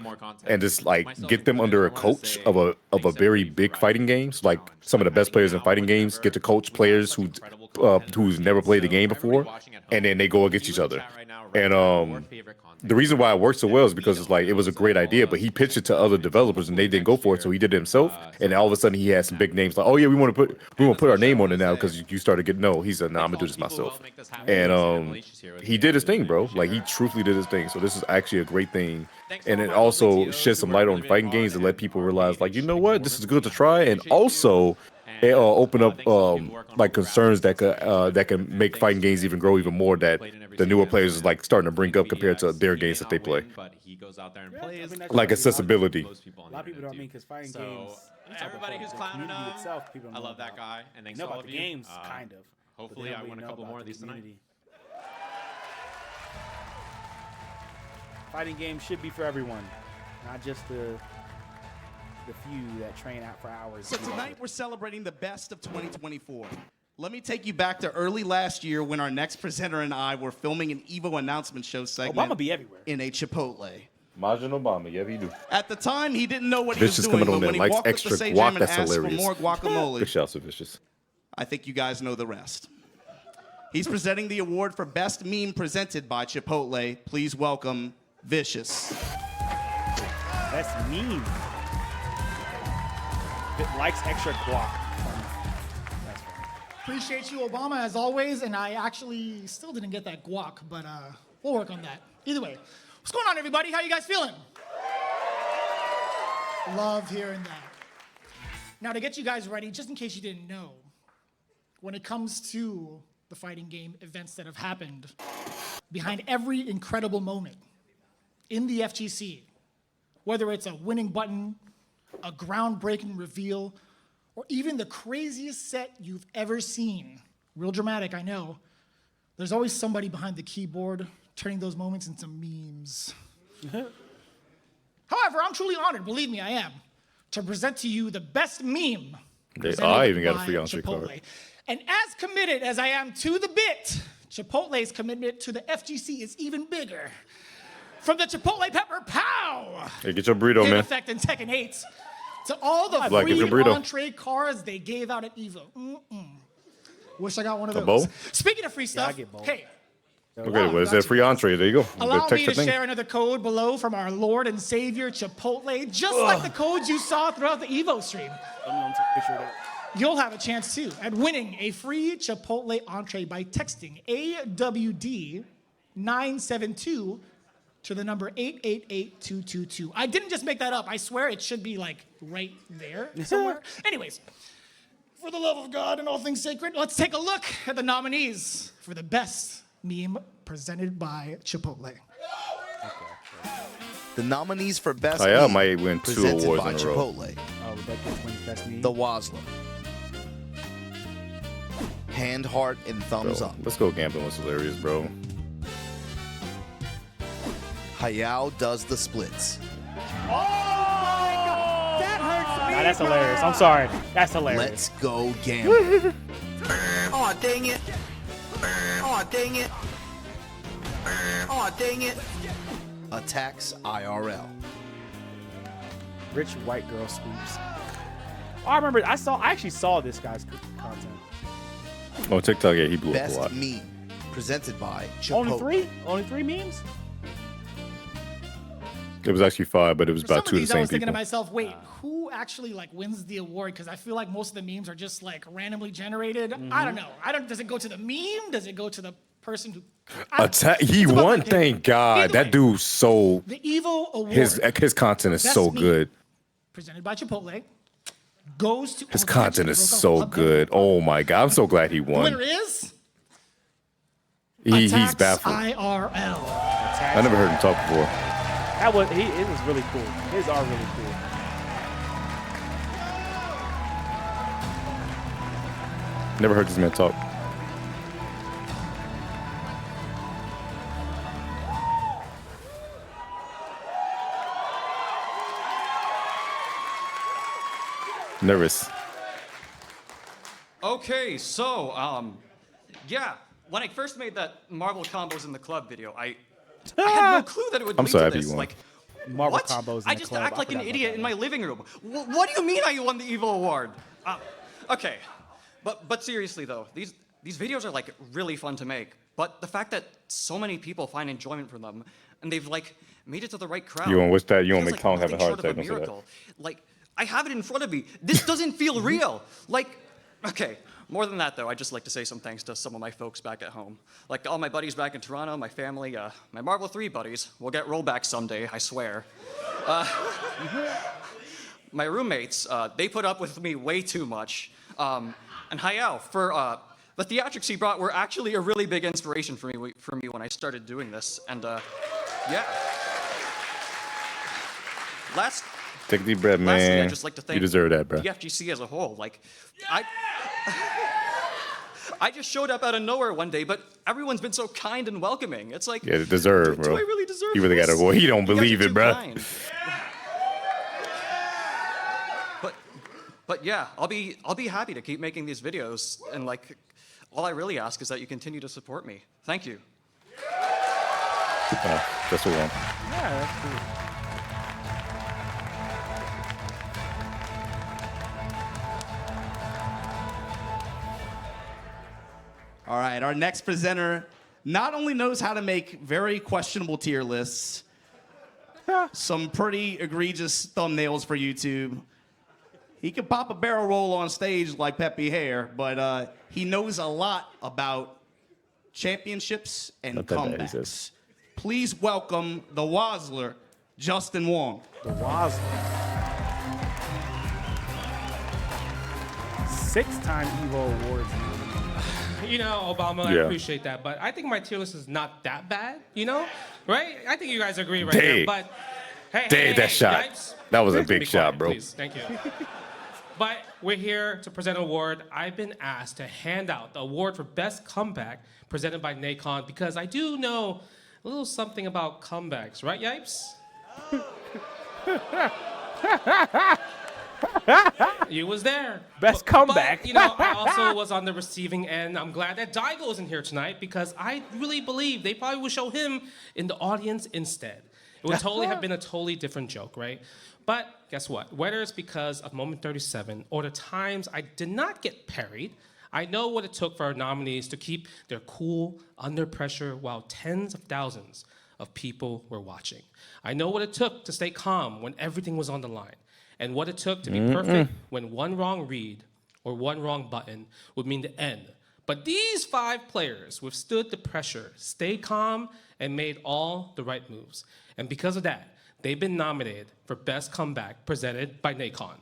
and just like get them under a coach of a very big fighting games. Like some of the best players in fighting games get to coach players who's never played the game before, and then they go against each other. And the reason why it worked so well is because it's like it was a great idea, but he pitched it to other developers and they didn't go for it, so he did it himself. And all of a sudden he had some big names like, oh yeah, we want to put our name on it now because you started getting no. He said, no, I'm gonna do this myself. And he did his thing, bro. Like he truthfully did his thing. So this is actually a great thing, and it also shed some light on fighting games and let people realize, like, you know what, this is good to try, and also it open up like concerns that can make fighting games even grow even more, that the newer players is like starting to bring up compared to their games that they play. Like accessibility. A lot of people don't mean because fighting games. Everybody who's clowning him, itself, people I love that guy, and thanks know to all about of the you. games, kind of. Hopefully, I win a couple more of these tonight. Fighting games should be for everyone, not just the few that train out for hours. So tonight we're celebrating the best of 2024. Let me take you back to early last year when our next presenter and I were filming an EVO announcement show segment Obama be everywhere. in a Chipotle. Majin Obama, yeah, he do. At the time, he didn't know what he Vicious was doing, coming but on when there, he likes walked up extra the stage guac, and that's asked hilarious. for more guacamole, Good shout to Vicious. I think you guys know the rest. He's presenting the award for Best Meme presented by Chipotle. Please welcome Vicious. Best meme. It likes extra guac. Appreciate you, Obama, as always, and I actually still didn't get that guac, but we'll work on that. Either way, what's going on, everybody? How you guys feeling? Love hearing that. Now, to get you guys ready, just in case you didn't know, when it comes to the fighting game events that have happened, behind every incredible moment in the FGC, whether it's a winning button, a groundbreaking reveal, or even the craziest set you've ever seen, real dramatic, I know, there's always somebody behind the keyboard turning those moments into memes. However, I'm truly honored, believe me, I am, to present to you the best meme. I even got a by free entree Chipotle. card. And as committed as I am to the bit, Chipotle's commitment to the FGC is even bigger. From the Chipotle Pepper Pow! Hey, get your burrito, Hit man. effect in Tekken 8 to all the Like, free get your burrito. entree cards they gave out at EVO. Wish I got one of A those. bowl? Speaking of free stuff, I get both. hey, Okay, well, is that free entree? There you go. allow The me to texture thing. share another code below from our Lord and Savior Chipotle, just like the codes you saw throughout the EVO stream. I'm gonna take a picture of that. You'll have a chance too at winning a free Chipotle entree by texting AWD 972 to the number 888222. I didn't just make that up. I swear it should be like right there somewhere. Anyways, for the love of God and all things sacred, let's take a look at the nominees for the best meme presented by Chipotle. The nominees for Best Oh, yeah, I Meme might win 2 presented awards by in a row. Chipotle. Rebecca wins best meme. The Wazler. Hand, heart, and thumbs Bro, up. let's go gambling was hilarious, bro. Hayao does the splits. That hurts me. Nah, that's hilarious. I'm sorry. That's hilarious. Let's go gambling. Oh, dang it. Oh, dang it. Oh, dang it. Attacks IRL. Rich white girl swoops. Oh, I remember. I actually saw this guy's content. Oh, TikTok, yeah, he blew up a Best lot. Meme presented by Chipotle. Only three memes. It was actually 5, but it was For some about of 2 of the these, I same was thinking to people. myself, wait, who actually like wins the award? Because I feel like most of the memes are just like randomly generated. I don't know. Does it go to the meme? Does it go to the person who? He It's about won, my thank God. Either That way, dude's so. The EVO Award. His content is Best so meme good. Presented by Chipotle goes to. His content is so good. Oh my God, I'm so glad he The won. winner is He's Attacks baffled. IRL. I never heard him talk before. It was really cool. His are really cool. Never heard this man talk. Nervous. Okay, so, yeah, when I first made that Marvel combos in the club video, I had no clue that it would I'm lead so to happy this. you won. Like, Marvel what? combos. In I the just club. act I like an forgot about idiot that. in my living room. What do you mean I won the EVO Award? Okay, but seriously though, these videos are like really fun to make. But the fact that so many people find enjoyment from them, and they've like made it to the right crowd. You want what's that? You want to feels make Tom have a nothing heart short of attack? Don't say that. miracle. Like, I have it in front of me. This doesn't feel real. Like, okay, more than that though, I'd just like to say some thanks to some of my folks back at home. Like all my buddies back in Toronto, my family, my Marvel 3 buddies. We'll get rollback someday, I swear. My roommates, they put up with me way too much. And Hayao, for the theatrics he brought were actually a really big inspiration for me when I started doing this. And yeah. Take a deep breath, Lastly, man. I'd just like to thank You deserve that, bro. the FGC as a whole. Like, I just showed up out of nowhere one day, but everyone's been so kind and welcoming. It's like, Yeah, deserve, bro. do I really deserve You really this? got to. Well, he don't You guys believe are it, too bro. kind. But yeah, I'll be happy to keep making these videos, and like, all I really ask is that you continue to support me. Thank you. Just a one. Yeah, that's cool. All right, our next presenter not only knows how to make very questionable tier lists, some pretty egregious thumbnails for YouTube. He can pop a barrel roll on stage like Peppy Hare, but he knows a lot about championships and Not that bad, he comebacks. says. Please welcome the Wazzler, Justin Wong. The Wazzler. 6-time EVO Awards. You know, Obama, I appreciate that, but I think my tier list is not that bad, you know? Right? I think you guys agree right here, but hey, that shot. Yipes. That was a Be big quiet, shot, bro. Please. Thank you. But we're here to present an award. I've been asked to hand out the award for Best Comeback presented by Nacon because I do know a little something about comebacks, right, Yipes? You was there. Best comeback. But, you know, I also was on the receiving end. I'm glad that Daigo isn't here tonight because I really believe they probably would show him in the audience instead. It would totally have been a totally different joke, right? But guess what? Whether it's because of Moment 37 or the times I did not get parried, I know what it took for our nominees to keep their cool under pressure while tens of thousands of people were watching. I know what it took to stay calm when everything was on the line, and what it took to be perfect when one wrong read or one wrong button would mean the end. But these 5 players withstood the pressure, stayed calm, and made all the right moves. And because of that, they've been nominated for Best Comeback presented by Nacon.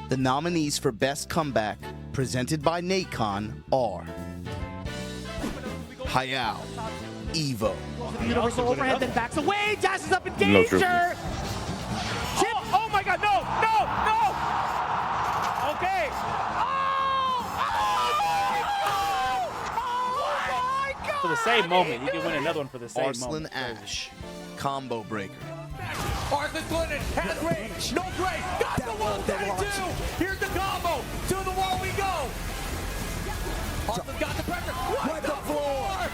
The nominees for Best Comeback presented by Nacon are Hayao, EVO, Universal overhead, then backs away, dashes up in No danger. trophy. Oh my God, no. Okay. For the same moment, you can win another one for the same Arslan moment. Ash, Combo Breaker, Arslan Glidden has range, no grace, got the 132. Here's the combo, to the wall we go. Arslan got the pressure, what the floor?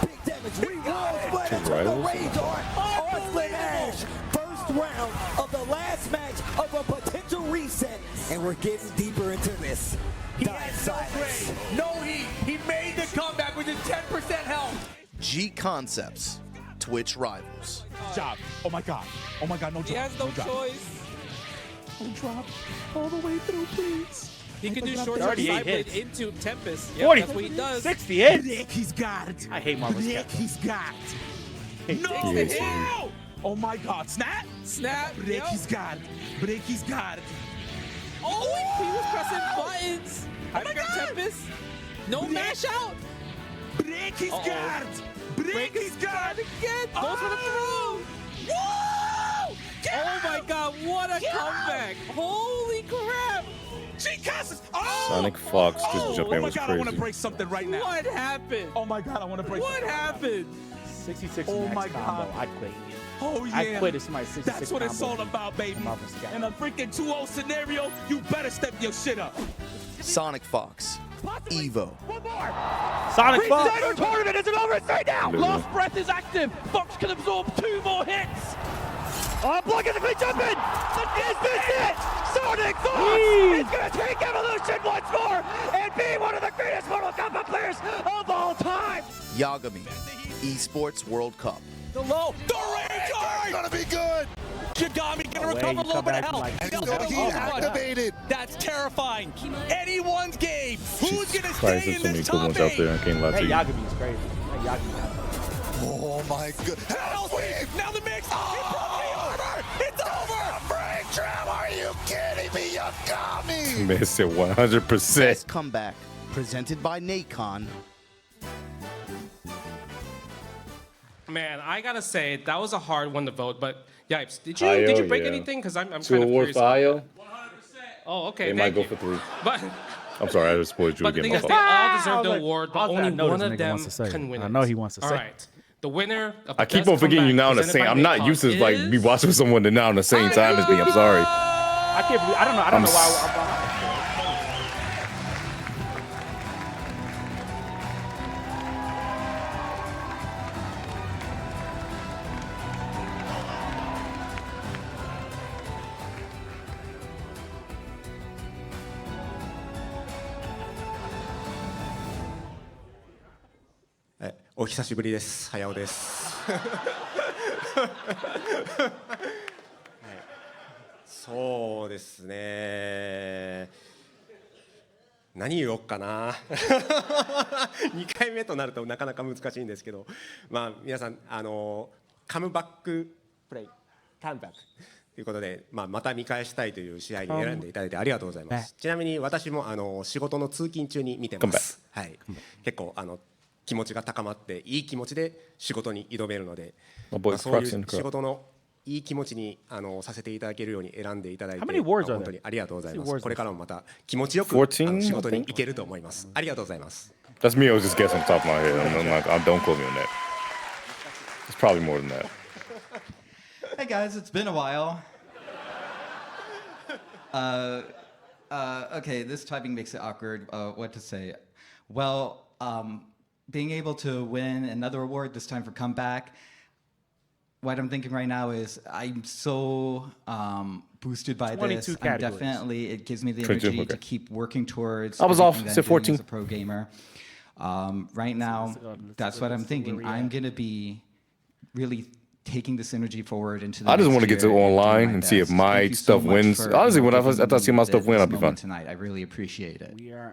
Big damage. Rewards, but it's from the radar. Arslan Ash. First round of the last match of a potential reset. And we're getting deeper into this. He had no grace, no heat. He made the comeback with his 10% health. G Concepts, Twitch Rivals. Job. Oh my God, no drop. He has no choice. Don't drop all the way through, please. He can do short 38 side hits. blade into Tempest. 40. That's what he does. 68. Rick, he's got it. I hate Marvel's Rick, Captain. he's got it. No! Yes, Ew! Oh my God, snap! Snap. Rick, Yep. he's got it. Rick, he's got it. Oh, he was pressing buttons. Oh my God. Tempest. No mash out. Rick, he's got it. Rick, he's got it. Again. Goes for the throw. Whoa! Oh my God, what a comeback. Holy crap. G Concepts. Oh! Sonic Fox just jumping Oh my was God, I want to crazy. break something right now. What happened? Oh my God, I want to break What something. happened? 66 Oh max my combo. God. I quit. Oh yeah. I quit if somebody 66 That's what it's combo. all about, baby. Marvel's Captain. In a freaking 2-0 scenario, you better step your shit up. Sonic Fox, EVO, One more. Sonic Fox. Reset tournament isn't over. It's right now. Literally. Last breath is active. Fox can absorb 2 more hits. Oh, block is quickly jumping. Is this it? Sonic Fox is going to take Evolution once more and be one of the greatest Mortal Kombat players of all time. Yagami, Esports World Cup, The low. The rage card. Gonna be good. Yagami gonna Away, recover you a little come bit of back health. like- And he's Oh gonna my be God. activated. That's terrifying. Anyone's game. Who's Jesus gonna Christ, stay there's in so many this cool top ones out 8? there. I can't lie Hey, to you. Yagami is crazy. Hey, Yagami. Oh my God. Hell sweep. Now the mix. He broke the armor. It's over. Break trap. Are you kidding me? Yagami. Missed it 100%. Best Comeback presented by Nacon, Man, I gotta say that was a hard one to vote. But Yipes, did Io, you break yeah. anything? Because I'm 2 kind of awards curious. for Io. Oh, okay. They might thank go you. for 3. But I'm sorry, I just spoiled you But the again. thing is, they all deserve the award, but only one of them can win it. I know he wants to say. All right. The winner of the I keep best on forgetting you comeback now on the presented same. by I'm not Maycon used to like is- be watching someone now on the same time as me. I'm sorry. I can't believe, I don't know why I'm behind. Eh, お久しぶりです。早尾です。そうですね。何言おうかな。2回目となるとなかなか難しいんですけど、まあ皆さんカムバックプレイ、カムバックということで、また見返したいという試合に選んでいただいてありがとうございます。ちなみに私も仕事の通勤中に見てます。はい。結構気持ちが高まっていい気持ちで仕事に挑めるので、そういう仕事のいい気持ちにさせていただけるように選んでいただいて本当にありがとうございます。これからもまた気持ちよく仕事に行けると思います。ありがとうございます。That's me. I was just guessing on top of my head. Don't quote me on that. It's probably more than that. Hey guys, it's been a while. Okay, this typing makes it awkward. What to say? Well, being able to win another award, this time for comeback, what I'm thinking right now is I'm so boosted by this. I'm definitely, it gives me the energy to keep working towards. I was off, said 14. As a pro gamer. Right now, that's what I'm thinking. I'm going to be really taking this energy forward into the I just want to get to year online and see if my stuff wins. Honestly, when I thought see my stuff win, I'll be fine. Tonight, I really appreciate it. We are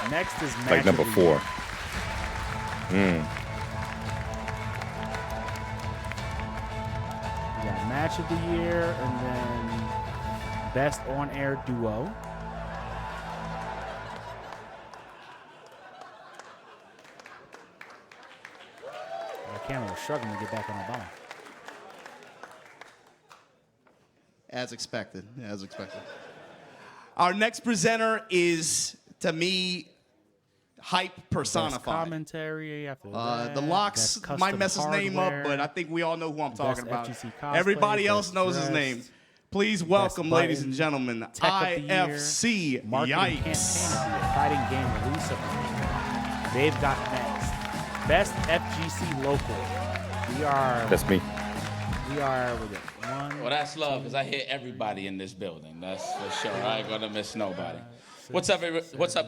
next is match like number 4. We got match of the year and then best on-air duo. The camera was struggling to get back on the ball. As expected. As expected. Our next presenter is, to me, hype personified. Best commentary after that. The Locks might mess his name up, but I think we all know who I'm talking about. Everybody else knows his name. Please welcome, ladies and gentlemen, IFC Yikes. Fighting game release of the year. They've got next. Best FGC local. We are. That's me. We are with it. Well, that's love, because I hear everybody in this building. That's for sure. I ain't gonna miss nobody. What's up,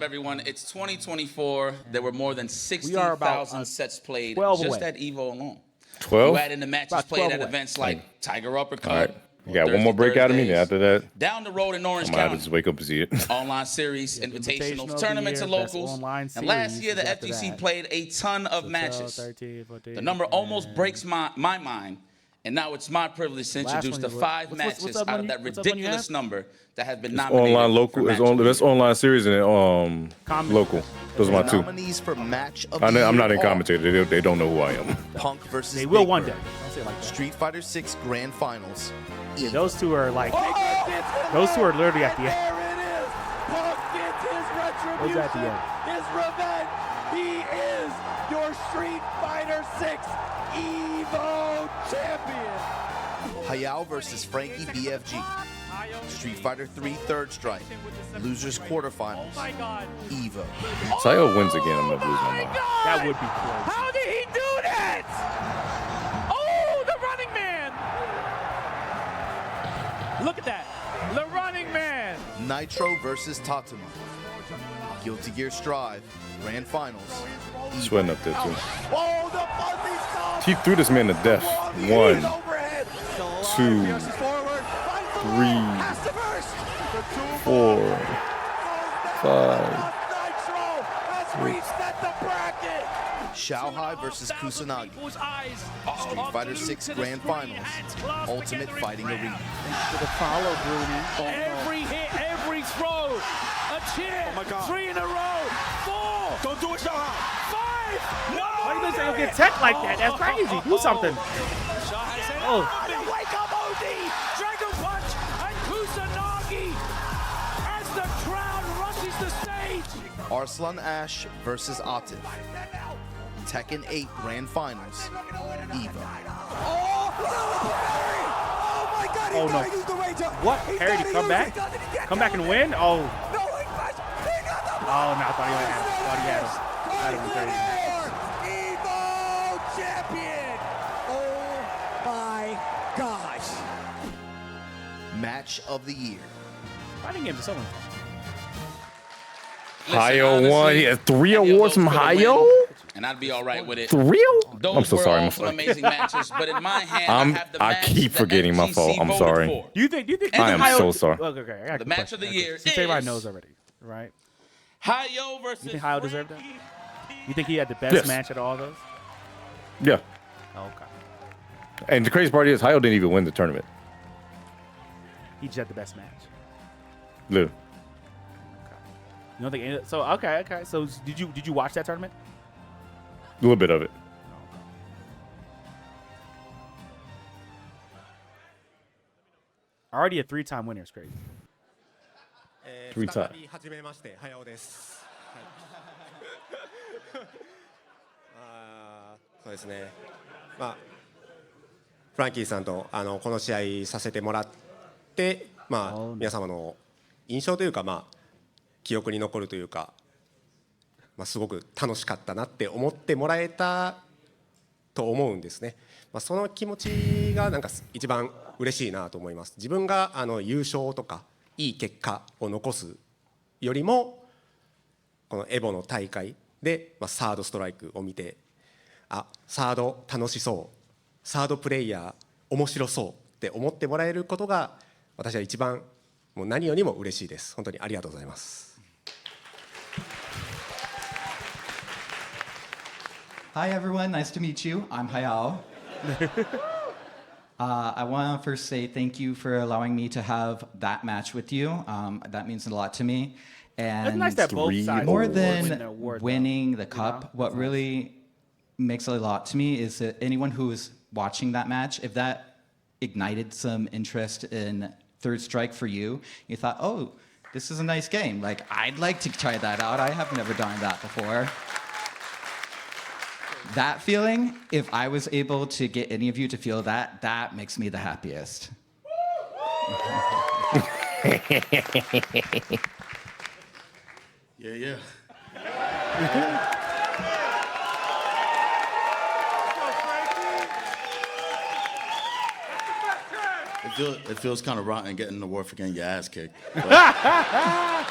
everyone? It's 2024. There were more than 60,000 sets played just at EVO alone. 12? You add in the matches played at events like Tiger Uppercut. All right. You got one more break out of me. After that, down the road in Orange I might have to County. just wake up and see it. Online series, invitationals, tournaments, and locals. And last year, the FGC played a ton of matches. The number almost breaks my mind. And now it's my privilege to introduce the 5 matches out of that ridiculous number that have been nominated. Online local is only that's online series and local. Those are my 2. Nominees for match of the year I'm not in are commentator. They don't know who I am. Punk versus They will Big one Bird. day. Don't say it like that. Street Fighter 6 Grand Finals. Yeah, those two are like. Those two are literally at the end. There it is. Punk gets his retribution. Those are at the end. His revenge. He is your Street Fighter 6 EVO champion. Hayao versus Frankie BFG. Street Fighter 3 Third Strike. Losers Quarterfinals. EVO. Sayo wins again. I'm gonna lose my mind. That would be close. How did he do that? Oh, the running man. Look at that. The running man. Nitro versus Tatuma. Guilty Gear Strive. Grand Finals. Sweating up there too. Oh, the fuzzy stuff. He threw this man to death. 1, 2, 3, 4, 5. Xiaohai versus Kusanagi. Street Fighter 6 Grand Finals. Ultimate Fighting Arena. For the follow, Bruni. Every hit, every throw. A chip. Oh my God. 3 in a row. 4. Don't do it, Xiaohai. 5. No. Why you gonna say get tech like that? That's crazy. Do something. Oh. Wake up, OD. Dragon Punch and Kusanagi as the Arslan Ash versus Atif. Tekken 8 Grand Finals, EVO. Oh no. What? Harry to come back? Come back and win? Oh. Oh no, I thought he had him. Thought he had him. That'd be crazy. EVO champion! Oh my gosh. Match of the year. Fighting games are so much fun. Hayo won. He had 3 awards from Hayo. And I'd be all right with it. 3? Those I'm so were sorry. all some amazing matches, but in my hand, I have the I match keep that forgetting my FGC fault. I'm voted sorry. for. Do you think I am so sorry. Okay, I got The a match question. of the Okay. year Since everybody is- knows already, right? Hayo versus. You think Hayo deserved that? You think he had the best match out of all those? Yeah. Oh, okay. And the crazy part is, Hayo didn't even win the tournament. He just had the best match. Literally. You don't think so? Okay. So did you watch that tournament? A little bit of it. Already a 3-time winner is crazy. 3 times. はじめまして早尾ですそうですねまあフランキーさんとこの試合させてもらってまあ皆様の印象というかまあ記憶に残るというかまあすごく楽しかったなって思ってもらえたと思うんですね。まあその気持ちがなんか一番嬉しいなと思います。自分が優勝とかいい結果を残すよりもこのエボの大会で、まあ、サードストライクを見てサード楽しそうサードプレイヤー面白そうって思ってもらえることが私は一番もう何よりも嬉しいです。本当にありがとうございます。Hi everyone, nice to meet you. I'm Hayao. I want to first say thank you for allowing me to have that match with you. That means a lot to me. And It's nice that both sides more win than the award, winning the cup, what really makes a lot to me is that anyone who is watching that match, if that ignited some interest in Third Strike for you, you thought, oh, this is a nice game. Like, I'd like to try that out. I have never done that before. That feeling, if I was able to get any of you to feel that, that makes me the happiest. Yeah. It feels kind of rotten getting an award for getting your ass kicked. I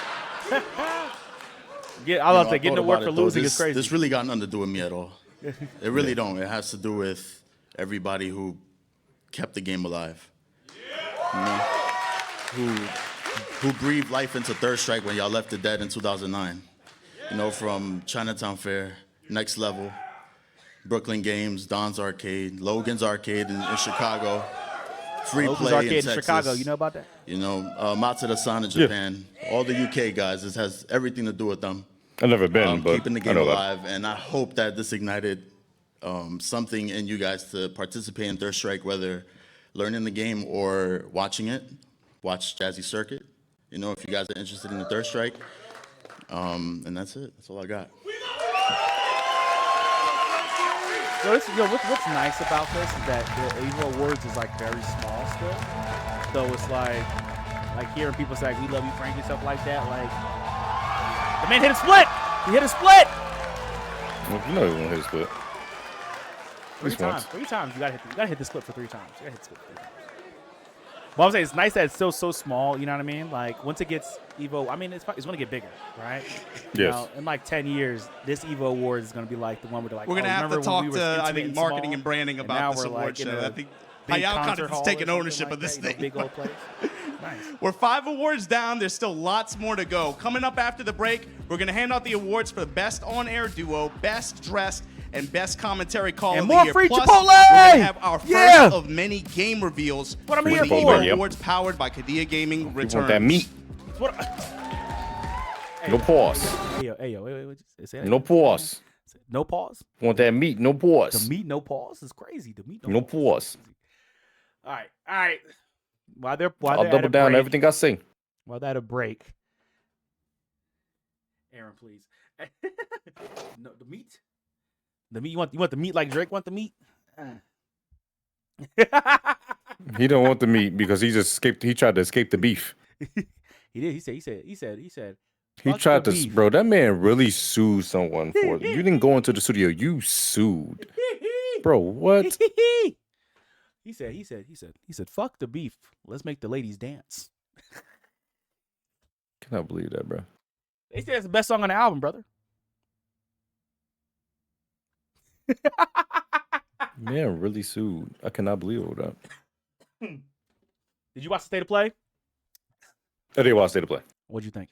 love to get an award for losing is crazy. This really got nothing to do with me at all. It really don't. It has to do with everybody who kept the game alive. You know? Who breathed life into Third Strike when y'all left it dead in 2009. You know, from Chinatown Fair, Next Level, Brooklyn Games, Don's Arcade, Logan's Arcade in Chicago, Free Logan's Play Arcade in in Texas. Chicago. You know about that? You know, Matsuda-san in Japan. All the UK guys. This has everything to do with them. I've never been, but keeping the I game know that. alive, and I hope that this ignited something in you guys to participate in Third Strike, whether learning the game or watching it. Watch Jazzy Circuit. You know, if you guys are interested in the Third Strike, and that's it. That's all I got. What's nice about this is that the EVO Awards is like very small still. So it's like hearing people say, "We love you, Frankie," stuff like that. Like, the man hit a split. He hit a split. Well, you know he won't hit a split. Three times. You gotta hit the split for 3 times. You gotta hit the split for 3 times. Well, I'm saying it's nice that it's still so small. You know what I mean? Like once it gets EVO, I mean it's going to get bigger, right? You Yes. know, in like 10 years, this EVO Awards is going to be like the one where they're like, We're gonna have to remember when talk we were to I intimate think and marketing small, and branding and about now this we're award like in show. a I think big Hayao kind concert of hall is or taking something ownership like of this that, you know, thing. big old place. Nice. We're 5 awards down. There's still lots more to go. Coming up after the break, we're going to hand out the awards for the best on-air duo, best dressed, and best commentary call And of more the year. free Plus, Chipotle! we're going to have our first Yeah! of many game reveals What I'm when here the for. EVO Yep. Awards powered by Kadia Gaming You returns. want that meat? What? No pause. Hey, wait. Say that. No pause. No pause? Want that meat? No pause. The meat, no pause is crazy. The meat, No pause. All right. While they're I'll at double a down on break, everything I say. While they're at a break, Aaron, please. No, the meat. The meat. You want the meat like Drake want the meat? He don't want the meat because he just escaped. He tried to escape the beef. He did. He said. He tried to, beef. bro. That man really sued someone for it. You didn't go into the studio. You sued, bro. What? He said, fuck the beef. Let's make the ladies dance. Cannot believe that, bro. They said it's the best song on the album, brother. Man really sued. I cannot believe all that. Did you watch the State of Play? I did watch State of Play. What'd you think?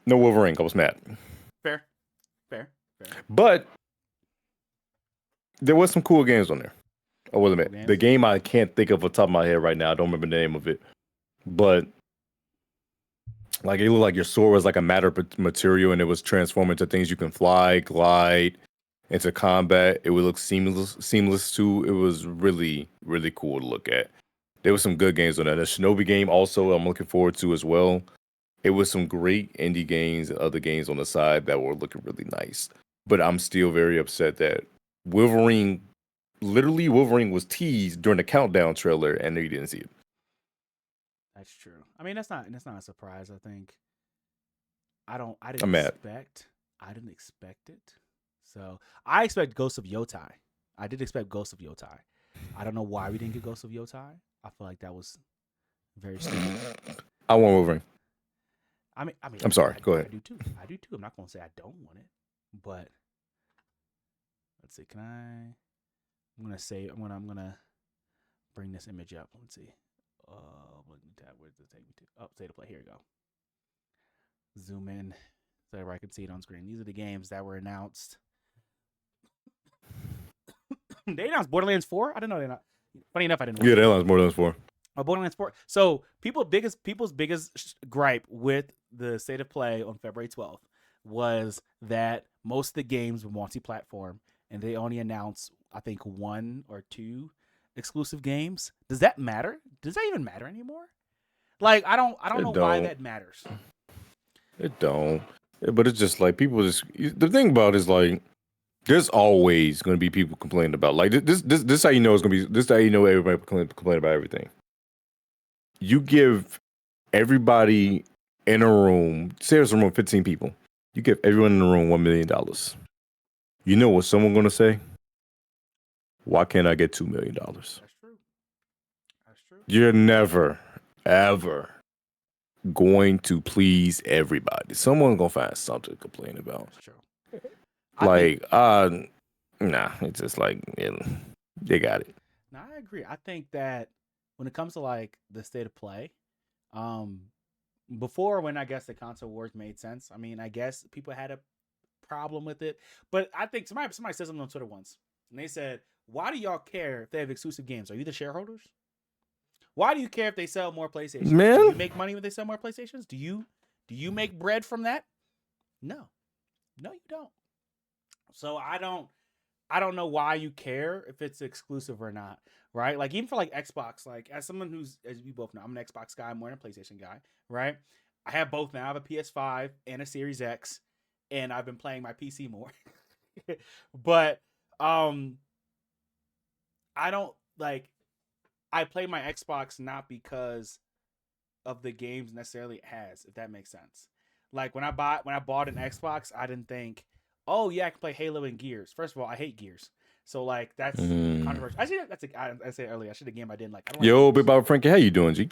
No Wolverine. I was mad. Fair. But there was some cool games on there. I wasn't mad. The game I can't think of off the top of my head right now. I don't remember the name of it. But like it looked like your sword was like a matter of material and it was transforming into things you can fly, glide, into combat. It would look seamless too. It was really, really cool to look at. There was some good games on that. The Shinobi game also I'm looking forward to as well. It was some great indie games and other games on the side that were looking really nice. But I'm still very upset that Wolverine was teased during the countdown trailer and you didn't see it. That's true. I mean, that's not a surprise. I think I didn't expect it. So I expect Ghost of Yotai. I did expect Ghost of Yotai. I don't know why we didn't get Ghost of Yotai. I feel like that was very stupid. I want Wolverine. I mean, I'm sorry. Go ahead. I do too. I'm not gonna say I don't want it, but let's see. I'm gonna bring this image up. Let's see. Where does it take me to? Oh, State of Play. Here we go. Zoom in so I can see it on screen. These are the games that were announced. They announced Borderlands 4. I didn't know they're not. Funny enough, I didn't. Yeah, they announced Borderlands 4. Borderlands 4. So people's biggest gripe with the State of Play on February 12th was that most of the games were multi-platform, and they only announced, I think, 1 or 2 exclusive games. Does that matter? Does that even matter anymore? Like, I don't know why that matters. It don't. But it's just like people just. The thing about it is like, there's always going to be people complaining about like this. How you know it's going to be. This how you know everybody complain about everything. You give everybody in a room, say there's a room of 15 people. You give everyone in the room $1 million. You know what someone's going to say? Why can't I get $2 million? That's true. You're never, ever going to please everybody. Someone's going to find something to complain about. That's true. Nah, it's just like, they got it. No, I agree. I think that when it comes to like the State of Play, before when I guess the console wars made sense. I mean, I guess people had a problem with it, but I think somebody said something on Twitter once, and they said, "Why do y'all care if they have exclusive games? Are you the shareholders? Why do you care if they sell more PlayStations? Man, do you make money when they sell more PlayStations? Do you make bread from that? No, you don't. So I don't know why you care if it's exclusive or not, right? Like even for like Xbox, like as someone who's, as we both know, I'm an Xbox guy more than a PlayStation guy, right? I have both now. I have a PS5 and a Series X, and I've been playing my PC more. But I don't like. I play my Xbox not because of the games necessarily it has, if that makes sense. Like when I bought an Xbox, I didn't think, oh yeah, I can play Halo and Gears. First of all, I hate Gears, so like that's controversial. I said earlier, I should have game I didn't like. Yo, Big Baba Frankie, how you doing, G?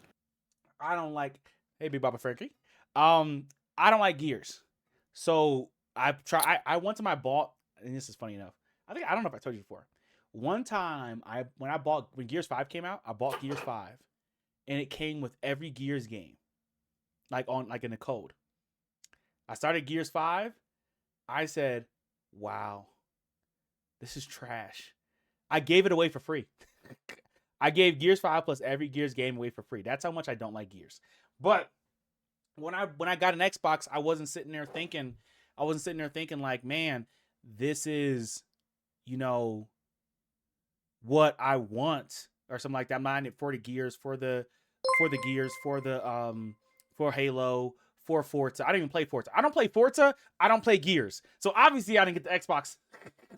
I don't like. Hey, Big Baba Frankie. I don't like Gears, so I went to my bought, and this is funny enough. I don't know if I told you before. One time, when Gears 5 came out, I bought Gears 5, and it came with every Gears game, like in the code. I started Gears 5. I said, "Wow, this is trash." I gave it away for free. I gave Gears 5 plus every Gears game away for free. That's how much I don't like Gears. But when I got an Xbox, I wasn't sitting there thinking like, man, this is, what I want or something like that. I'm not in it for the Gears, for Halo, for Forza. I don't even play Forza. I don't play Forza. I don't play Gears. So obviously I didn't get the Xbox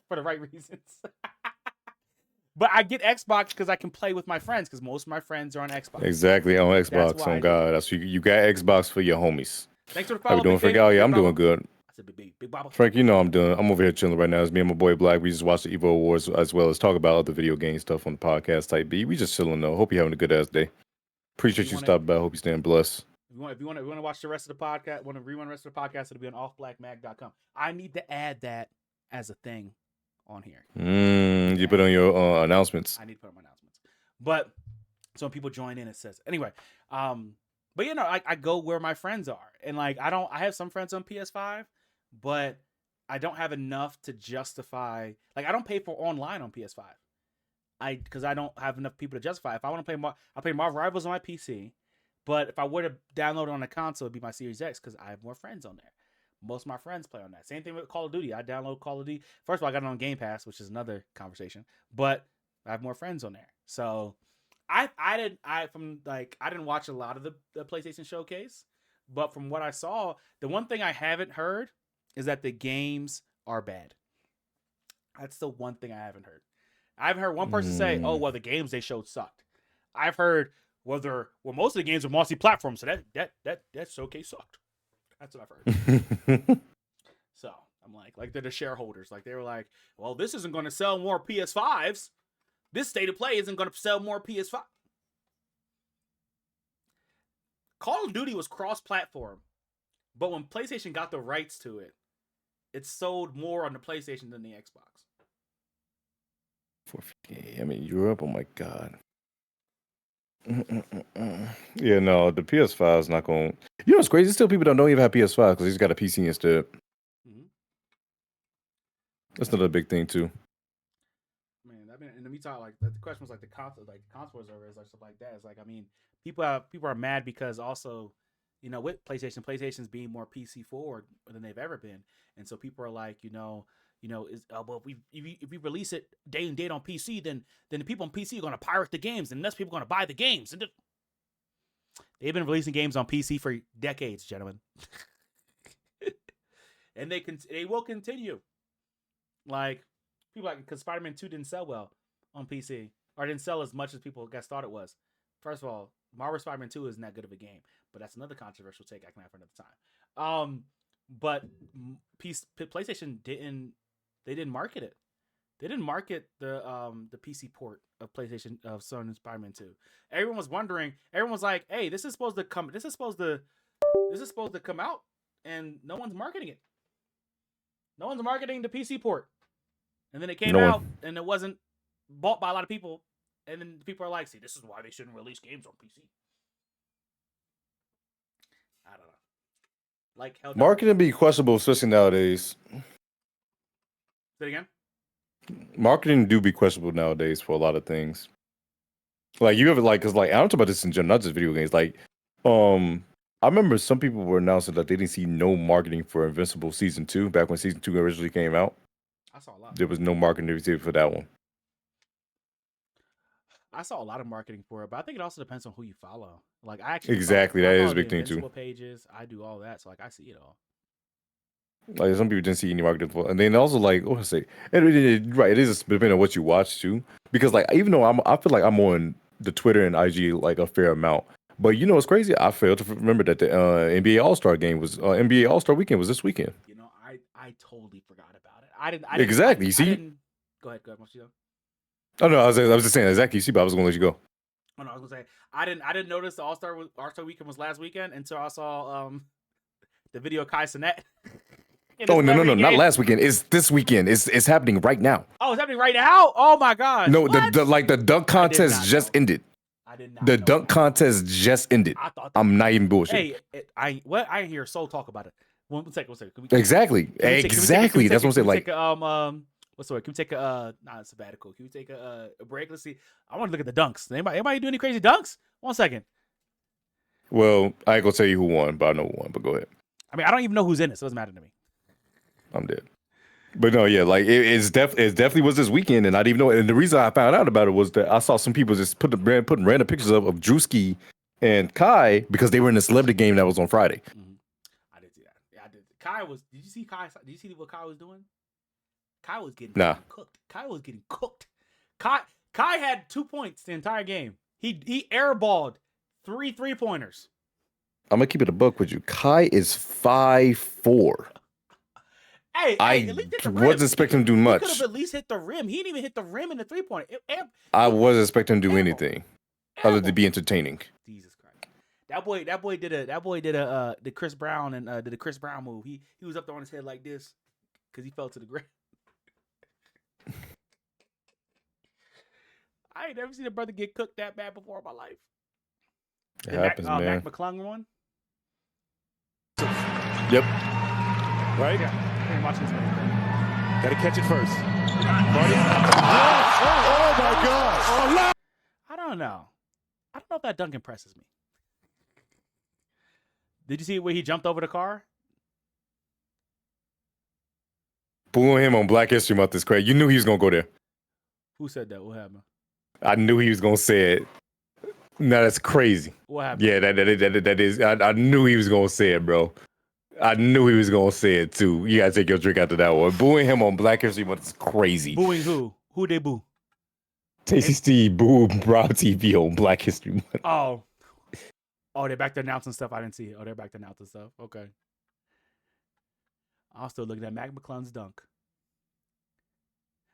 for the right reasons. But I get Xbox because I can play with my friends because most of my friends are on Xbox. Exactly, on Xbox. On God, that's you got Xbox for your homies. Thanks for the How follow. you doing, Frank? Oh, yeah, I'm doing good. That's a big Baba. Frank, you know I'm over here chilling right now. It's me and my boy Black. We just watched the EVO Awards as well as talk about other video game stuff on the podcast type B. We just chilling though. Hope you're having a good ass day. Appreciate you stopping by. Hope you're staying blessed. If you want to watch the rest of the podcast, want to rerun the rest of the podcast, it'll be on offblackmag.com. I need to add that as a thing on here. You put on your announcements. I need to put on my announcements. But so when people join in, it says anyway. But I go where my friends are, and like I have some friends on PS5, but I don't have enough to justify. Like I don't pay for online on PS5. Because I don't have enough people to justify. If I want to play, I play Marvel Rivals on my PC. But if I were to download it on a console, it'd be my Series X because I have more friends on there. Most of my friends play on that. Same thing with Call of Duty. I download Call of Duty. First of all, I got it on Game Pass, which is another conversation. But I have more friends on there. So I didn't watch a lot of the PlayStation Showcase. But from what I saw, the one thing I haven't heard is that the games are bad. That's the one thing I haven't heard. I've heard one person say, "Oh, well, the games they showed sucked." I've heard, most of the games are multi-platform, so that showcase sucked. That's what I've heard. So I'm like they're the shareholders. Like they were like, "Well, this isn't going to sell more PS5s. This state of play isn't going to sell more PS5." Call of Duty was cross-platform, but when PlayStation got the rights to it, it sold more on the PlayStation than the Xbox. I mean, Europe. Oh my God. Yeah, no, the PS5 is not going. You know what's crazy? Still, people don't even have PS5 because they just got a PC instead. That's another big thing too. Man, and we talk like the question was like the consoles over is like stuff like that. It's like people are mad because also, with PlayStation's being more PC forward than they've ever been, and so people are like, well, if we release it day and date on PC, then the people on PC are going to pirate the games, and less people are going to buy the games. And they've been releasing games on PC for decades, gentlemen, and they will continue. Like people because Spider-Man 2 didn't sell well on PC, or didn't sell as much as people guys thought it was. First of all, Marvel Spider-Man 2 isn't that good of a game, but that's another controversial take I can have for another time. But PlayStation didn't market it. They didn't market the PC port of PlayStation of Sony Spider-Man 2. Everyone was wondering. Everyone was like, "Hey, this is supposed to come out, and no one's marketing it. No one's marketing the PC port." And then it came out, and it wasn't bought by a lot of people. And then people are like, "See, this is why they shouldn't release games on PC." I don't know. Like Marketing be questionable, especially nowadays. Say it again. Marketing do be questionable nowadays for a lot of things. Like you ever because I don't talk about this in general, not just video games. Like, I remember some people were announcing that they didn't see no marketing for Invincible Season 2 back when Season 2 originally came out. I saw a lot. There was no marketing received for that one. I saw a lot of marketing for it, but I think it also depends on who you follow. Like I actually that is a big thing too. Pages, I do all that, so like I see it all. Like some people didn't see any marketing for, and then also like what I say, right? It is depending on what you watch too, because like even though I feel like I'm on the Twitter and IG like a fair amount, but it's crazy. I failed to remember that the NBA All-Star game was NBA All-Star Weekend was this weekend. I totally forgot about it. I didn't exactly. You see? Go ahead. What you know? Oh no, I was just saying exactly. You see, but I was gonna let you go. Oh no, I was gonna say I didn't notice the All-Star Weekend was last weekend until I saw the video of Kai Cenat. Oh no, not last weekend. It's this weekend. It's happening right now. Oh, it's happening right now. Oh my god. No, the dunk contest just ended. I did not. The dunk contest just ended. I'm not even bullshit. Hey, I didn't hear Soul talk about it. One second. Exactly. That's what I'm saying. Like, what's the word? Can we take a sabbatical? Can we take a break? Let's see. I want to look at the dunks. Anybody do any crazy dunks? 1 second. Well, I ain't gonna tell you who won, but I know who won. But go ahead. I mean, I don't even know who's in it, so it doesn't matter to me. I'm dead. But no, yeah, like it definitely was this weekend, and I didn't even know. And the reason I found out about it was that I saw some people just putting random pictures of Drewski and Kai because they were in the celebrity game that was on Friday. Kai was. Did you see Kai? Did you see what Kai was doing? Kai was getting cooked. Kai was getting cooked. Kai had 2 points the entire game. He airballed 3 3-pointers. I'm gonna keep it a buck with you. Kai is 5'4". I wasn't expecting him to do much. He could have at least hit the rim. He didn't even hit the rim in the 3-pointer. I wasn't expecting him to do anything other than be entertaining. Jesus Christ. That boy did the Chris Brown and did the Chris Brown move. He was up there on his head like this because he fell to the ground. I ain't never seen a brother get cooked that bad before in my life. It happens, man. Mac McClung one. Yep. Right? Yeah. Watch this one. Gotta catch it first. Oh my God. I don't know. I don't know if that dunk impresses me. Did you see where he jumped over the car? Booing him on Black History Month is crazy. You knew he was gonna go there. Who said that? What happened? I knew he was gonna say it. No, that's crazy. What happened? Yeah, that is. I knew he was gonna say it, bro. I knew he was gonna say it too. You gotta take your drink after that one. Booing him on Black History Month is crazy. Booing who? Who they boo? Tasty Steve boo Brown TV on Black History Month. Oh, they're back to announcing stuff. I didn't see it. Oh, they're back to announcing stuff. Okay. I was still looking at Mac McClung's dunk.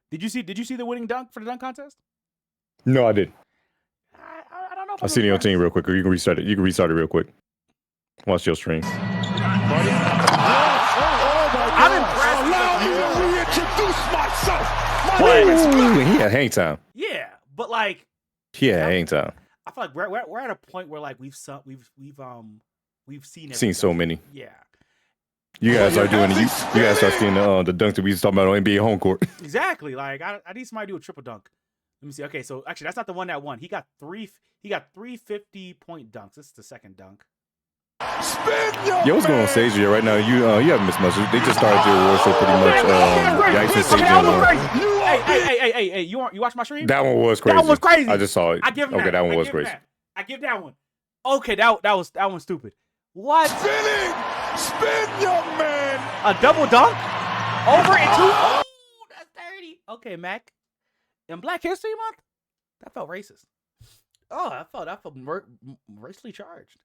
Did you see the winning dunk for the dunk contest? No, I didn't. I don't know. I'll see it on your team real quick. Or you can restart it. You can restart it real quick. Watch your stream. I'm impressed. Allow me to reintroduce myself. My name is He had hang time. Yeah, but like He had hang time. I feel like we're at a point where like we've seen Seen so many. Yeah. You guys start doing you guys start seeing the dunk that we was talking about on NBA home court. Exactly. Like I need somebody to do a triple dunk. Let me see. Okay, so actually that's not the one that won. He got three 50-point dunks. This is the second dunk. Yo, what's going on stage here right now? You haven't missed much. They just started the award show pretty much. Hey, you watch my stream? That one was crazy. That one was crazy. I just saw it. I give him that one was crazy. I give that one. Okay, that one's stupid. What? Spin, young man. A double dunk? Over and 2? Oh, that's dirty. Okay, Mac. In Black History Month? That felt racist. Oh, that felt racially charged.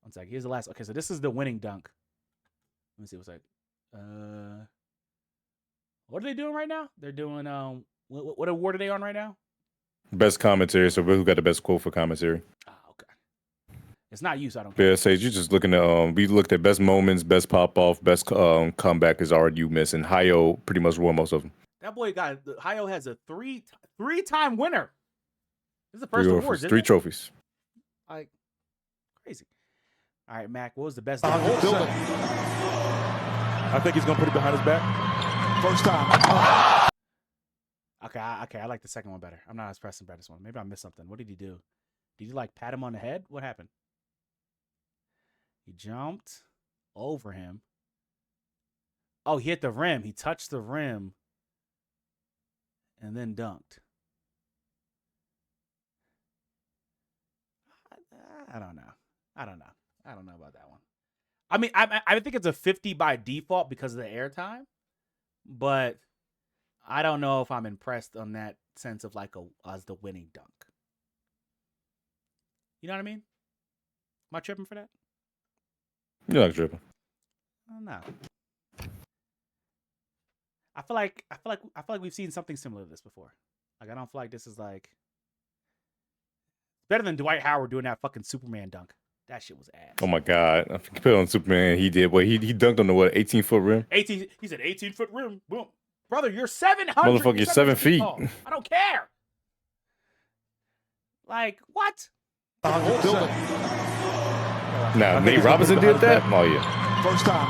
One second. Here's the last. Okay, so this is the winning dunk. Let me see what's like. What are they doing right now? They're doing what award are they on right now? Best commentary. So who got the best quote for commentary? It's not you, so I don't care. Yeah, Sage, you're just looking at we looked at best moments, best pop off, best comeback is already you missing. Hayo pretty much won most of them. That boy Hayo has a three-time winner. This is the first award. 3 trophies. Like crazy. All right, Mac, what was the best? I think he's gonna put it behind his back. First time. Okay, I like the second one better. I'm not as impressed by this one. Maybe I missed something. What did he do? Did he like pat him on the head? What happened? He jumped over him. Oh, he hit the rim. He touched the rim and then dunked. I don't know. I don't know about that one. I mean, I think it's a 50 by default because of the airtime, but I don't know if I'm impressed on that sense of like as the winning dunk. You know what I mean? Am I tripping for that? You're not tripping. I don't know. I feel like we've seen something similar to this before. Like I don't feel like this is like better than Dwight Howard doing that fucking Superman dunk. That shit was ass. Oh my God! I put on Superman. He did. What he dunked on the 18-foot rim. 18. He said 18-foot rim. Boom, brother. You're 700. Motherfucker, you're 7 feet. Tall. I don't care. Like what? Now Nate Robinson did that. Oh yeah. First time.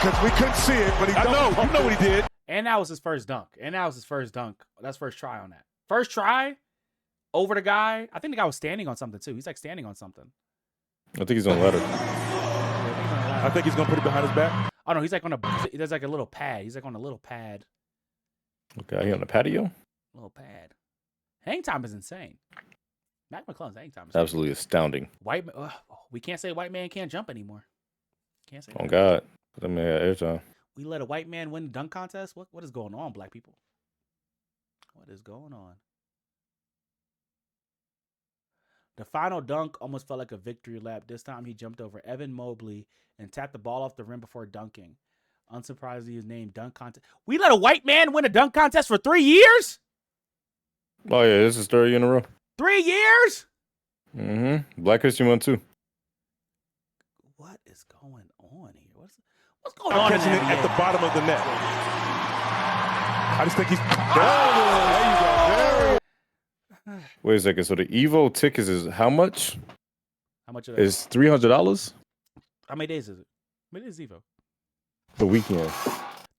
Because we couldn't see it, but he know. You know what he did. And that was his first dunk. That's first try on that. First try over the guy. I think the guy was standing on something too. He's like standing on something. I think he's on a ladder. I think he's gonna put it behind his back. Oh no, he's like there's like a little pad. He's like on a little pad. Okay, he on the patio? Little pad. Hang time is insane. Mac McClung's hang time is absolutely astounding. We can't say white man can't jump anymore. Can't say Oh that. God, I mean, airtime. We let a white man win the dunk contest? What is going on, black people? What is going on? The final dunk almost felt like a victory lap. This time he jumped over Evan Mobley and tapped the ball off the rim before dunking. Unsurprisingly, his name dunk contest. We let a white man win a dunk contest for 3 years? Oh yeah, this is third year in a row. 3 years? Mm-hmm. Black History Month too. What is going on here? What's going on? Catching it at the bottom of the net. I just think he's. There you go. Wait a second. So the EVO tickets is how much? How much are they? Is $300 How many days is it? How many days is Evo? the weekend?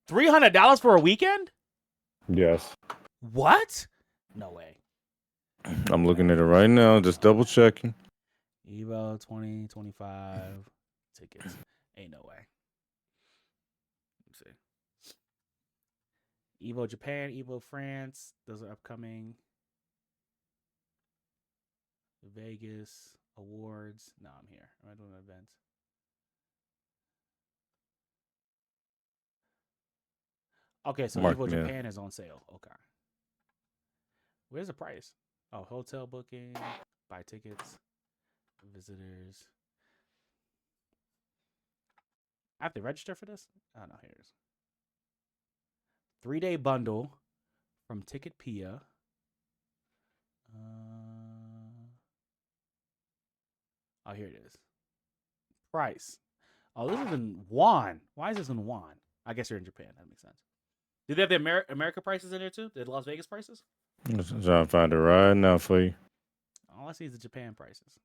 $300 for a weekend? Yes. What? No way. I'm looking at it right now, just double checking. Evo 2025 tickets. Ain't no way. Let's see. Evo Japan, Evo France. Those are upcoming. Vegas Awards. No, I'm here. I'm doing events. Okay, so Mark, Evo yeah. Japan is on sale. Okay. Where's the price? Oh, hotel booking, buy tickets, visitors. I have to register for this? Oh, no, here it is. 3-day bundle from Ticketpia. Oh, here it is. Price. Oh, this is in won. Why is this in won? I guess you're in Japan. That makes sense. Do they have the America prices in there too? The Las Vegas prices? I'm just trying to find it right now for you. All I see is the Japan prices.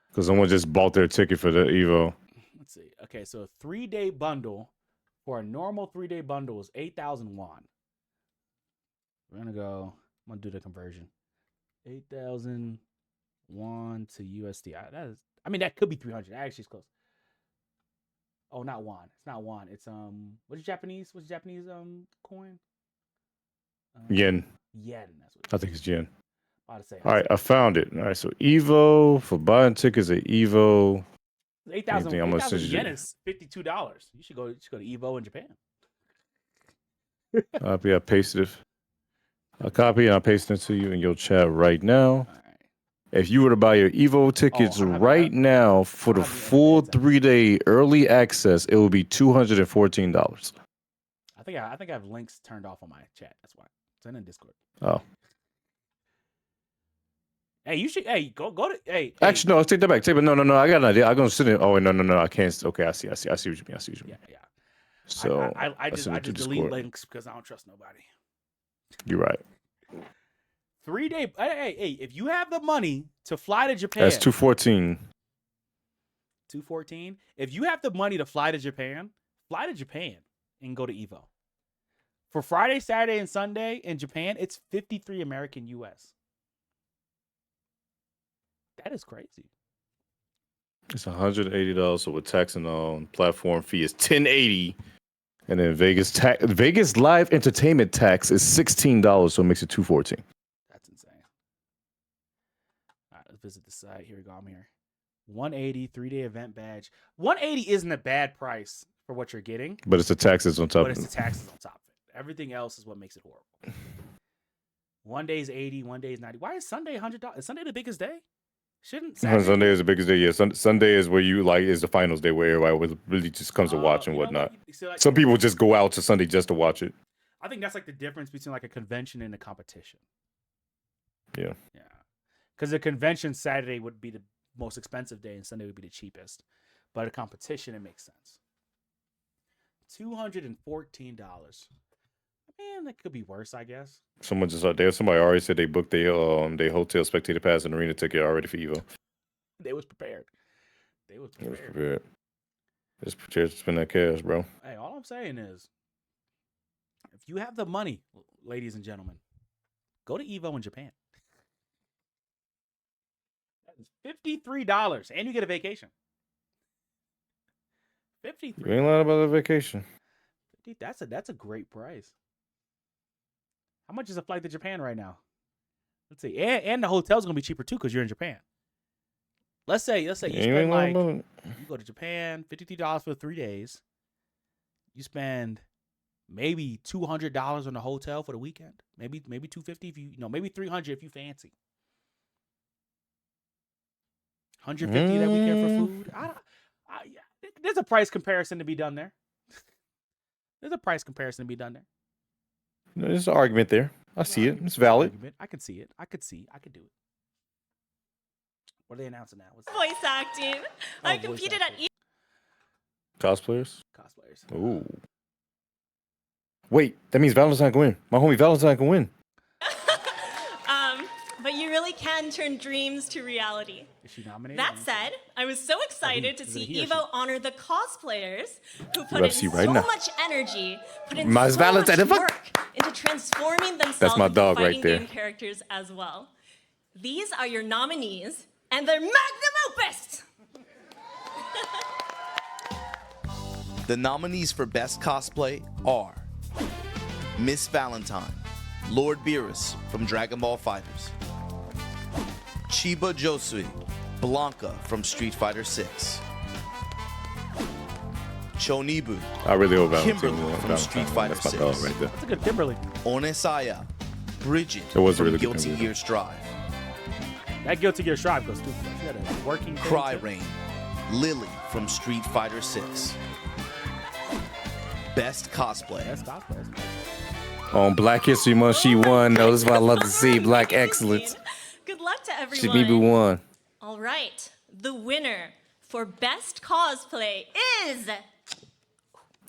Because someone just bought their ticket for the EVO. Let's see. Okay, so a 3-day bundle for a normal 3-day bundle is 8,000 won. We're gonna go. I'm gonna do the conversion. 8,000 won to USD. That could be 300. Actually, it's close. Oh, not won. It's not won. It's what's Japanese? What's Japanese coin? Yen. Yen. That's what I think it's yen. I say. All right, I found it. All right, so EVO for buying tickets at EVO. 8,000 $8,000 yen is $52. You should go to EVO in Japan. Copy. I pasted it. I'll copy and I'll paste it to you in your chat right now. If you were to buy your EVO tickets right now for the full 3-day early access, it will be $214. I think I have links turned off on my chat. That's why. Send in Discord. Oh. Hey, you should. Hey, go to. Hey. Actually, no. Take that back. No. I got an idea. I'm gonna sit in. Oh wait, no. I can't. Okay, I see what you mean. Yeah. So I just delete links because I don't trust nobody. You're right. 3-day. Hey, if you have the money to fly to Japan, That's $214. $214. If you have the money to fly to Japan and go to EVO. For Friday, Saturday, and Sunday in Japan, it's $53 American US. That is crazy. It's $180. So with tax and all, platform fee is $10.80, and then Vegas live entertainment tax is $16. So it makes it $214. That's insane. All right, let's visit the site. Here we go. I'm here. 180 3-day event badge. 180 isn't a bad price for what you're getting. But it's the taxes on top of it. But it's the taxes on top of it. Everything else is what makes it horrible. 1 day is 80, 1 day is 90. Why is Sunday $100? Is Sunday the biggest day? Shouldn't Sunday is the biggest day. Yeah, Sunday is where you is the finals day where everybody really just comes to watch and whatnot. Some people just go out to Sunday just to watch it. I think that's like the difference between like a convention and a competition. Yeah. Because a convention Saturday would be the most expensive day and Sunday would be the cheapest. But a competition, it makes sense. $214. Man, that could be worse, I guess. Someone just out there. Somebody already said they booked their hotel spectator pass and arena ticket already for EVO. They was prepared. Just prepared to spend that cash, bro. Hey, all I'm saying is, if you have the money, ladies and gentlemen, go to EVO in Japan. That is $53, and you get a vacation. $53. You ain't lying about the vacation. That's a great price. How much is a flight to Japan right now? Let's see. And the hotel's going to be cheaper, too, because you're in Japan. let's say you spend like you go to Japan, $53 for 3 days. You spend maybe $200 on the hotel for the weekend. Maybe $250 if maybe $300 if you fancy. $150 that weekend for food. There's a price comparison to be done there. There's an argument there. I see it. It's valid. I can see it. I could do it. What are they announcing now? Voice acting. I competed at Cosplayers. Ooh. Wait, that means Valentine can win. My homie Valentine can win. But you really can turn dreams to reality. Is she nominated? That said, I was so excited to see EVO honor the cosplayers who put in so much energy, put in so much work into transforming themselves into fighting game characters as well. These are your nominees, and they're magnum opus! The nominees for Best Cosplay are Miss Valentine, Lord Beerus from Dragon Ball FighterZ, Chiba Josui, Blanca from Street Fighter 6, Chonibu, I really hope Kimberly from Street Fighter 6. Right there. That's a good Kimberly. Onesaya, Bridget That was a from really good Guilty Kimberly. Gear Strive, That Guilty Gear Strive goes too far. She got a working Cry Rain, Lily from Street Fighter 6. Best Cosplay. On Black History Month, she won. No, this is what I love to see. Black excellence. Good luck to everyone. Shimibu won. All right, the winner for Best Cosplay is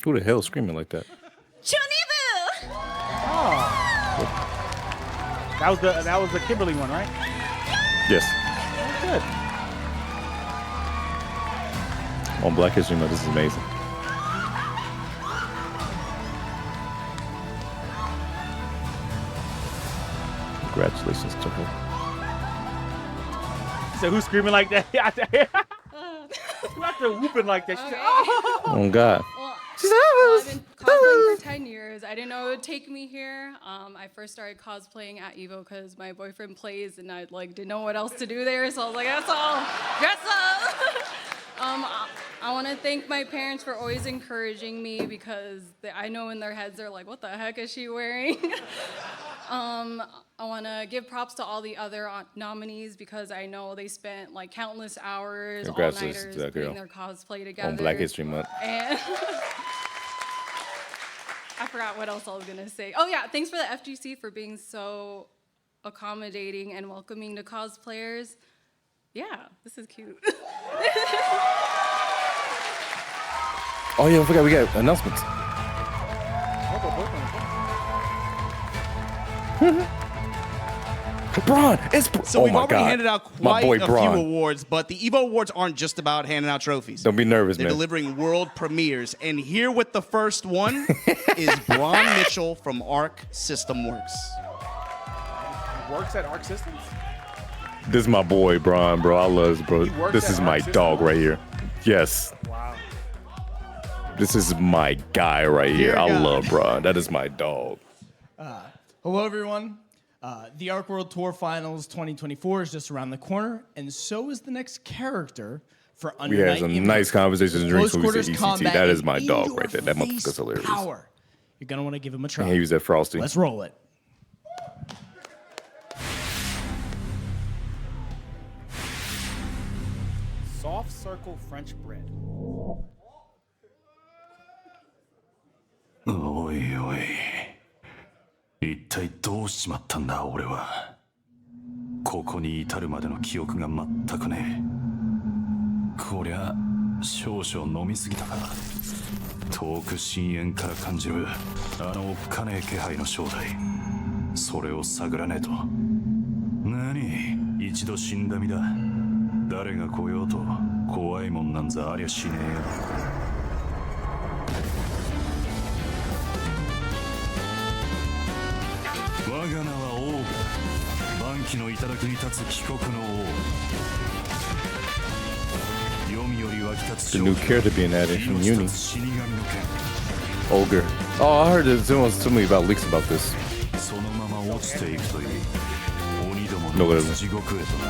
Who the hell is screaming like that? Chonibu! That was the Kimberly one, right? Yes. Good. On Black History Month, this is amazing. Congratulations to her. So who's screaming like that? Who after whooping like that? She's like, oh. Oh God. I've been cosplaying for 10 years. I didn't know it would take me here. I first started cosplaying at EVO because my boyfriend plays and I didn't know what else to do there. So I was like, that's all. Dress up. I want to thank my parents for always encouraging me because I know in their heads they're like, what the heck is she wearing? I want to give props to all the other nominees because I know they spent countless hours, all-nighters putting their cosplay together. On Black History Month. And I forgot what else I was going to say. Oh, yeah, thanks for the FGC for being so accommodating and welcoming to cosplayers. Yeah, this is cute. Oh yeah, I forgot we got announcements. Braun, So we've already handed out quite a few Braun. awards, but the EVO Awards aren't just about handing out trophies. Don't be nervous, They're man. delivering world premieres. And here with the first one is Braun Mitchell from Arc System Works. Works at Arc Systems? This is my boy, Braun, bro. I love this, bro. He works This at is my Arc dog Systems? right here. Yes. Wow. This is my guy right here. Dear I God. love Braun. That is my dog. Hello, everyone. The Arc World Tour Finals 2024 is just around the corner, and so is the next character for Under We had Night some Impact. nice conversations and drinks Close when we said quarters ECT. combat That is and my dog right there. That in-your-face motherfucker's hilarious. Power. You're gonna want to give him a try. And he was at Frosty. Let's roll it. Soft circle French bread. おいおい、一体どうしちまったんだ俺は。ここに至るまでの記憶が全くねえ。こりゃ少々飲みすぎたか。遠く深淵から感じるあのおっかねえ気配の正体、それを探らねえと。何、一度死んだ身だ。誰が来ようと怖いもんなんざありゃしねえよ。我が名は王が万機の頂に立つ帰国の王。読みより湧き立つ The new character being added from Uni. 死神の剣。 Ogre. Oh, I heard there's someone told me about leaks about this. そのまま落ちていくといい。鬼ども No, の whatever. 地獄へとな。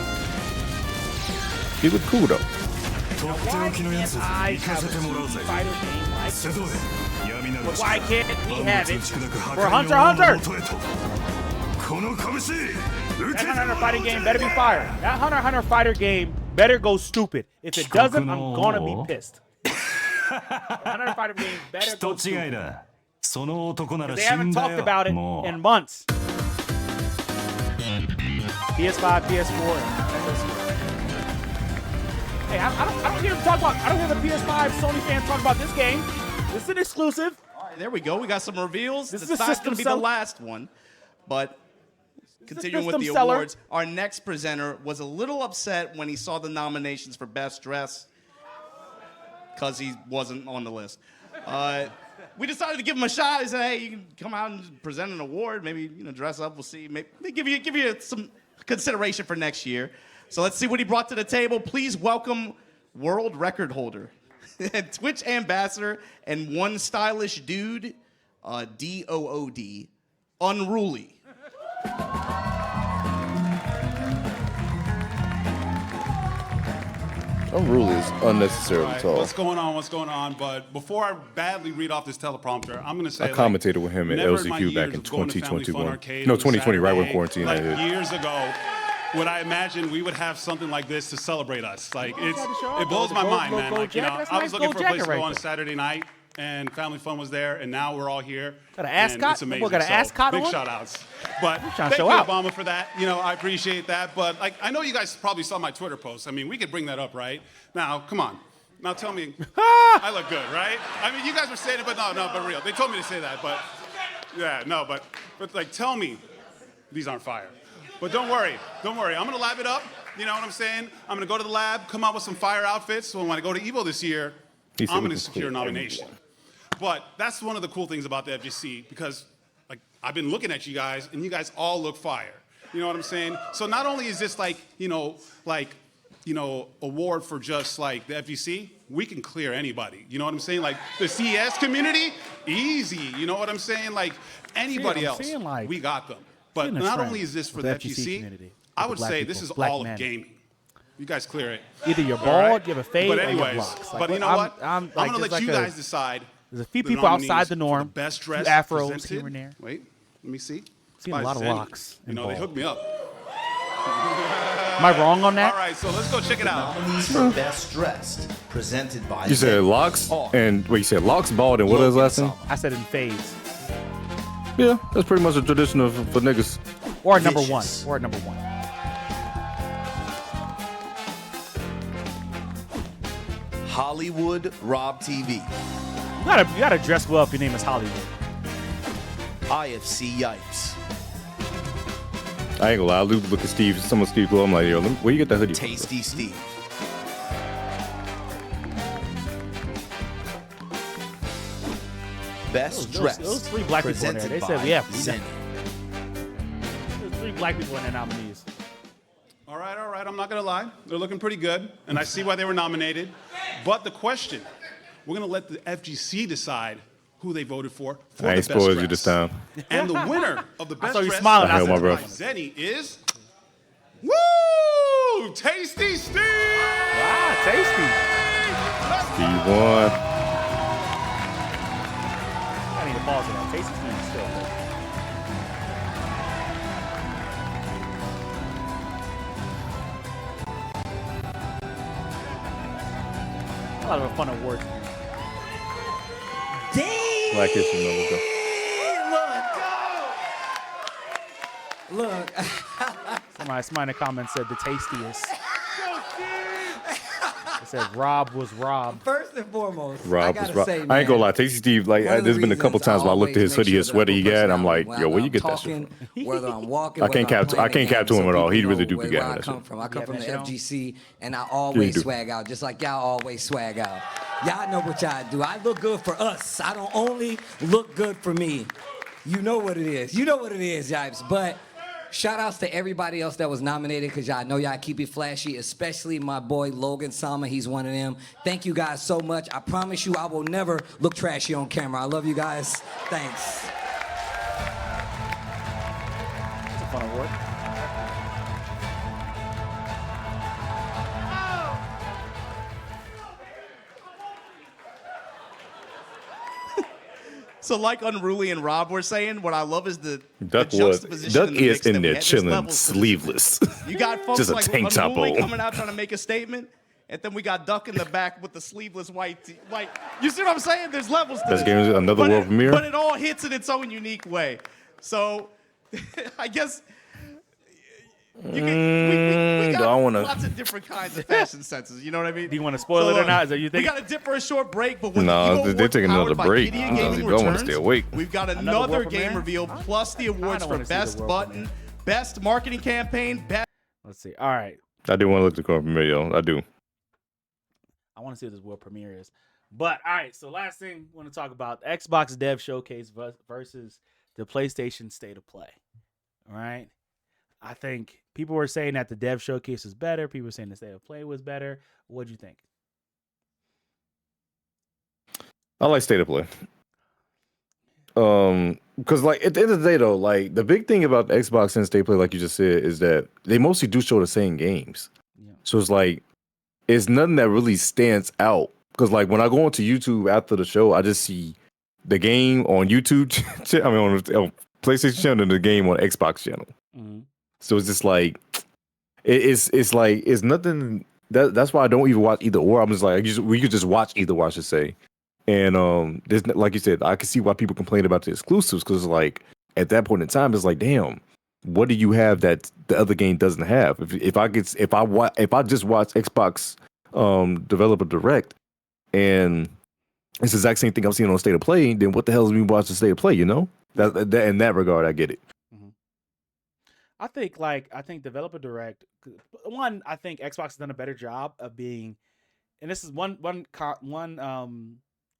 He looked cool though. Why can't I have a fighter game like this? But why can't we have it for Hunter x Hunter? That Hunter x Hunter fighting game better be fire. That Hunter x Hunter fighter game better go stupid. If it doesn't, I'm gonna be pissed. Hunter fighter game better go stupid. They haven't talked about it in months. PS5, PS4. Hey, I don't hear them talk about. I don't hear the PS5 Sony fans talk about this game. This is an exclusive. All right, there we go. We got some reveals. This It's is a not system going to be seller. the last one, but continuing with the system seller. awards, our next presenter was a little upset when he saw the nominations for Best Dress because he wasn't on the list. We decided to give him a shot. He said, "Hey, you can come out and present an award. Maybe dress up. We'll see. Maybe give you some consideration for next year." So let's see what he brought to the table. Please welcome world record holder, Twitch ambassador, and one stylish dude, DOOD, Unruly. Unruly is unnecessarily tall. What's going on? What's going on? But before I badly read off this teleprompter, I'm going to say I commentated with him at LZQ back in 2021. No, 2020, right when quarantine hit. Years ago, would I imagine we would have something like this to celebrate us? Like it blows my mind, man. Like I was looking for a place to go on a Saturday night, and Family Fun was there, and now we're all here. Got an ascot? It's amazing. Got an ascot big on? shout outs. But trying to thank you, show out. Obama, for that. I appreciate that. But like, I know you guys probably saw my Twitter post. I mean, we could bring that up, right? Now, come on. Now tell me, I look good, right? I mean, you guys were saying it, but no, but real. They told me to say that, but yeah, no, but like, tell me these aren't fire. But don't worry. I'm gonna lab it up. You know what I'm saying? I'm gonna go to the lab, come out with some fire outfits. So when I go to EVO this year, I'm gonna secure a nomination. But that's one of the cool things about the FGC, because like I've been looking at you guys, and you guys all look fire. You know what I'm saying? So not only is this like award for just like the FGC, we can clear anybody. You know what I'm saying? Like the CS community, easy. You know what I'm saying? Like anybody else, we got them. But not only is this for the FGC, I would say this is all of gaming. You guys clear it. Either you're bald, you have a fade, but or anyways, you're blocks. But you know what? I'm going to let you guys decide. There's a few people outside the norm. Best dress afros presented. here and there. Wait, let me see. Seen a lot of locks. They hooked me up. Am I wrong on that? All right, so let's go check it out. Nominees for Best Dressed, presented by. You said locks and you said locks, bald, and what was last name? I said in fades. Yeah, that's pretty much a tradition for niggas. Or number one. Or number one. Hollywood Rob TV. You gotta dress well if your name is Hollywood. IFC Yipes. I ain't gonna lie, I look at Steve, some of Steve Glow, I'm like, yo, where you get that hoodie from? Tasty Steve. Best Dressed. Those three black people in there. They said, yeah. Zenny. There's three black people in their nominees. All right. I'm not going to lie. They're looking pretty good, and I see why they were nominated. But the question, we're going to let the FGC decide who they voted for I ain't the best spoiled you this time. And the winner of the Best saw you Dress smiling. I my bro. by Zenny is... Woo! Tasty Steve! Wow, Tasty. Steve won. I need to pause on that. Tasty Steve is still good. A lot of fun awards. Damn! Black History Month. Look. Somebody in the comments said the tastiest. It said Rob was Rob. First and foremost, Rob I gotta was Rob. say, I ain't gonna lie, Tasty Steve, like, one of the there's been a couple reasons times where I looked at his always hoodie, make his sure sweater that he I put got, and I'm like, personality yo, where you when get I'm that shit from? talking, whether I'm walking, I can't cap to him at all. He really do be where getting I that come shit. from. I come from the Yeah, FGC, and I Yeah, you always do. swag out, just like y'all always swag out. Y'all know what y'all do. I look good for us. I don't only look good for me. You know what it is. You know what it is, Yipes. But shout outs to everybody else that was nominated, because y'all know y'all keep it flashy, especially my boy Logan Sama. He's one of them. Thank you guys so much. I promise you I will never look trashy on camera. I love you guys. Thanks. It's a fun award. So like Unruly and Rob were saying, what I love is the Duck juxtaposition. Duck is in there There's chilling, levels to this. sleeveless. You got folks Just a like tank top Unruly on. coming out trying to make a statement, and then we got Duck in the back with the sleeveless white tee. Like, you see what I'm saying? There's levels to Best this. game is another But world it- premiere. But it all hits in its own unique way. So I guess we got I wanna- lots of different kinds of fashion senses. You know what I mean? Do you want to spoil it or not? Is that you We think? got to dip for a short break, but when No, the EVO they're Awards taking another powered by break. Gideon I Gaming don't wanna returns, stay awake. we've got Another another world game premiere? reveal plus the awards I for wanna see the best world button, best marketing campaign, best. Let's see. All right. I do want to look at the core premiere, yo. I do. I want to see what this world premiere is. But all right, so last thing I want to talk about Xbox Dev Showcase versus the PlayStation State of Play. All right. I think people were saying that the Dev Showcase was better. People were saying the State of Play was better. What'd you think? I like State of Play. Because like at the end of the day, though, like the big thing about Xbox and State of Play, like you just said, is that they mostly do show the same games. Yeah. So it's like it's nothing that really stands out. Because like when I go onto YouTube after the show, I just see the game on YouTube. I mean, on PlayStation channel and the game on Xbox channel. Mm-hmm. So it's just like it's like it's nothing. That's why I don't even watch either or. I'm just like we could just watch either or, I should say. And there's like you said, I can see why people complain about the exclusives because like at that point in time, it's like, damn, what do you have that the other game doesn't have? If I just watch Xbox Developer Direct and it's the exact same thing I'm seeing on State of Play, then what the hell is me watching State of Play? You know, that in that regard, I get it. I think Developer Direct. One, I think Xbox has done a better job of being, and this is one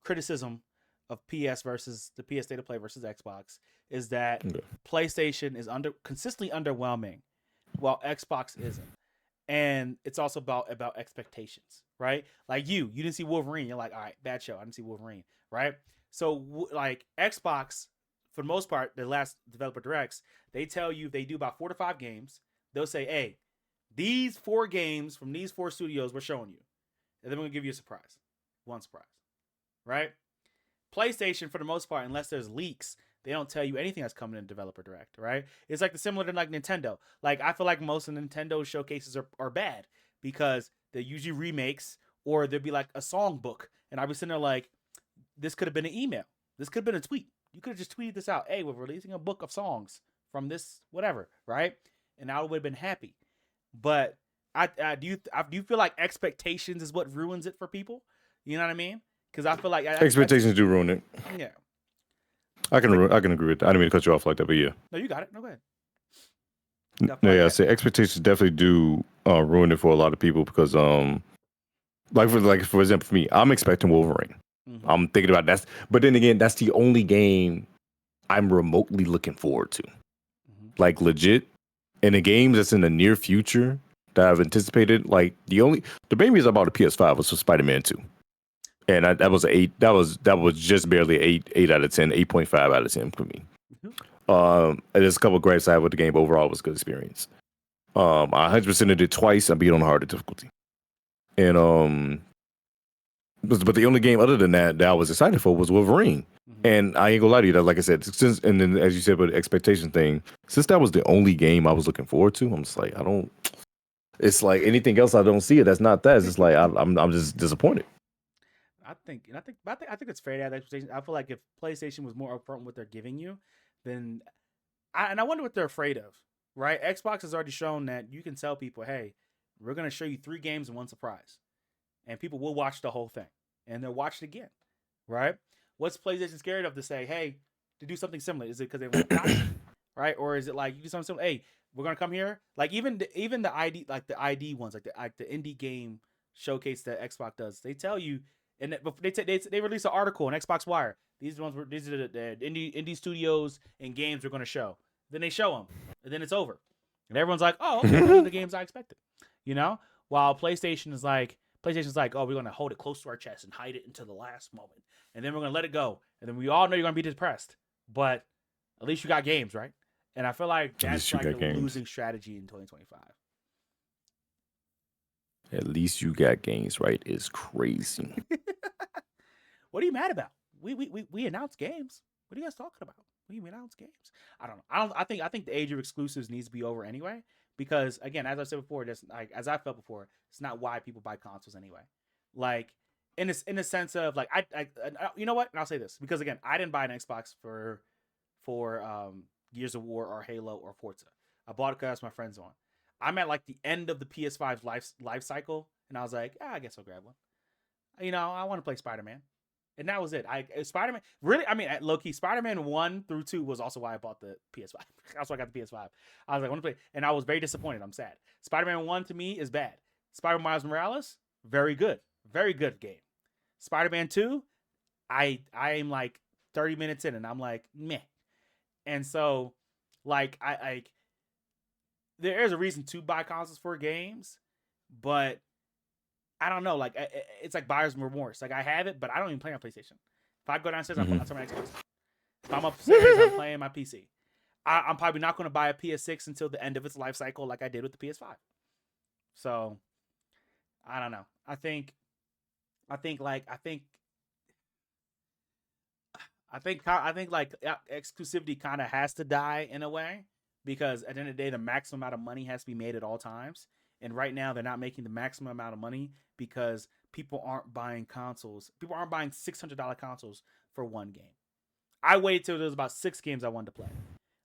criticism of PS versus the PS State of Play versus Xbox is that PlayStation is consistently underwhelming, while Xbox isn't, and it's also about expectations, right? Like you didn't see Wolverine, you're like, all right, bad show. I didn't see Wolverine, right? So like Xbox, for the most part, the last Developer Directs, they tell you they do about 4 to 5 games. They'll say, hey, these 4 games from these 4 studios we're showing you. And then we're going to give you a surprise. One surprise. Right? PlayStation, for the most part, unless there's leaks, they don't tell you anything that's coming in Developer Direct, right? It's like similar to like Nintendo. Like I feel like most of Nintendo showcases are bad because they're usually remakes or there'd be like a song book. And I'd be sitting there like, this could have been an email. This could have been a tweet. You could have just tweeted this out. Hey, we're releasing a book of songs from this whatever, right? And I would have been happy. But do you feel like expectations is what ruins it for people? You know what I mean? Because I feel like Expectations do ruin it. Yeah. I can agree with that. I didn't mean to cut you off like that, but yeah. No, you got it. No, go ahead. No, yeah, I say expectations definitely do ruin it for a lot of people because for example, for me, I'm expecting Wolverine. Mm-hmm. I'm thinking about that. But then again, that's the only game I'm remotely looking forward to. Mm-hmm. Like legit. And the games that's in the near future that I've anticipated, like the main reason I bought a PS5 was for Spider-Man 2. And that was 8. That was just barely 8 out of 10, 8.5 out of 10 for me. And there's a couple of gripes I have with the game, but overall it was a good experience. I 100%ed it twice. I beat on harder difficulty. And but the only game other than that I was excited for was Wolverine. And I ain't gonna lie to you, that like I said, and then as you said with the expectation thing, since that was the only game I was looking forward to, I'm just like, it's like anything else I don't see it. That's not that. It's just like I'm just disappointed. I think it's fair to have expectations. I feel like if PlayStation was more upfront with what they're giving you, then I wonder what they're afraid of, right? Xbox has already shown that you can tell people, hey, we're gonna show you 3 games and 1 surprise. And people will watch the whole thing. And they'll watch it again. Right? What's PlayStation scared of to say, hey, to do something similar? Is it because they want to right? Or is it like you do something similar? Hey, we're gonna come here. Like even the ID, like the ID ones, like the indie game showcase that Xbox does, they tell you, and they release an article on Xbox Wire. These are the indie studios and games we're gonna show. Then they show them, and then it's over, and everyone's like, oh, okay, those are the games I expected, you know. While PlayStation's like, oh, we're gonna hold it close to our chest and hide it until the last moment, and then we're gonna let it go, and then we all know you're gonna be depressed, but at least you got games, right? And I feel like that's like the losing strategy in 2025. At least you got games, right? Is crazy. What are you mad about? We announced games. What are you guys talking about? What do you mean out games? I don't know. I think the age of exclusives needs to be over anyway. Because again, as I said before, that's like as I felt before, it's not why people buy consoles anyway. Like in a sense of like I you know what? And I'll say this because again, I didn't buy an Xbox for Gears of War or Halo or Forza. I bought it because my friends on. I'm at like the end of the PS5's life cycle, and I was like, I guess I'll grab one. You know, I want to play Spider-Man. And that was it. Spider-Man, really, I mean, low-key, Spider-Man 1 through 2 was also why I bought the PS5. That's why I got the PS5. I was like, I want to play. And I was very disappointed. I'm sad. Spider-Man 1 to me is bad. Spider-Man Miles Morales, very good. Very good game. Spider-Man 2, I'm like 30 minutes in, and I'm like, meh. And so, like, there is a reason to buy consoles for games, but I don't know. Like, it's like buyer's remorse. Like, I have it, but I don't even play on PlayStation. If I go downstairs, I'm on my Xbox. If I'm upstairs, I'm playing my PC. I'm probably not going to buy a PS6 until the end of its life cycle, like I did with the PS5. So, I don't know. I think exclusivity kind of has to die in a way because at the end of the day, the maximum amount of money has to be made at all times. And right now, they're not making the maximum amount of money because people aren't buying consoles. People aren't buying $600 consoles for one game. I waited till there was about 6 games I wanted to play.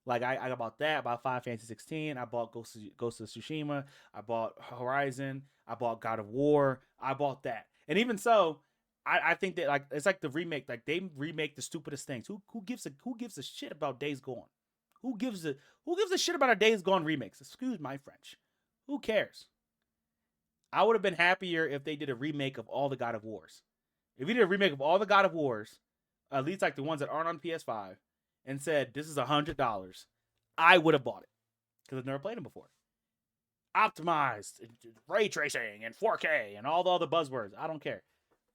Like, I bought that. I bought Final Fantasy 16. I bought Ghost of Tsushima. I bought Horizon. I bought God of War. I bought that. And even so, I think that, like, it's like the remake. Like, they remake the stupidest things. Who gives a shit about Days Gone? Who gives a shit about a Days Gone remakes? Excuse my French. Who cares? I would have been happier if they did a remake of all the God of Wars. If you did a remake of all the God of Wars, at least like the ones that aren't on PS5, and said, this is $100, I would have bought it. Because I've never played them before. Optimized, ray tracing, and 4K, and all the other buzzwords. I don't care.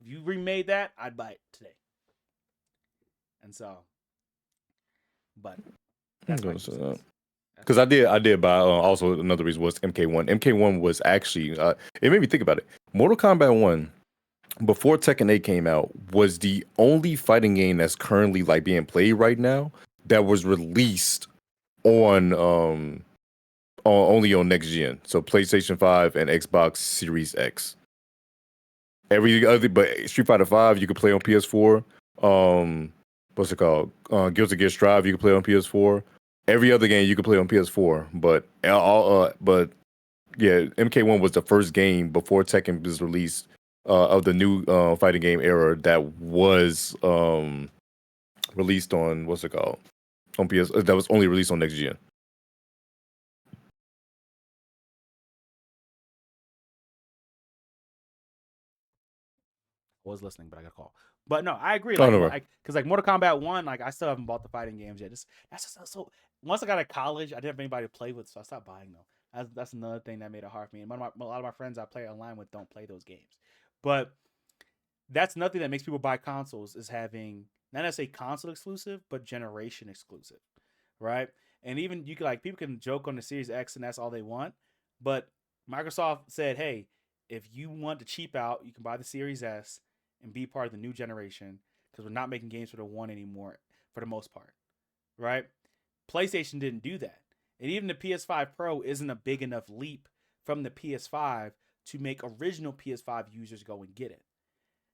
If you remade that, I'd buy it today. And so, but that's my because I did buy. Also, another reason was MK1. MK1 was actually it made me think about it. Mortal Kombat 1, before Tekken 8 came out, was the only fighting game that's currently like being played right now that was released on only on next gen, so PlayStation 5 and Xbox Series X. Every other, but Street Fighter 5 you could play on PS4. What's it called? Guilty Gear Strive you could play on PS4. Every other game you could play on PS4, but yeah, MK1 was the first game before Tekken was released of the new fighting game era that was released on what's it called on PS. That was only released on next gen. Was listening, but I got a call. But no, I agree. Like, because like Mortal Kombat 1, like I still haven't bought the fighting games yet. That's just so. Once I got to college, I didn't have anybody to play with, so I stopped buying them. That's another thing that made it hard for me. And a lot of my friends I play online with don't play those games. But that's nothing that makes people buy consoles is having not necessarily console exclusive, but generation exclusive, right? And even you can like people can joke on the Series X and that's all they want, but Microsoft said, hey, if you want to cheap out, you can buy the Series S and be part of the new generation because we're not making games for the one anymore for the most part, right? PlayStation didn't do that. And even the PS5 Pro isn't a big enough leap from the PS5 to make original PS5 users go and get it.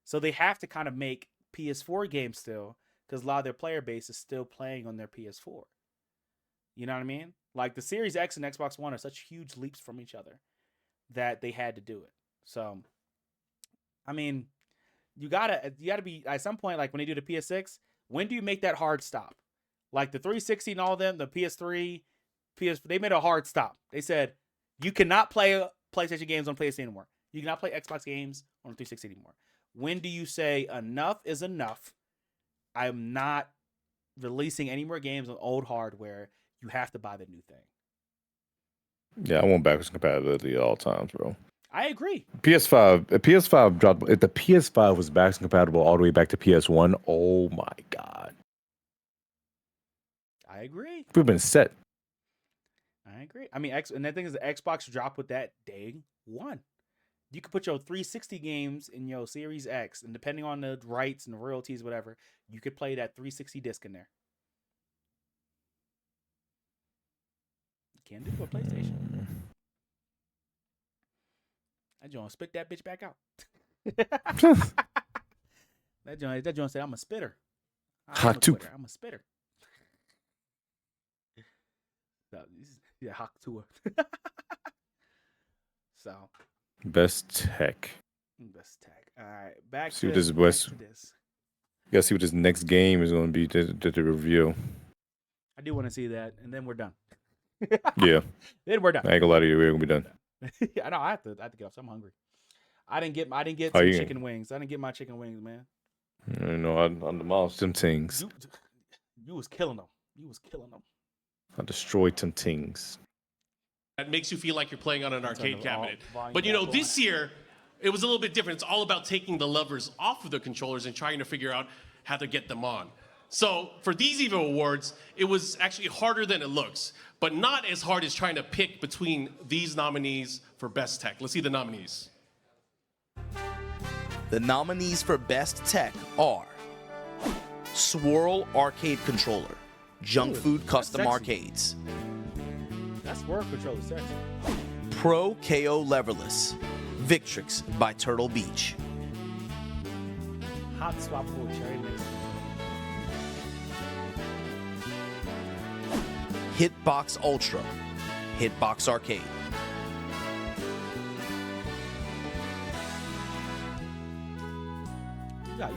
So they have to kind of make PS4 games still because a lot of their player base is still playing on their PS4. You know what I mean? Like the Series X and Xbox One are such huge leaps from each other that they had to do it. So, I mean, you gotta be at some point, like when they do the PS6, when do you make that hard stop? Like the 360 and all of them, the PS3, they made a hard stop. They said, you cannot play PlayStation games on PlayStation anymore. You cannot play Xbox games on 360 anymore. When do you say enough is enough? I'm not releasing any more games on old hardware. You have to buy the new thing. Yeah, I want backwards compatibility at all times, bro. I agree. PS5 dropped. If the PS5 was backwards compatible all the way back to PS1, oh my god. I agree. We've been set. I agree. I mean, and the thing is, the Xbox dropped with that day one. You could put your 360 games in your Series X, and depending on the rights and the royalties, whatever, you could play that 360 disc in there. Can't do it for PlayStation. That joint spit that bitch back out. That joint said, "I'm a spitter. I'm a spitter." So, yeah, Hawk Tour. So. Best tech. All right, back see to what this. You gotta see what this next game is going to be to review. I do want to see that, and then we're done. Yeah. Then we're done. I ain't gonna lie to you, we're gonna be done. I know. I have to get off. So I'm hungry. I didn't get some chicken wings. I didn't get my chicken wings, man. You know, I demolished them things. You was killing them. I destroyed some things. That makes you feel like you're playing on an arcade cabinet. But this year, it was a little bit different. It's all about taking the levers off of the controllers and trying to figure out how to get them on. So for these EVO Awards, it was actually harder than it looks, but not as hard as trying to pick between these nominees for Best Tech. Let's see the nominees. The nominees for Best Tech are Swirl Arcade Controller, Junk Food Custom Arcades. That's Swirl Controller sexy. Pro KO Leverless, Victrix by Turtle Beach. Hot swappable cherry mix. Hitbox Ultra, Hitbox Arcade. You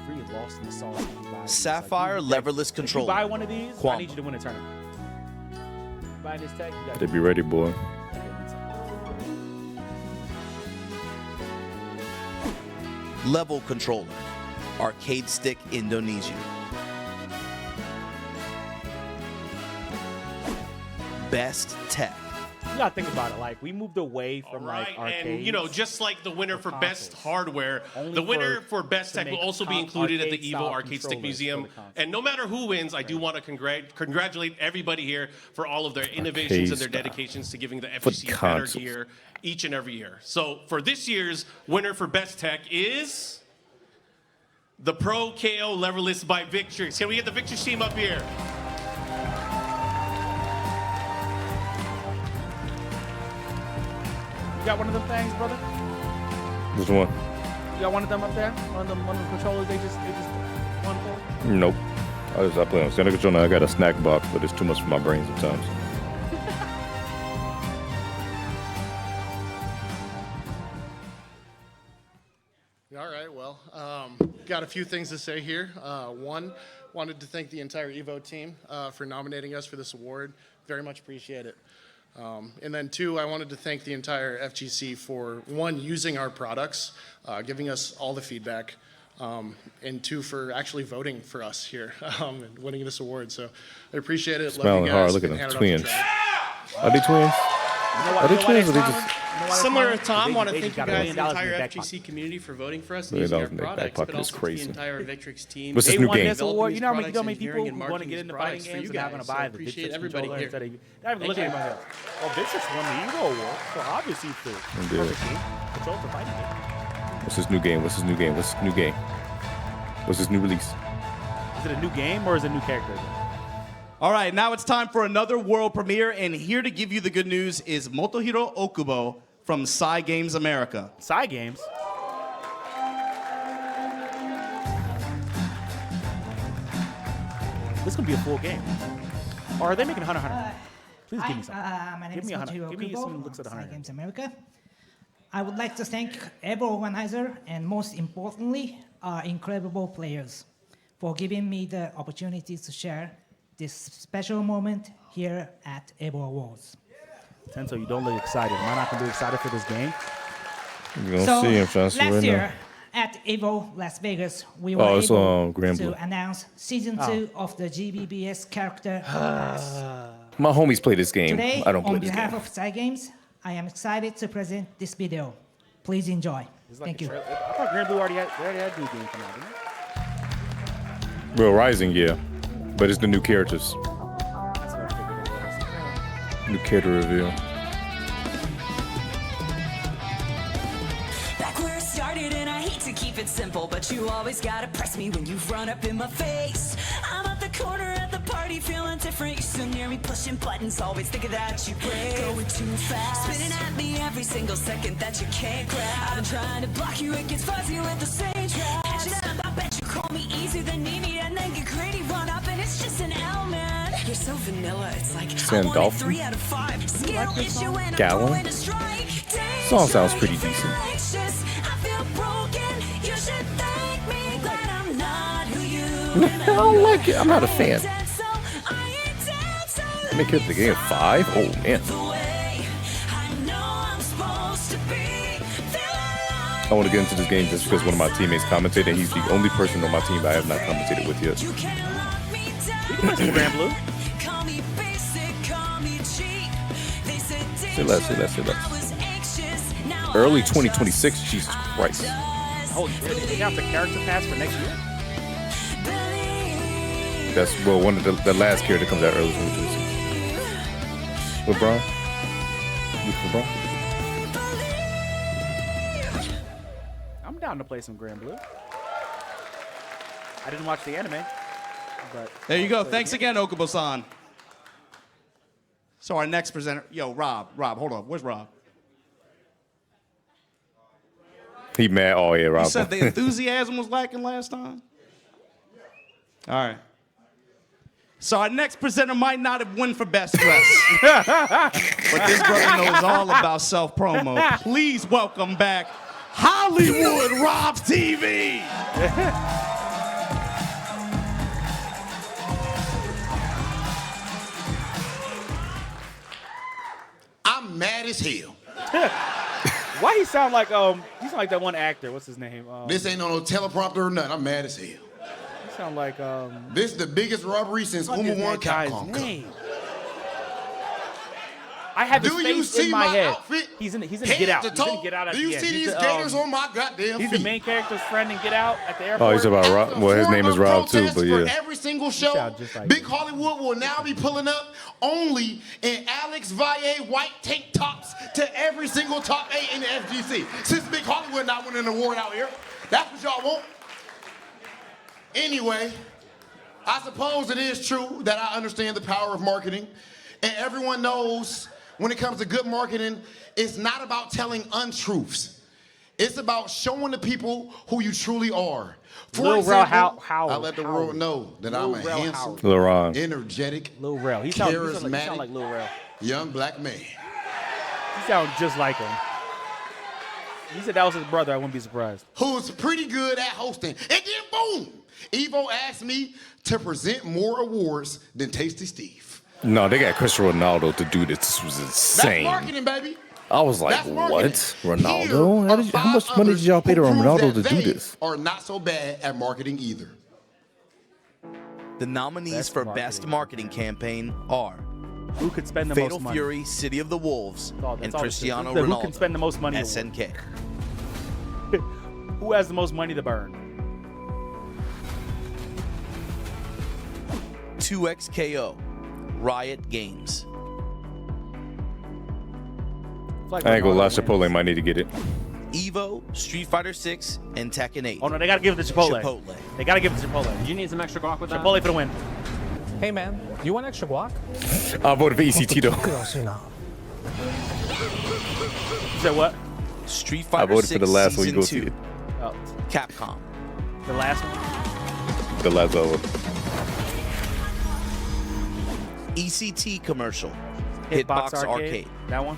really lost in the sauce. Sapphire Leverless Controller. If you buy one of these, Quamba. I need you to win a tournament. Buy this tech, you gotta They be ready, boy. Level Controller, Arcade Stick Indonesia. Best Tech. You gotta think about it. Like, we moved away from like arcades. And just like the winner for Best Hardware, the winner for Best Tech will also be included at the EVO Arcade Stick Museum. And no matter who wins, I do want to congratulate everybody here for all of their innovations and their dedications to giving the FGC better gear each and every year. So for this year's winner for Best Tech is the Pro KO Leverless by Victrix. Can we get the Victrix team up here? You got one of them things, brother? Which one? You got one of them up there? One of them controllers? They just one for? Nope. I play on center controller. I got a snack box, but it's too much for my brain sometimes. All right, well, got a few things to say here. One, wanted to thank the entire EVO team for nominating us for this award. Very much appreciate it. And then two, I wanted to thank the entire FGC for, one, using our products, giving us all the feedback, and two, for actually voting for us here and winning this award. So I appreciate it. Smiling Love you guys. hard. Look at them twins. Are they twins? Are they twins or they just... Similar to Tom, want to thank you guys, the entire FGC community, for voting for us and using our products, but also to the entire Victrix team. What's this new game? You know how many people who want to get into fighting games and not going to buy the Victrix everybody here. Instead of not even looking at myself. Well, Victrix won the EVO Award, so obviously it's the perfect game. Control for fighting game. What's this new game? What's this new game? What's this new game? What's this new release? Is it a new game or is it a new character? All right, now it's time for another world premiere, and here to give you the good news is Motohiro Okubo from Psy Games America. Psy Games? This is going to be a full game. Or are they making Hunter x Hunter? Please give me something. My name Give is me a Hunter. Motohiro Give me Okubo some looks at from Hunter. Psy Games America. I would like to thank every organizer and most importantly, our incredible players for giving me the opportunity to share this special moment here at EVO Awards. Tento, you don't look excited. Am I not going to be excited for this game? You're going to see him, Fancy, last right year now. at EVO Las Vegas, we were able to announce Season 2 of the GBBS character class. My homies play this game. Today, I don't play on this behalf game. of Psy Games, I am excited to present this video. Please enjoy. Thank you. I thought Grand Blue already had a new game come out, didn't Real Rising, yeah. But it's the new characters. New character reveal. Back where I started, and I hate to keep it simple, but you always gotta press me when you run up in my face. I'm at the corner at the party, feeling different. You're still near me, pushing buttons, always thinking that you break. Going too fast, spinning at me every single second that you can't grab. I've been trying to block you, it gets fuzzy with the same trap. I bet you call me easy, then need me, and then get greedy, run up, and it's just an L, man. You're so vanilla, it's like I want 3 out of 5. Skill issue and I'm Gallon? going to strike. Song sounds pretty decent. I feel broken. You should thank me, glad I'm not who you I don't like it. I'm not a fan. Make it the game 5? Oh, man. I want to get into this game just because one of my teammates commentated. He's the only person on my team I have not commentated with yet. Grand Blue. Say less. Early 2026, Jesus Christ. Oh, they got the character pass for next year? That's, well, one of the last character comes out early 2026. LeBron? I'm down to play some Grand Blue. I didn't watch the anime, but... There you go. Thanks again, Okubo-san. So our next presenter... Yo, Rob, hold on. Where's Rob? He mad. Oh, yeah, Rob. You said the enthusiasm was lacking last time? All right. So our next presenter might not have won for best dress. But this brother knows all about self-promo. Please welcome back Hollywood Rob's TV. I'm mad as hell. Why he sound like that one actor? What's his name? This ain't no teleprompter or nothing. I'm mad as hell. He sound like This is the biggest robbery since Uma One Capcom. I have his Do you face see in my head. outfit? He's in Head Get Out. to He's in toe? Get Out at Do the you end. see He's these the, gators on my goddamn He's feet? the main character's friend in Get Out at the airport. Oh, he's about Rob. Well, his name is Rob too, but For yeah. every single show, Big Hollywood will now be pulling up only in Alex Valle white tank tops to every single top 8 in the FGC. Since Big Hollywood not winning an award out here, that's what y'all want. Anyway, I suppose it is true that I understand the power of marketing, and everyone knows when it comes to good marketing, it's not about telling untruths. It's about showing the people who you truly are. For example, I let the world know that I'm a handsome, energetic, he charismatic, sound like Lil Rel. young black man. He sounds just like him. He said that was his brother. I wouldn't be surprised. Who's pretty good at hosting. And then boom, EVO asked me to present more awards than Tasty Steve. No, they got Cristiano Ronaldo to do this. This was insane. That's marketing, baby. I was like, what? Ronaldo? How much money did y'all pay to Ronaldo to do this? Are not so bad at marketing either. The nominees for Best Marketing Campaign are Who could spend the Fatal most money? Fury, City of the Wolves, and Cristiano Who Ronaldo. can spend the most money? SNK. Who has the most money to burn? 2XKO, Riot Games. I ain't gonna lie, Chipotle might need to get it. EVO, Street Fighter 6, and Tekken 8. Oh no, they gotta give it to Chipotle. They gotta give it to Chipotle. Do you need some extra guac with that? Chipotle for the win. Hey man, do you want extra guac? I voted for ECT though. You said what? Street I Fighter voted 6 for the last one. You Season go see 2. it. Oh. Capcom. The last one? The last one. ECT commercial. Hitbox Arcade. That one?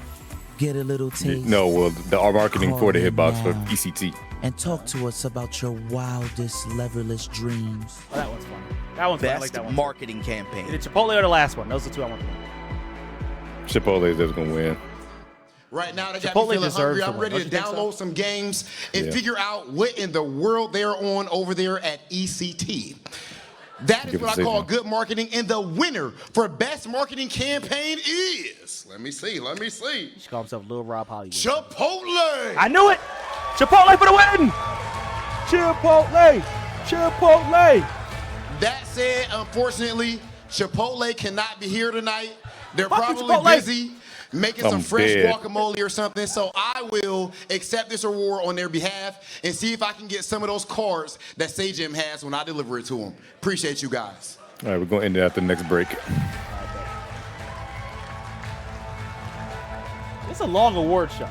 Get a little taste. No, well, our marketing for the hitbox for ECT. And talk to us about your wildest, leverless dreams. Oh, that one's fun. That one's fun. I like Best that one. marketing campaign. Either Chipotle or the last one. Those are the two I want to win. Chipotle is just gonna win. Right now, they got Chipotle me feeling deserves hungry. to I'm win. ready to Don't you think download some games and Yeah. figure out what in the world they're on over there at ECT. That is Give what it I a call signal. good marketing. And the winner for best marketing campaign is, let me see. He should call himself Lil Rob Hollywood. Chipotle. I knew it! Chipotle for the win! Chipotle! Chipotle! That said, unfortunately, Chipotle cannot be here tonight. They're Fuck you, probably Chipotle. busy making some I'm fresh dead. guacamole or something. So I will accept this award on their behalf and see if I can get some of those cards that Sajim has when I deliver it to him. Appreciate you guys. All right, we're going to end it after the next break. It's a long award show.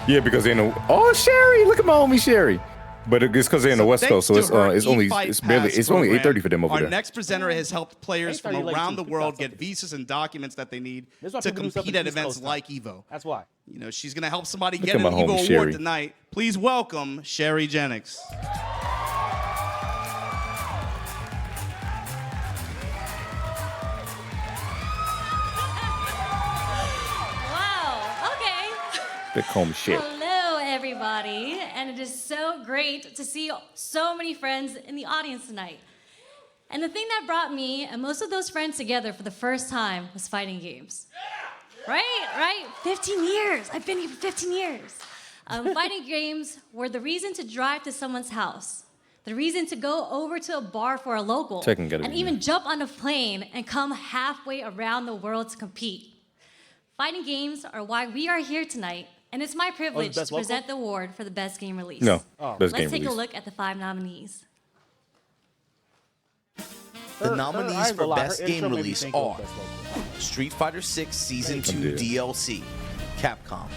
Yeah, because they know. Oh, Sherry! Look at my homie Sherry. But it's because they're in the West Coast, so it's only 8:30 for them over Our there. next presenter has helped players from around the world get visas and documents that they need to compete at events like EVO. That's why. You know, she's going to help somebody Look get at an my homie EVO award Sherry. tonight. Please welcome Sherry Jennings. Wow, okay. They call me Sherry. Hello, everybody. And it is so great to see so many friends in the audience tonight. And the thing that brought me and most of those friends together for the first time was fighting games. Right? 15 years. I've been here for 15 years. Fighting games were the reason to drive to someone's house, the reason to go over to a bar for a local, and even jump on a plane and come halfway around the world to compete. Fighting games are why we are here tonight, and it's my privilege to present the award for the best game release. No, best game Let's take release. a look at the 5 nominees. The nominees for Best Game Release are Street Fighter 6 Season 2 DLC, Capcom.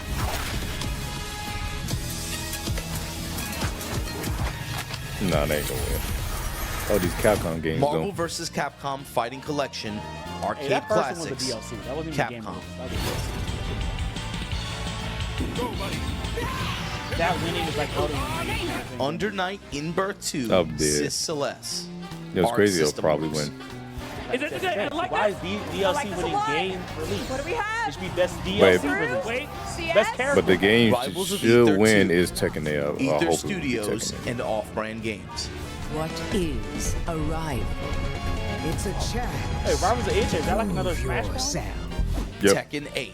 Nah, they ain't gonna win. Oh, these Capcom games Marvel don't. vs. Capcom Fighting Collection, Arcade that first one was a Classics, DLC. That wasn't even a game Capcom. That winning is like voting. Under Night in Birth 2, Oh, dear. Sis Celeste. It was Arc crazy. They'll System probably Wars. win. Why is DLC winning game release? What do we have? It should be best DLC Wait. release. Wait, Best character. But the game Rivals of should Ether win 2, is Tekken 8. Ether Hopefully it'll be Studios, Tekken 8. and Off-Brand Games. What is a rival? It's a challenge. Hey, Rivals of Ether, is that like another Smash Bros? Yep. Tekken 8,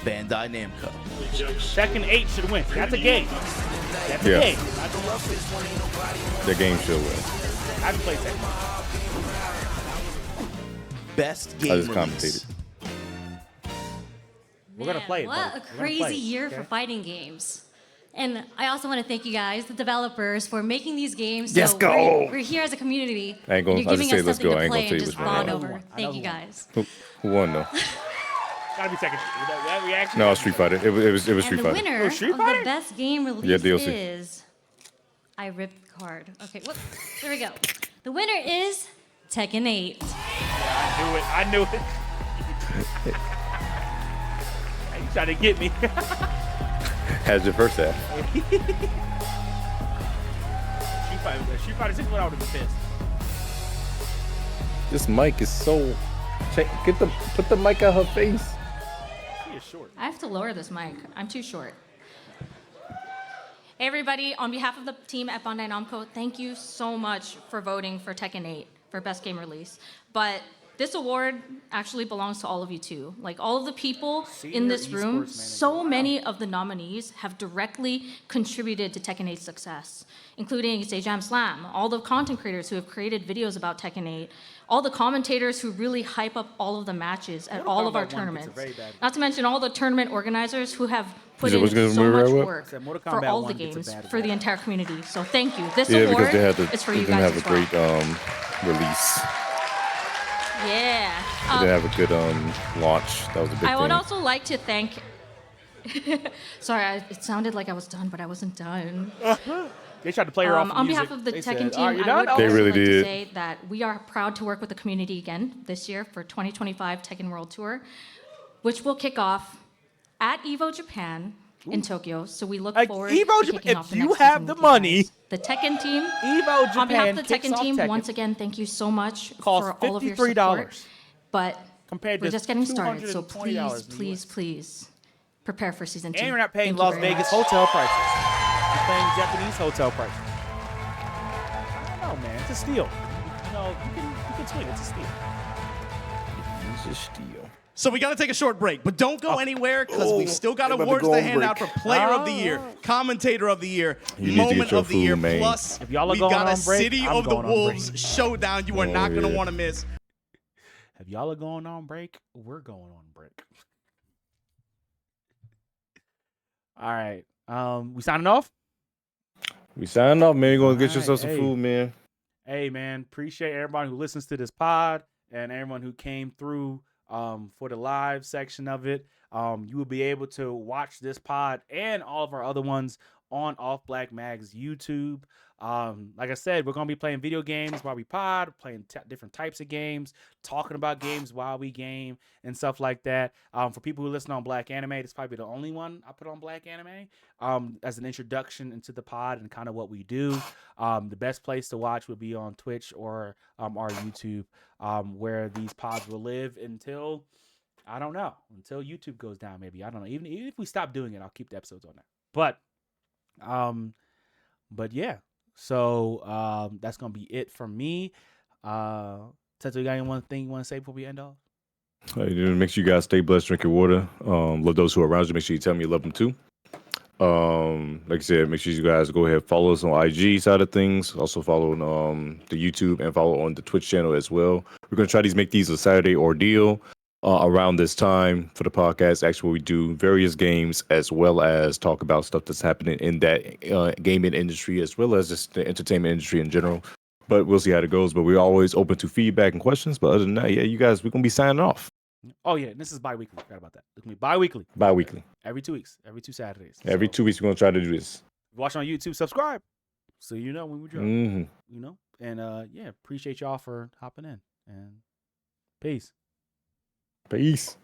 Bandai Namco. Tekken 8 should win. That's a game. That's a Yeah. game. The game should win. I haven't played Tekken. Best game I just release. commentated. We're gonna play it. What buddy. a We're gonna crazy play it, year okay? for fighting games. And I also want to thank you guys, the developers, for making these games. Let's so go. We're here as a community. I ain't gonna- and I you're just giving say us let's something go. I to ain't gonna play tell and you just which one. bond I know over. who won. I Thank know you who won. guys. Who won though? Gotta be Tekken. That reaction. No, Street Fighter. It was Street And the Fighter. winner of the best game release Yeah, DLC. is... I ripped the card. Okay, whoop. There we go. The winner is Tekken 8. I knew it. You trying to get me. How's your first half? Street Fighter 6 went out of the fist. This mic is so. Put the mic on her face. He is short. I have to lower this mic. I'm too short. Hey everybody, on behalf of the team at Bandai Namco, thank you so much for voting for Tekken 8 for Best Game Release. But this award actually belongs to all of you too. Like all of the people in this room, so many of the nominees have directly contributed to Tekken 8's success, including Sejam Slam, all the content creators who have created videos about Tekken 8, all the commentators who really hype up all of the matches at all of our tournaments. Not to mention all the tournament organizers who have put in so much work for all the games for the entire community. So thank you. This Yeah, award because is for they you didn't guys have as a well. great release. Yeah. They didn't have a good launch. That was a big I would thing. also like to thank. Sorry, it sounded like I was done, but I wasn't done. They tried to play her off On music. behalf of the They Tekken said, team, "Are you I done?" would Oh. also really like to did. say that we are proud to work with the community again this year for 2025 Tekken World Tour, which will kick off at EVO Japan in Tokyo. So we look Like, forward EVO to Japan, kicking off if the you next have season the with you money, guys. The Tekken team, EVO Japan on behalf of the kicks Tekken off team, Tekken. once again, thank you so much Costs for all of your $53. support. But Compared we're to just getting started, so $220 please, in the please, please prepare for season 2. And you're not paying Thank you Las very Vegas much. hotel prices. You're paying Japanese hotel prices. I don't know, man. It's a steal. You know, you can swing. It's a steal. It's a steal. So we got to take a short break, but don't go anywhere because we've still got I'm about to awards go to on hand out for break. Player of the Year, Commentator of the Year, You need to Moment get your of the Year. food, man. Plus, If y'all are we've going got a on break, City I'm of the going on Wolves break. showdown you are Oh, not going to yeah. want to miss. If y'all are going on break, we're going on break. All right. We signing off? We signing off, man. You're gonna get All yourself right, some hey. food, man. Hey, man, appreciate everybody who listens to this pod and everyone who came through for the live section of it. You will be able to watch this pod and all of our other ones on Off Black Mag's YouTube. Like I said, we're going to be playing video games while we pod, playing different types of games, talking about games while we game and stuff like that. For people who listen on Black Anime, it's probably the only one I put on Black Anime as an introduction into the pod and kind of what we do. The best place to watch would be on Twitch or our YouTube, where these pods will live until, I don't know, until YouTube goes down, maybe. I don't know. Even if we stop doing it, I'll keep the episodes on there. But yeah. So that's gonna be it from me. Tento, you got any one thing you want to say before we end off? Hey, make sure you guys stay blessed, drink your water. Love those who are around you. Make sure you tell me you love them too. Like I said, make sure you guys go ahead, follow us on IG side of things. Also follow on the YouTube and follow on the Twitch channel as well. We're gonna try to make these a Saturday ordeal around this time for the podcast. Actually, we do various games as well as talk about stuff that's happening in that gaming industry as well as just the entertainment industry in general. But we'll see how it goes. But we're always open to feedback and questions. But other than that, yeah, you guys, we're gonna be signing off. Oh yeah, this is bi-weekly. Forgot about that. It's gonna be bi-weekly. Bi-weekly. Every 2 weeks. Every 2 Saturdays. Every 2 weeks, we're gonna try to do this. Watch on YouTube, subscribe, so you know when we drop. Mm-hmm. You know, and yeah, appreciate y'all for hopping in, and peace. Peace.